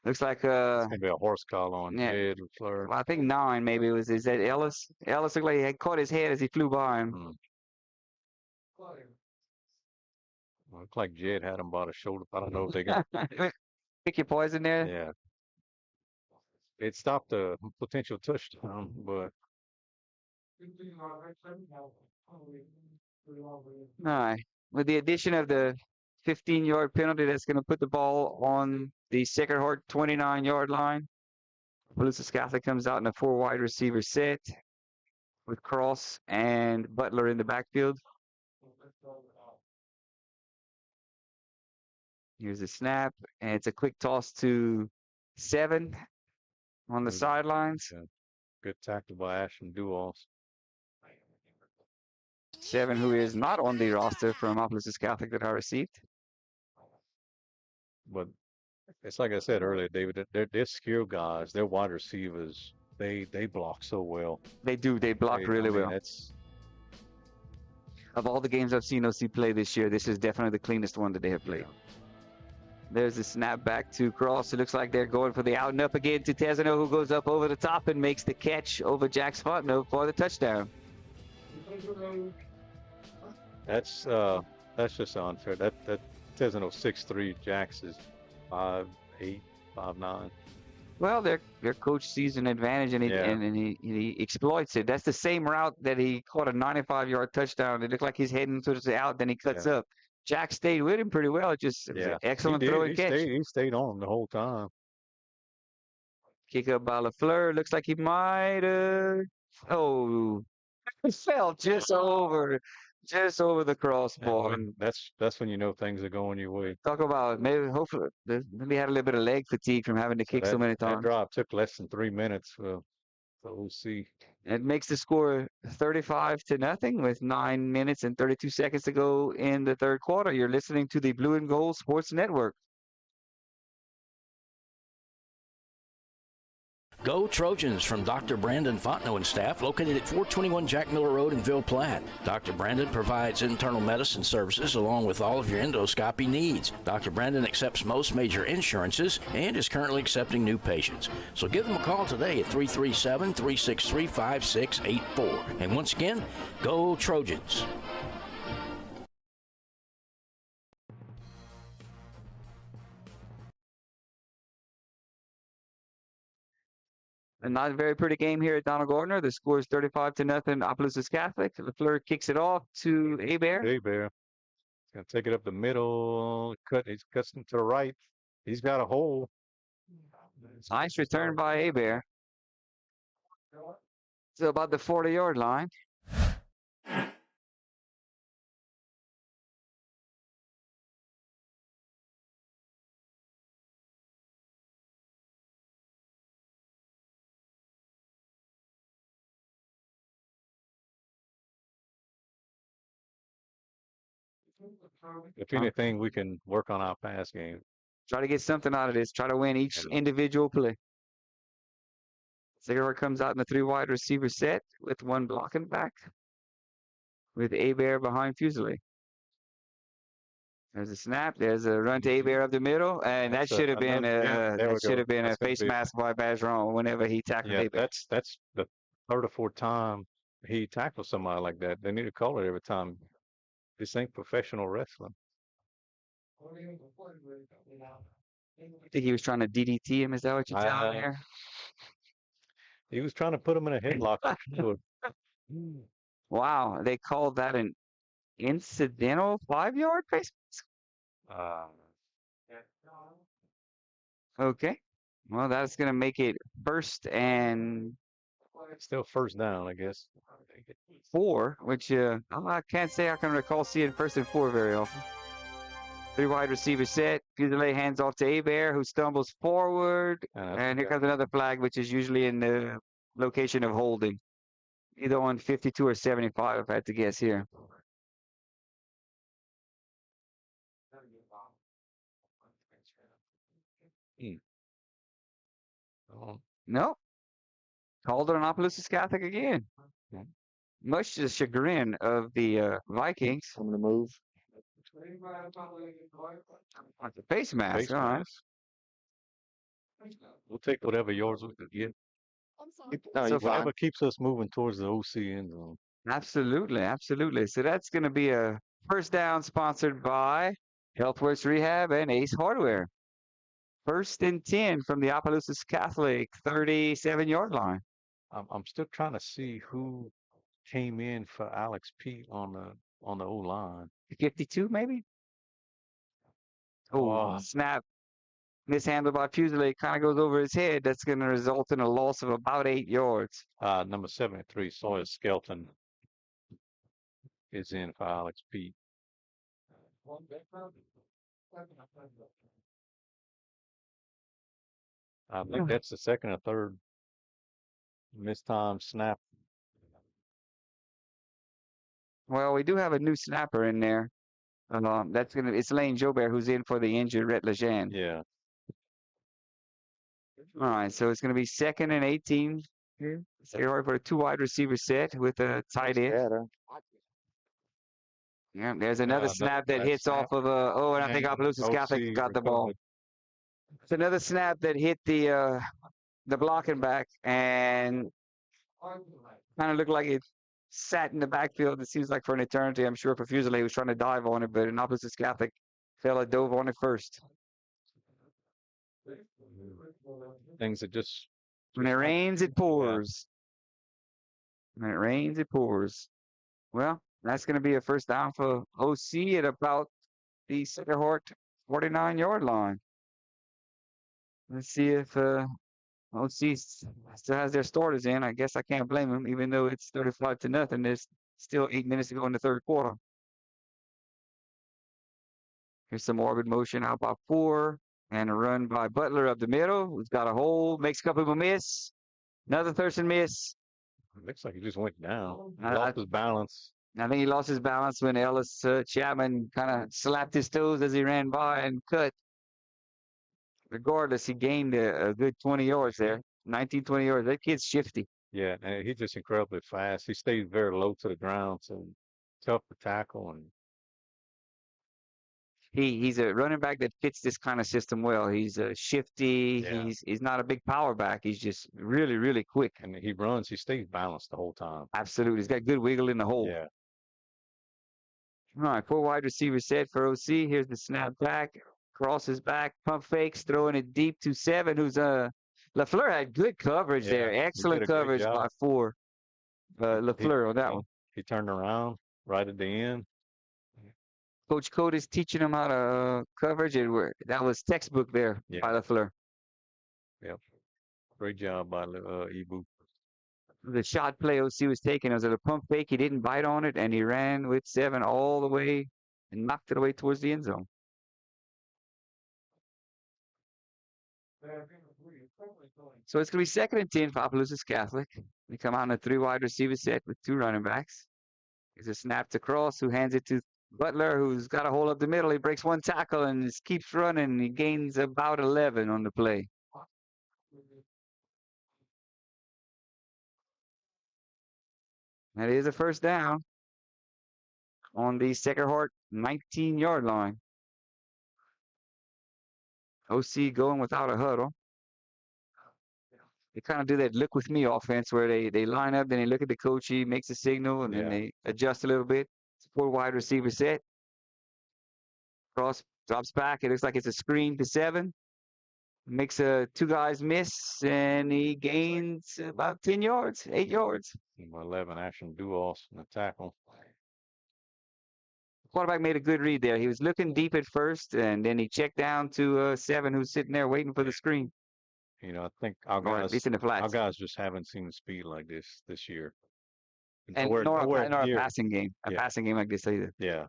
looks like It's gonna be a horse collar on Jed LaFleur. Well, I think 9 maybe was. Is that Ellis? Ellis looked like he had caught his head as he flew by him. Well, looked like Jed had him by the shoulder. I don't know if they got pick your poison there. Yeah, it stopped a potential touchdown, but All right. With the addition of the 15-yard penalty, that's going to put the ball on the Sacred Heart 29-yard line. Appaloosa's Catholic comes out in a 4 wide receiver set with Cross and Butler in the backfield. Here's the snap, and it's a quick toss to 7 on the sidelines. Good tackle by Ashton Duals. 7, who is not on the roster from Appaloosa's Catholic that I received. But it's like I said earlier, David, they're skill guys. They're wide receivers. They block so well. They do. They block really well. That's... Of all the games I've seen OC play this year, this is definitely the cleanest one that they have played. There's a snap back to Cross. It looks like they're going for the out and up again to Tezano, who goes up over the top and makes the catch over Jack Spotno for the touchdown. That's just unfair. That Tezano 6'3", Jax is 5'8", 5'9". Well, their coach sees an advantage and he exploits it. That's the same route that he caught a 95-yard touchdown. It looked like he's heading towards the out, then he cuts up. Jack stayed with him pretty well. It was an excellent throw and catch. He stayed on him the whole time. Kick up by LaFleur. Looks like he might have. Oh, it fell just over the crossbar. And that's when you know things are going your way. Talk about hopefully maybe had a little bit of leg fatigue from having to kick so many times. That drive took less than 3 minutes for OC. It makes the score 35-0 with 9 minutes and 32 seconds to go in the third quarter. You're listening to the Blue and Gold Sports Network. Go Trojans from Dr. Brandon Fontenot and staff, located at 421 Jack Miller Road in Ville Platte. Dr. Brandon provides internal medicine services along with all of your endoscopy needs. Dr. Brandon accepts most major insurances and is currently accepting new patients. So give them a call today at 337-363-5684. And once again, go Trojans. A not very pretty game here at Donald Gardner. The score is 35-0. Appaloosa's Catholic. LaFleur kicks it off to Hebert. Hebert. He's going to take it up the middle. He cuts him to the right. He's got a hole. Nice return by Hebert. So about the 40-yard line. If anything, we can work on our pass game. Try to get something out of this. Try to win each individual play. Cigar comes out in the 3 wide receiver set with 1 blocking back. With Hebert behind Fusilier. There's a snap. There's a run to Hebert up the middle, and that should have been a face mask by Bergeron whenever he tackled Hebert. That's the 3rd or 4th time he tackled somebody like that. They need to call it every time. This ain't professional wrestling. I think he was trying to DDT him. Is that what you're telling me here? He was trying to put him in a headlock. Wow, they called that an incidental 5-yard face mask? Okay. Well, that's going to make it 1st and Still first down, I guess. 4, which I can't say I can recall seeing 1st and 4 very often. 3 wide receiver set. Fusilier hands off to Abear, who stumbles forward. And here comes another flag, which is usually in the location of holding. Either on 52 or 75, if I had to guess here. Nope. Called on Opelousas Catholic again. Much to the chagrin of the Vikings. I'm gonna move. The face mask, all right. We'll take whatever yards we could get. No, So whatever keeps us moving towards the OC end zone. Absolutely, absolutely. So that's going to be a first down sponsored by HealthWorks Rehab and Ace Hardware. 1st and 10 from the Opelousas Catholic 37-yard line. I'm still trying to see who came in for Alex Pete on the O line. 52 maybe. Oh, snap. Mishandled by Fusilier, kind of goes over his head. That's going to result in a loss of about 8 yards. Number 73, Sawyer Skelton is in for Alex Pete. I think that's the second or third missed time snap. Well, we do have a new snapper in there. It's Lane Jobert who's in for the injured Rhett Lejeune. Yeah. All right, so it's going to be 2nd and 18 here. So you're for a 2 wide receiver set with a tight end. Yeah, there's another snap that hits off of and I think Opelousas Catholic got the ball. It's another snap that hit the blocking back and kind of looked like it sat in the backfield. It seems like for an eternity. I'm sure for Fusilier was trying to dive on it, but an Opelousas Catholic fella dove on it first. Things that just when it rains, it pours. When it rains, it pours. Well, that's going to be a first down for OC at about the Cedar Hort 49-yard line. Let's see if OC still has their starters in. I guess I can't blame them, even though it's 35-0. There's still 8 minutes to go in the third quarter. Here's some orbit motion out by 4. And a run by Butler up the middle, who's got a hole, makes a couple of miss. Another Thurston miss. Looks like he just went down. Lost his balance. I think he lost his balance when Ellis Chapman kind of slapped his toes as he ran by and cut. Regardless, he gained a good 20 yards there. 19, 20 yards. That kid's shifty. Yeah, and he's just incredibly fast. He stays very low to the ground, so tough to tackle. And he's a running back that fits this kind of system well. He's shifty. Yeah. He's not a big power back. He's just really, really quick. And he runs. He stays balanced the whole time. Absolutely. He's got good wiggle in the hole. Yeah. All right, 4 wide receiver set for OC. Here's the snap back. Crosses back. Pump fakes. Throwing it deep to 7. Who's LaFleur had good coverage there. Excellent coverage by 4. LaFleur on that one. He turned around right at the end. Coach Code is teaching him how to coverage it. That was textbook there by LaFleur. Yep. Great job by Ibu. The shot play OC was taking, it was a pump fake. He didn't bite on it, and he ran with 7 all the way and knocked it away towards the end zone. So it's going to be 2nd and 10 for Opelousas Catholic. We come out in a 3 wide receiver set with 2 running backs. There's a snap to Cross, who hands it to Butler, who's got a hole up the middle. He breaks 1 tackle and just keeps running. He gains about 11 on the play. That is a first down on the Sacred Heart 19-yard line. OC going without a huddle. They kind of do that look with me offense where they line up, then they look at the coach, he makes a signal, and then they adjust a little bit. It's a 4 wide receiver set. Cross drops back. It looks like it's a screen to 7. Makes 2 guys miss, and he gains about 10 yards, 8 yards. 11 action duos in the tackle. Quarterback made a good read there. He was looking deep at first, and then he checked down to 7, who's sitting there waiting for the screen. You know, I think our or at guys, least in the our flats. guys just haven't seen the speed like this year. And Nowhere nor a near. passing game. A Yeah, passing game like this either. yeah.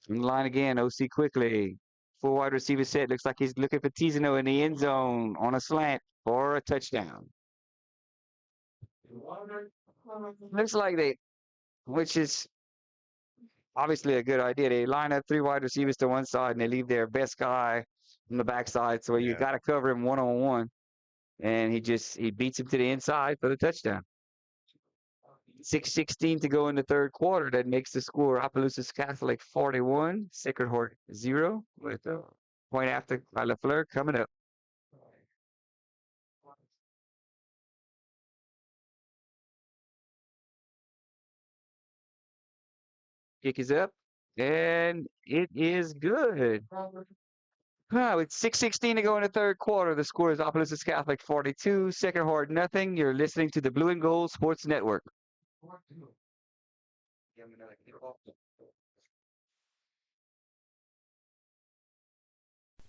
In the line again, OC quickly. Full wide receiver set. Looks like he's looking for Tizano in the end zone on a slant for a touchdown. Looks like which is obviously a good idea. They line up 3 wide receivers to one side and they leave their best guy on the backside. So you got to cover him one-on-one. And he beats him to the inside for the touchdown. 6:16 to go in the third quarter. That makes the score Opelousas Catholic 41, Sacred Heart 0, with a point after by LaFleur coming up. Kick is up, and it is good. With 6:16 to go in the third quarter, the score is Opelousas Catholic 42, Sacred Heart nothing. You're listening to the Blue and Gold Sports Network.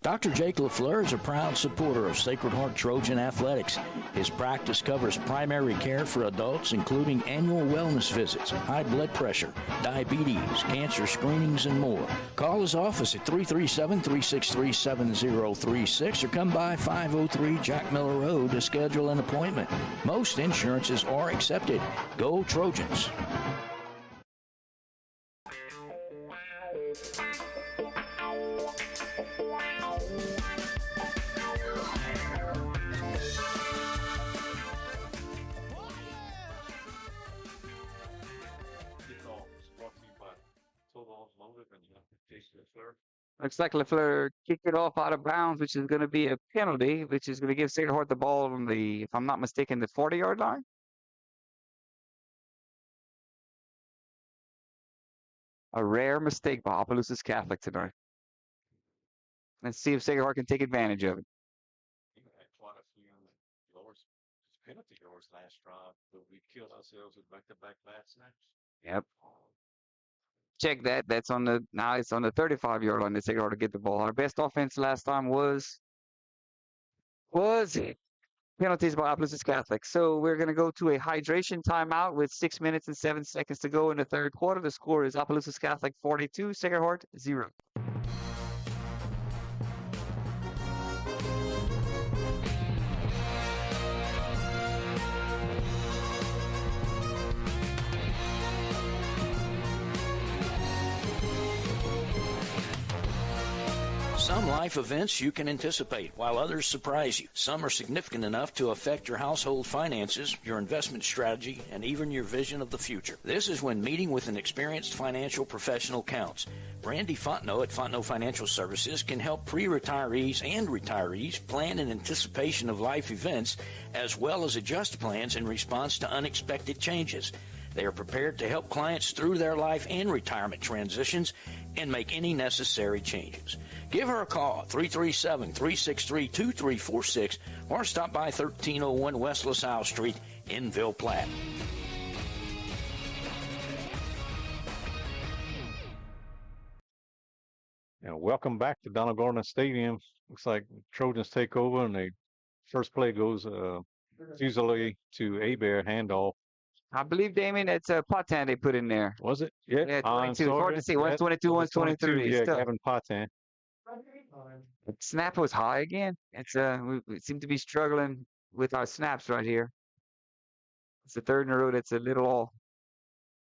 Dr. Jake LaFleur is a proud supporter of Sacred Heart Trojan Athletics. His practice covers primary care for adults, including annual wellness visits, high blood pressure, diabetes, cancer screenings, and more. Call his office at 337-363-7036 or come by 503 Jack Miller Road to schedule an appointment. Most insurances are accepted. Go Trojans! Looks like LaFleur kicked it off out of bounds, which is going to be a penalty, which is going to give Sacred Heart the ball on the, if I'm not mistaken, the 40-yard line. A rare mistake by Opelousas Catholic tonight. Let's see if Sacred Heart can take advantage of it. Penalty yards last drive, but we killed ourselves with back-to-back bad snaps. Yep. Check that. That's on the, now it's on the 35-yard line. They Sacred Heart to get the ball. Our best offense last time was penalties by Opelousas Catholic. So we're going to go to a hydration timeout with 6 minutes and 7 seconds to go in the third quarter. The score is Opelousas Catholic 42, Sacred Heart 0. Some life events you can anticipate, while others surprise you. Some are significant enough to affect your household finances, your investment strategy, and even your vision of the future. This is when meeting with an experienced financial professional counts. Brandy Fontenot at Fontenot Financial Services can help pre-retirees and retirees plan in anticipation of life events, as well as adjust plans in response to unexpected changes. They are prepared to help clients through their life and retirement transitions and make any necessary changes. Give her a call, 337-363-2346, or stop by 1301 West LaSalle Street in Ville Platte. Welcome back to Donald Gardner Stadium. Looks like Trojans take over, and the first play goes Fusilier to Abear handoff. I believe, Damien, that's a Patan they put in there. Was it? Yeah, 22. It's hard to see. One's 22, one's 23. Yeah, Gavin Patan. Snap was high again. It's we seem to be struggling with our snaps right here. It's the third in a row that's a little off.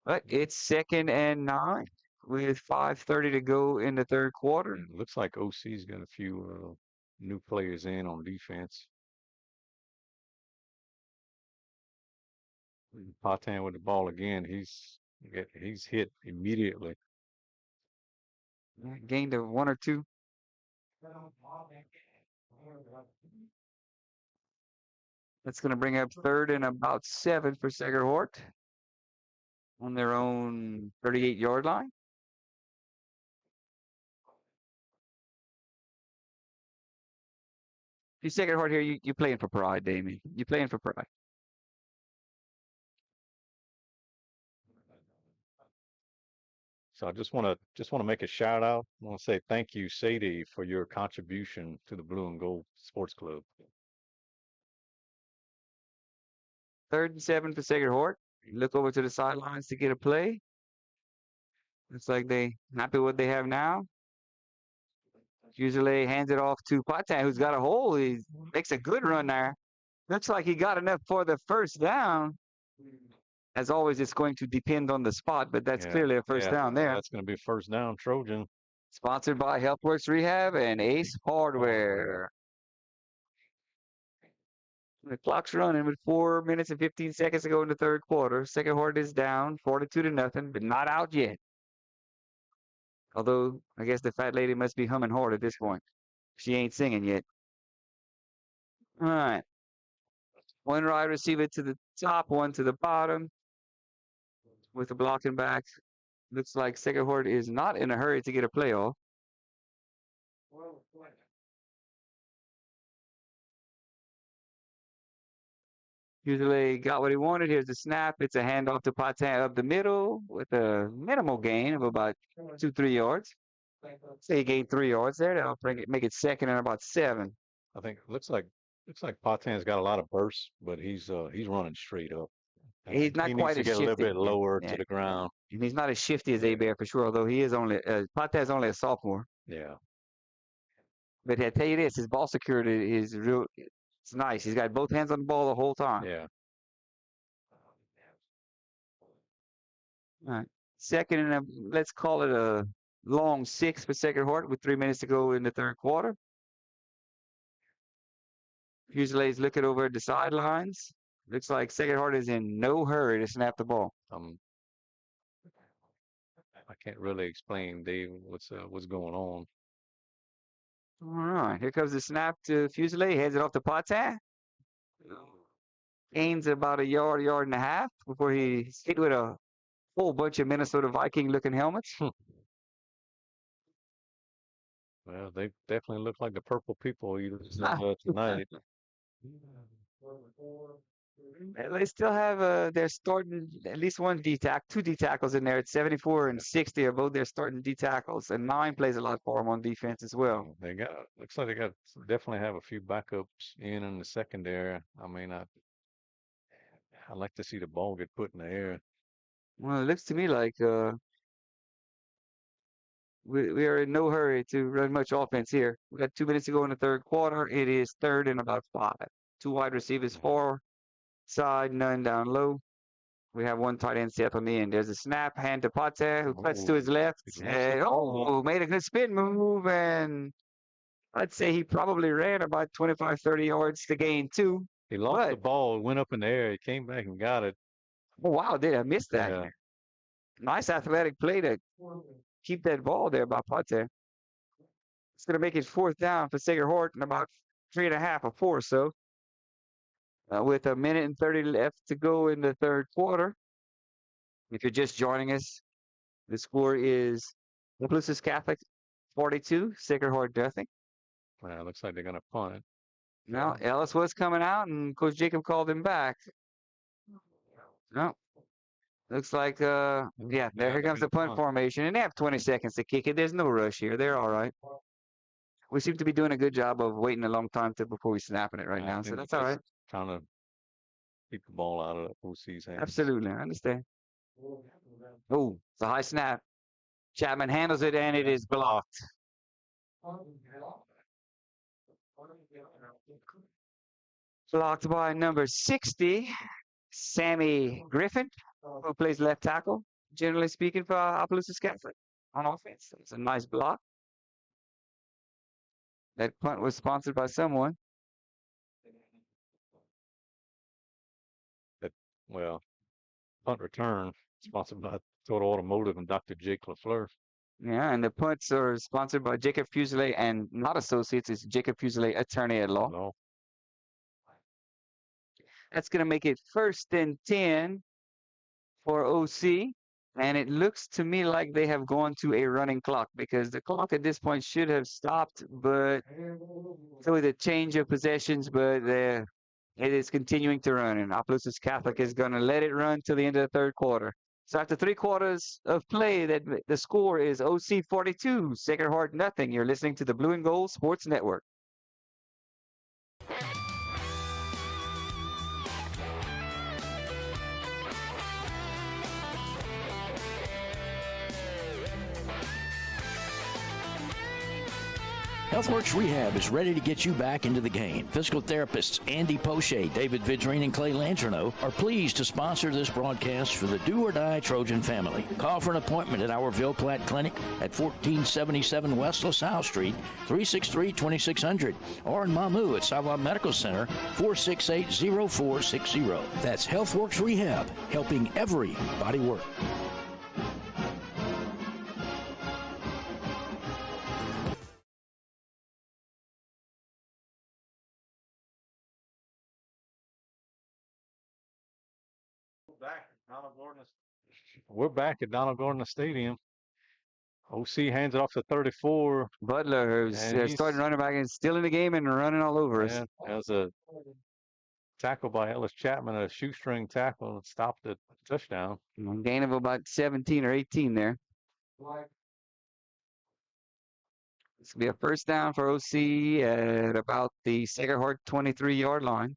But it's 2nd and 9 with 5:30 to go in the third quarter. It looks like OC's got a few new players in on defense. Patan with the ball again. He's hit immediately. Gained of 1 or 2. That's going to bring up 3rd and about 7 for Sacred Heart on their own 38-yard line. You Sacred Heart here, you're playing for pride, Damien. You're playing for pride. So I just want to make a shout out. I want to say thank you, Sadie, for your contribution to the Blue and Gold Sports Club. 3rd and 7 for Sacred Heart. Look over to the sidelines to get a play. Looks like they happy with what they have now. Usually hands it off to Patan, who's got a hole. He makes a good run there. Looks like he got enough for the first down. As always, it's going to depend on the spot, but that's clearly a first down there. That's going to be first down, Trojan. Sponsored by HealthWorks Rehab and Ace Hardware. The clock's running with 4 minutes and 15 seconds to go in the third quarter. Sacred Heart is down 42-0, but not out yet. Although, I guess the fat lady must be humming hard at this point. She ain't singing yet. All right. One wide receiver to the top, one to the bottom. With the blocking back. Looks like Sacred Heart is not in a hurry to get a playoff. Usually got what he wanted. Here's the snap. It's a handoff to Patan up the middle with a minimal gain of about 2-3 yards. Say he gained 3 yards there. That'll make it 2nd and about 7. I think looks like Patan's got a lot of bursts, but he's running straight up. He's not quite as shifty. He needs to get a little bit lower to the ground. And he's not as shifty as A-Bear for sure, although he is only Patan's only a sophomore. Yeah. But I tell you this, his ball security is real. It's nice. He's got both hands on the ball the whole time. Yeah. All right. 2nd and let's call it a long 6 for Sacred Heart with 3 minutes to go in the third quarter. Fuselade's looking over at the sidelines. Looks like Sacred Heart is in no hurry to snap the ball. I can't really explain, Dave, what's going on. All right, here comes the snap to Fusilade. Heads it off to Patan. Gains about a yard and a half before he's hit with a whole bunch of Minnesota Viking-looking helmets. Well, they definitely look like the purple people tonight. They still have they're starting at least two D tackles in there. It's 74 and 60 are both their starting D tackles, and 9 plays a lot for them on defense as well. Looks like they definitely have a few backups in the secondary. I mean, I like to see the ball get put in the air. Well, it looks to me like we are in no hurry to run much offense here. We got 2 minutes to go in the third quarter. It is 3rd and about 5. 2 wide receivers, 4 side, none down low. We have 1 tight end set on the end. There's a snap, hand to Patan, who cuts to his left. And, made a good spin move, and I'd say he probably ran about 25, 30 yards to gain 2. He lost the ball, went up in the air, he came back and got it. Oh, wow, did I miss that? Yeah. Nice athletic play to keep that ball there by Patan. It's going to make it 4th down for Sacred Heart and about 3.5 or 4 or so. With 1 minute and 30 left to go in the third quarter. If you're just joining us, the score is Opelousas Catholic 42, Sacred Heart nothing. Well, looks like they're going to punt it. Now, Ellis was coming out, and Coach Jacob called him back. No. Looks like, here comes the punt formation, and they have 20 seconds to kick it. There's no rush here. They're all right. We seem to be doing a good job of waiting a long time before we snapping it right now, so that's all right. Trying to keep the ball out of OC's hands. Absolutely, I understand. Oh, it's a high snap. Chapman handles it, and it is blocked. Blocked by number 60, Sammy Griffin, who plays left tackle, generally speaking, for Opelousas Catholic on offense. It's a nice block. That punt was sponsored by someone. Punt return sponsored by Total Automotive and Dr. Jake LaFleur. Yeah, and the punts are sponsored by Jacob Fuselier and not associates. It's Jacob Fuselier, attorney at law. That's going to make it 1st and 10 for OC. And it looks to me like they have gone to a running clock because the clock at this point should have stopped, but so with a change of possessions, but it is continuing to run. And Opelousas Catholic is going to let it run till the end of the third quarter. So after 3 quarters of play, the score is OC 42, Sacred Heart nothing. You're listening to the Blue and Gold Sports Network. HealthWorks Rehab is ready to get you back into the game. Physical therapists Andy Poche, David Vidrine, and Clay Langerno are pleased to sponsor this broadcast for the Do or Die Trojan family. Call for an appointment at our Ville Platte Clinic at 1477 West LaSalle Street, 363-2600, or in Mamou at Savoy Medical Center, 468-0460. That's HealthWorks Rehab, helping everybody work. We're back at Donald Gordon Stadium. OC hands it off to 34. Butler, who's starting running back and still in the game and running all over us. That was a tackle by Ellis Chapman, a shoestring tackle, and stopped the touchdown. Gain of about 17 or 18 there. This will be a first down for OC at about the Sacred Heart 23-yard line.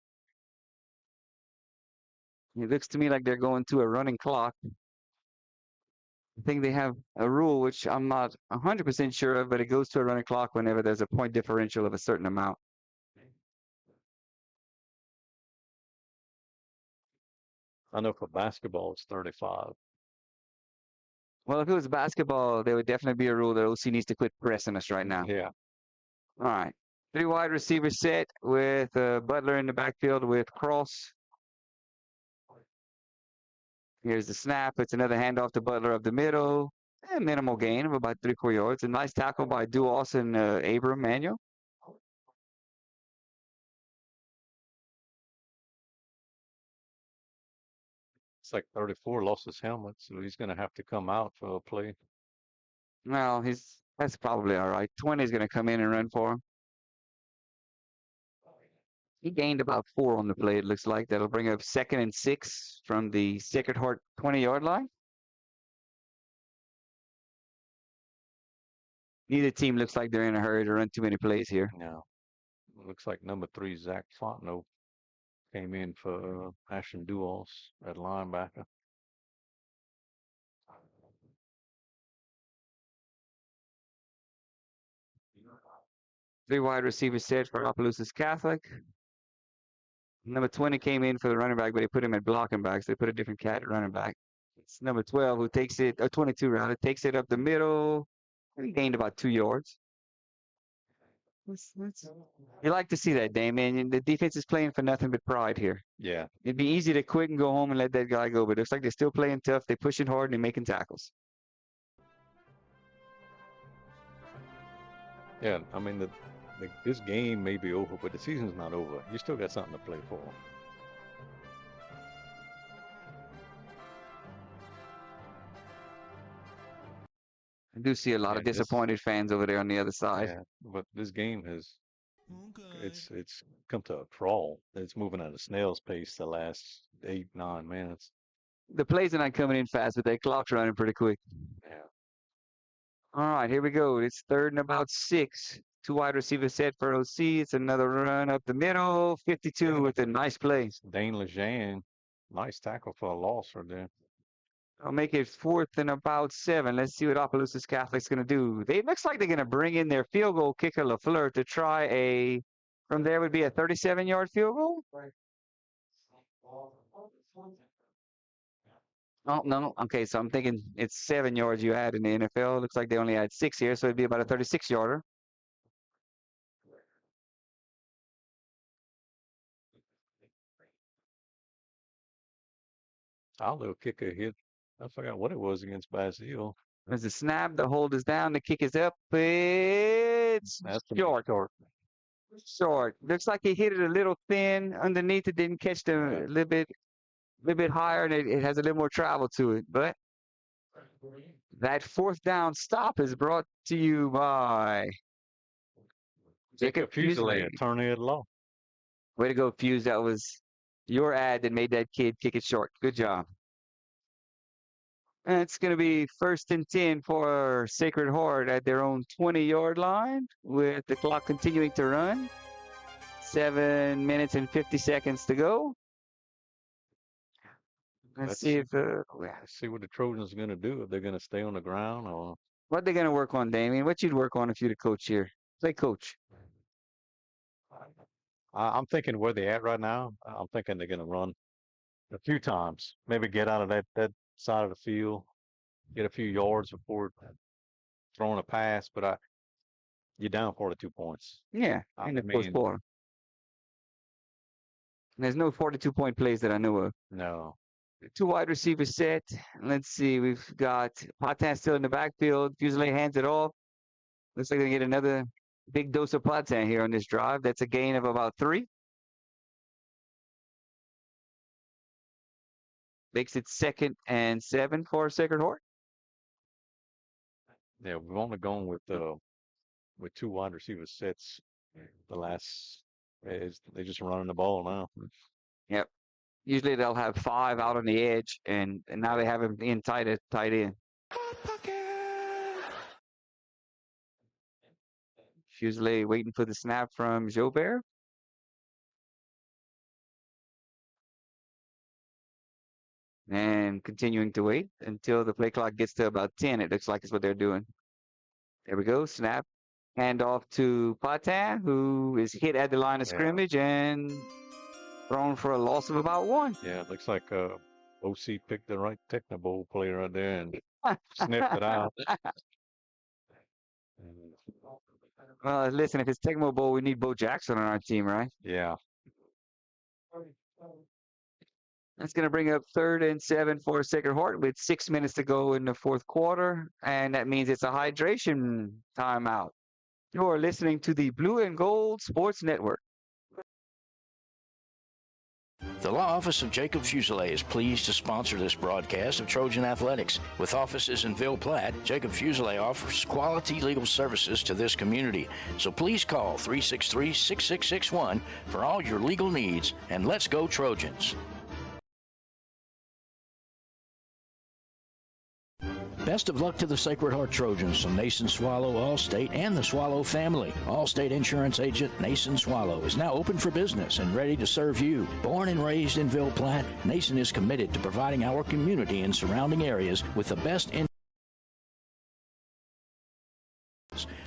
It looks to me like they're going to a running clock. I think they have a rule, which I'm not 100% sure of, but it goes to a running clock whenever there's a point differential of a certain amount. I know for basketball, it's 35. Well, if it was basketball, there would definitely be a rule that OC needs to quit pressing us right now. Yeah. All right. 3 wide receiver set with Butler in the backfield with Cross. Here's the snap. It's another handoff to Butler up the middle. A minimal gain of about 3-4 yards. A nice tackle by Duos and Abram Manuel. It's like 34 lost his helmet, so he's going to have to come out for a play. Well, that's probably all right. 20 is going to come in and run for him. He gained about 4 on the play, it looks like. That'll bring up 2nd and 6 from the Sacred Heart 20-yard line. Neither team looks like they're in a hurry to run too many plays here. No. It looks like number 3, Zach Fontenot, came in for Ashton Duos at linebacker. Three wide receiver set for Opelousas Catholic. Number 20 came in for the running back, but they put him at blocking back, so they put a different cat at running back. It's number 12 who takes it, or 22 rather, takes it up the middle. He gained about 2 yards. You like to see that, Damien. The defense is playing for nothing but pride here. Yeah. It'd be easy to quit and go home and let that guy go, but it looks like they're still playing tough. They're pushing hard and they're making tackles. Yeah, I mean, this game may be over, but the season's not over. You still got something to play for. I do see a lot of disappointed fans over there on the other side. Yeah, but this game has it's come to a crawl. It's moving at a snail's pace the last 8-9 minutes. The plays are not coming in fast, but their clock's running pretty quick. Yeah. All right, here we go. It's 3rd and about 6. 2 wide receiver set for OC. It's another run up the middle. 52 with a nice play. Dane Lejean, nice tackle for a loss right there. I'll make it 4th and about 7. Let's see what Opelousas Catholic's going to do. It looks like they're going to bring in their field goal kicker, LaFleur, to try from there would be a 37-yard field goal? Oh, no. Okay, so I'm thinking it's 7 yards you had in the NFL. Looks like they only had 6 here, so it'd be about a 36-yarder. Our little kicker hit. I forgot what it was against Basile. There's a snap. The hold is down. The kick is up. It's short. Short. Looks like he hit it a little thin underneath. It didn't catch the a little bit higher, and it has a little more travel to it. But that 4th down stop is brought to you by Jacob Fuselier, attorney at law. Way to go, Fuse. That was your ad that made that kid kick it short. Good job. And it's going to be 1st and 10 for Sacred Heart at their own 20-yard line with the clock continuing to run. 7 minutes and 50 seconds to go. Let's see if let's see what the Trojans are going to do. If they're going to stay on the ground or what they're going to work on, Damien. What you'd work on if you're the coach here? Say, Coach. I'm thinking where they're at right now. I'm thinking they're going to run a few times, maybe get out of that side of the field, get a few yards before throwing a pass. But you're down 42 points. Yeah, in the fourth quarter. There's no 42-point plays that I know of. No. 2 wide receivers set. Let's see. We've got Potan still in the backfield. Fusilier hands it off. Looks like they get another big dose of Potan here on this drive. That's a gain of about 3. Makes it 2nd and 7 for Sacred Heart. Yeah, we've only gone with 2 wide receiver sets. The last they're just running the ball now. Yep. Usually they'll have 5 out on the edge, and now they have him in tight end. Fusilier waiting for the snap from Jobert. And continuing to wait until the play clock gets to about 10. It looks like is what they're doing. There we go. Snap. Hand off to Potan, who is hit at the line of scrimmage and thrown for a loss of about 1. Yeah, it looks like OC picked the right Technobowl player right there and sniffed it out. Well, listen, if it's Tecmo Bowl, we need Bo Jackson on our team, right? Yeah. That's going to bring up 3rd and 7 for Sacred Heart with 6 minutes to go in the fourth quarter. And that means it's a hydration timeout. You're listening to the Blue and Gold Sports Network. The Law Office of Jacob Fusilier is pleased to sponsor this broadcast of Trojan Athletics. With offices in Ville Platte, Jacob Fusilier offers quality legal services to this community. So please call 363-6661 for all your legal needs, and let's go Trojans. Best of luck to the Sacred Heart Trojans from Nason Swallow Allstate and the Swallow family. Allstate Insurance Agent Nason Swallow is now open for business and ready to serve you. Born and raised in Ville Platte, Nason is committed to providing our community and surrounding areas with the best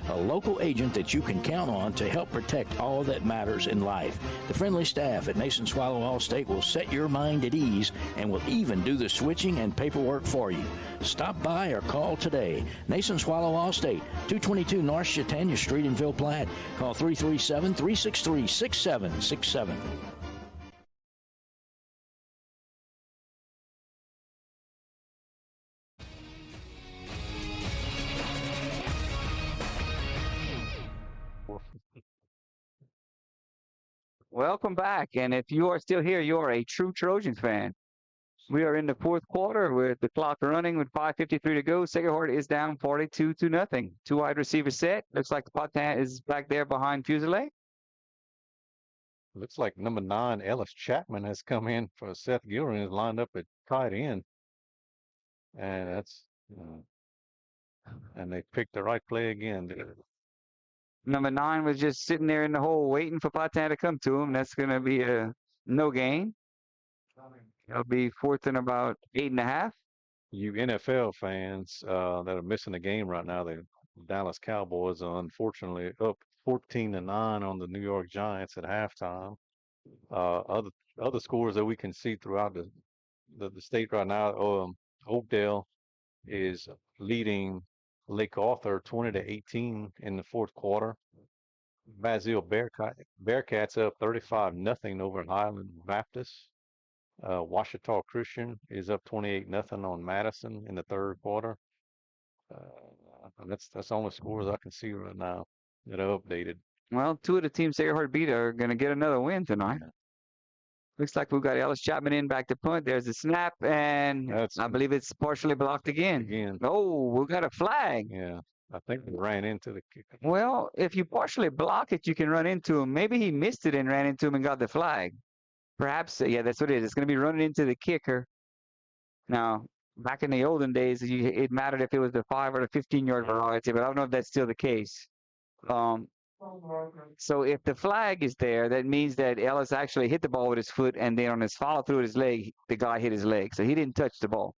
a local agent that you can count on to help protect all that matters in life. The friendly staff at Nason Swallow Allstate will set your mind at ease and will even do the switching and paperwork for you. Stop by or call today. Nason Swallow Allstate, 222 North Chautauqua Street in Ville Platte. Call 337-363-6767. Welcome back. And if you are still here, you are a true Trojans fan. We are in the fourth quarter with the clock running with 5:53 to go. Sacred Heart is down 42-0. 2 wide receiver set. Looks like the Potan is back there behind Fusilier. Looks like number 9, Ellis Chapman, has come in for Seth Gilren, is lined up at tight end. And that's, and they picked the right play again. Number 9 was just sitting there in the hole waiting for Potan to come to him. That's going to be a no gain. It'll be 4th and about 8.5. You NFL fans that are missing the game right now, the Dallas Cowboys are unfortunately up 14-9 on the New York Giants at halftime. Other scores that we can see throughout the state right now, Oakdale is leading Lake Arthur 20-18 in the fourth quarter. Basile Bearcats up 35-0 over Highland Baptist. Washita Christian is up 28-0 on Madison in the third quarter. That's the only scores I can see right now that are updated. Well, 2 of the teams Sacred Heart beat are going to get another win tonight. Looks like we've got Ellis Chapman in back to punt. There's the snap, and I believe it's partially blocked again. Oh, we got a flag. Yeah, I think we ran into the kicker. Well, if you partially block it, you can run into him. Maybe he missed it and ran into him and got the flag. Perhaps, yeah, that's what it is. It's going to be running into the kicker. Now, back in the olden days, it mattered if it was the 5 or the 15-yard variety, but I don't know if that's still the case. So if the flag is there, that means that Ellis actually hit the ball with his foot, and then on his follow through with his leg, the guy hit his leg. So he didn't touch the ball.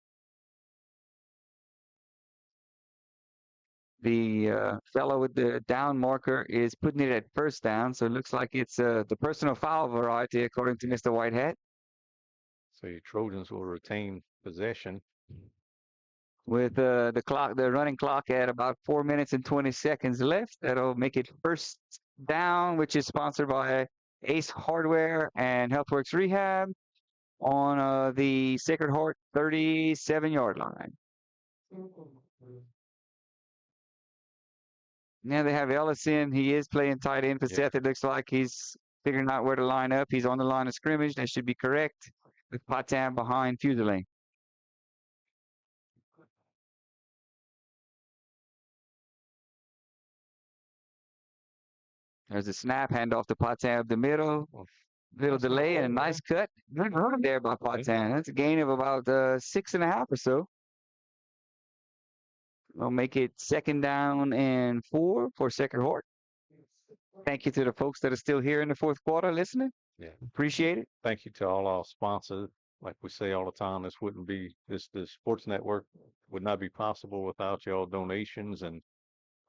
The fellow with the down marker is putting it at first down, so it looks like it's the personal foul variety, according to Mr. Whitehead. So your Trojans will retain possession. With the running clock at about 4 minutes and 20 seconds left. That'll make it first down, which is sponsored by Ace Hardware and HealthWorks Rehab on the Sacred Heart 37-yard line. Now they have Ellis in. He is playing tight end for Seth. It looks like he's figuring out where to line up. He's on the line of scrimmage. That should be correct. With Patan behind Fusilier. There's a snap, handoff to Patan up the middle. Little delay and a nice cut. Good run there by Patan. That's a gain of about 6.5 or so. We'll make it 2nd down and 4 for Sacred Heart. Thank you to the folks that are still here in the 4th quarter listening. Yeah. Appreciate it. Thank you to all our sponsors. Like we say all the time, this sports network would not be possible without y'all donations. And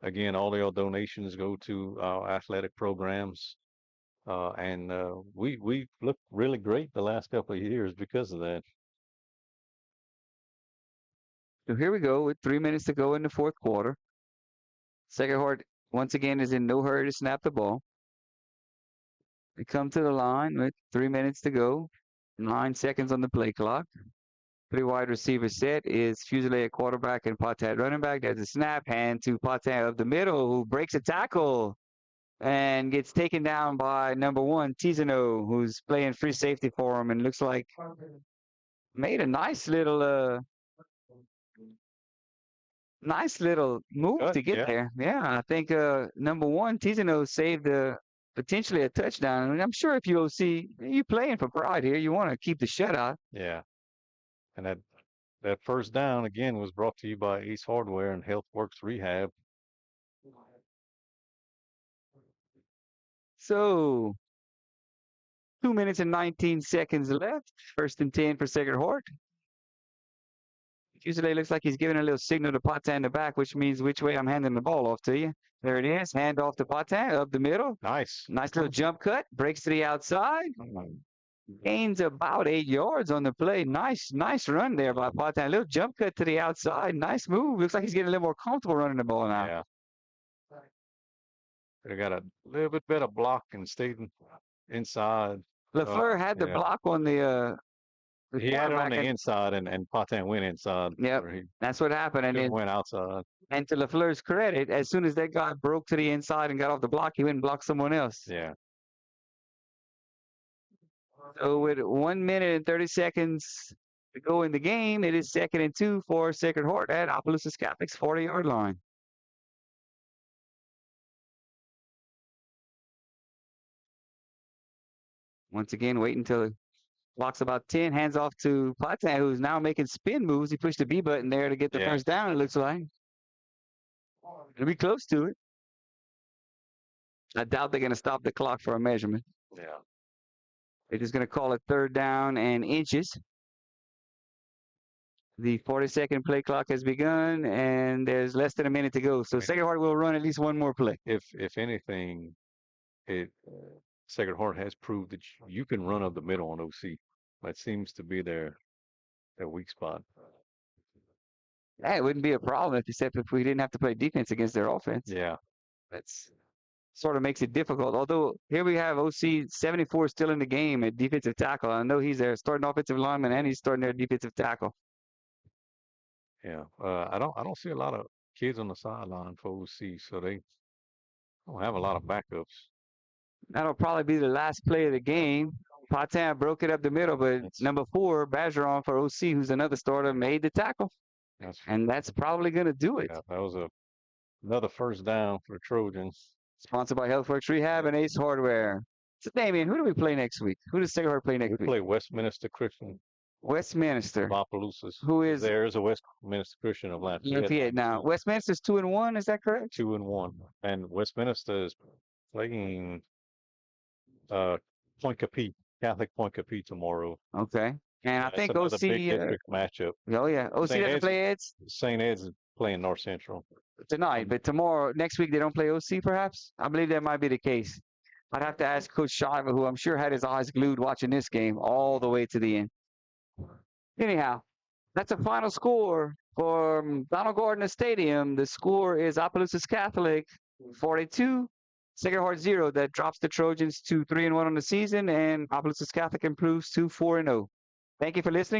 again, all your donations go to our athletic programs. And we look really great the last couple of years because of that. So here we go with 3 minutes to go in the 4th quarter. Sacred Heart once again is in no hurry to snap the ball. They come to the line with 3 minutes to go. 9 seconds on the play clock. 3 wide receiver set is Fusilier at quarterback and Patan running back. There's a snap, hand to Patan up the middle, who breaks a tackle and gets taken down by number 1, Tizano, who's playing free safety for him and looks like made a nice little move to get there. Yeah, I think number 1, Tizano saved potentially a touchdown. And I'm sure if you OC, you're playing for pride here. You want to keep the shutout. Yeah. And that first down, again, was brought to you by Ace Hardware and HealthWorks Rehab. So, 2 minutes and 19 seconds left. 1st and 10 for Sacred Heart. Fusilier looks like he's giving a little signal to Patan in the back, which means which way I'm handing the ball off to you. There it is. Hand off to Patan up the middle. Nice. Nice little jump cut. Breaks to the outside. Gains about 8 yards on the play. Nice run there by Patan. A little jump cut to the outside. Nice move. Looks like he's getting a little more comfortable running the ball now. Yeah. They got a little bit better block and stayed inside. LaFleur had the block on the he had it on the inside, and Patan went inside. Yep, that's what happened. And it went outside. And to LaFleur's credit, as soon as that guy broke to the inside and got off the block, he went and blocked someone else. Yeah. So with 1 minute and 30 seconds to go in the game, it is 2nd and 2 for Sacred Heart at Opelousas Catholic's 40-yard line. Once again, wait until the clock's about 10. Hands off to Patan, who's now making spin moves. He pushed the B button there to get the first down, it looks like. It'll be close to it. I doubt they're going to stop the clock for a measurement. Yeah. They're just going to call it 3rd down and inches. The 40-second play clock has begun, and there's less than a minute to go. So Sacred Heart will run at least one more play. If anything, Sacred Heart has proved that you can run up the middle on OC. That seems to be their weak spot. Yeah, it wouldn't be a problem except if we didn't have to play defense against their offense. Yeah. That's sort of makes it difficult. Although here we have OC 74 still in the game at defensive tackle. I know he's their starting offensive lineman and he's starting their defensive tackle. Yeah. I don't see a lot of kids on the sideline for OC, so they don't have a lot of backups. That'll probably be the last play of the game. Patan broke it up the middle, but number 4, Bergeron for OC, who's another starter, made the tackle. And that's probably going to do it. Yeah, that was another first down for Trojans. Sponsored by HealthWorks Rehab and Ace Hardware. So, Damien, who do we play next week? Who does Sacred Heart play next week? We play Westminster Christian. Westminster. Opelousas. Who is? There's a Westminster Christian of Lafayette. Now, Westminster's 2-1, is that correct? 2-1. And Westminster is playing Point Capite, Catholic Point Capite tomorrow. Okay. And I think OC big district matchup. Oh yeah, OC doesn't play Eds. St. Ed's is playing North Central. tonight, but next week they don't play OC perhaps? I believe that might be the case. I'd have to ask Coach Shiva, who I'm sure had his eyes glued watching this game all the way to the end. Anyhow, that's a final score for Donald Gordon Stadium. The score is Opelousas Catholic 42, Sacred Heart 0. That drops the Trojans to 3-1 on the season, and Opelousas Catholic improves to 4-0. Thank you for listening to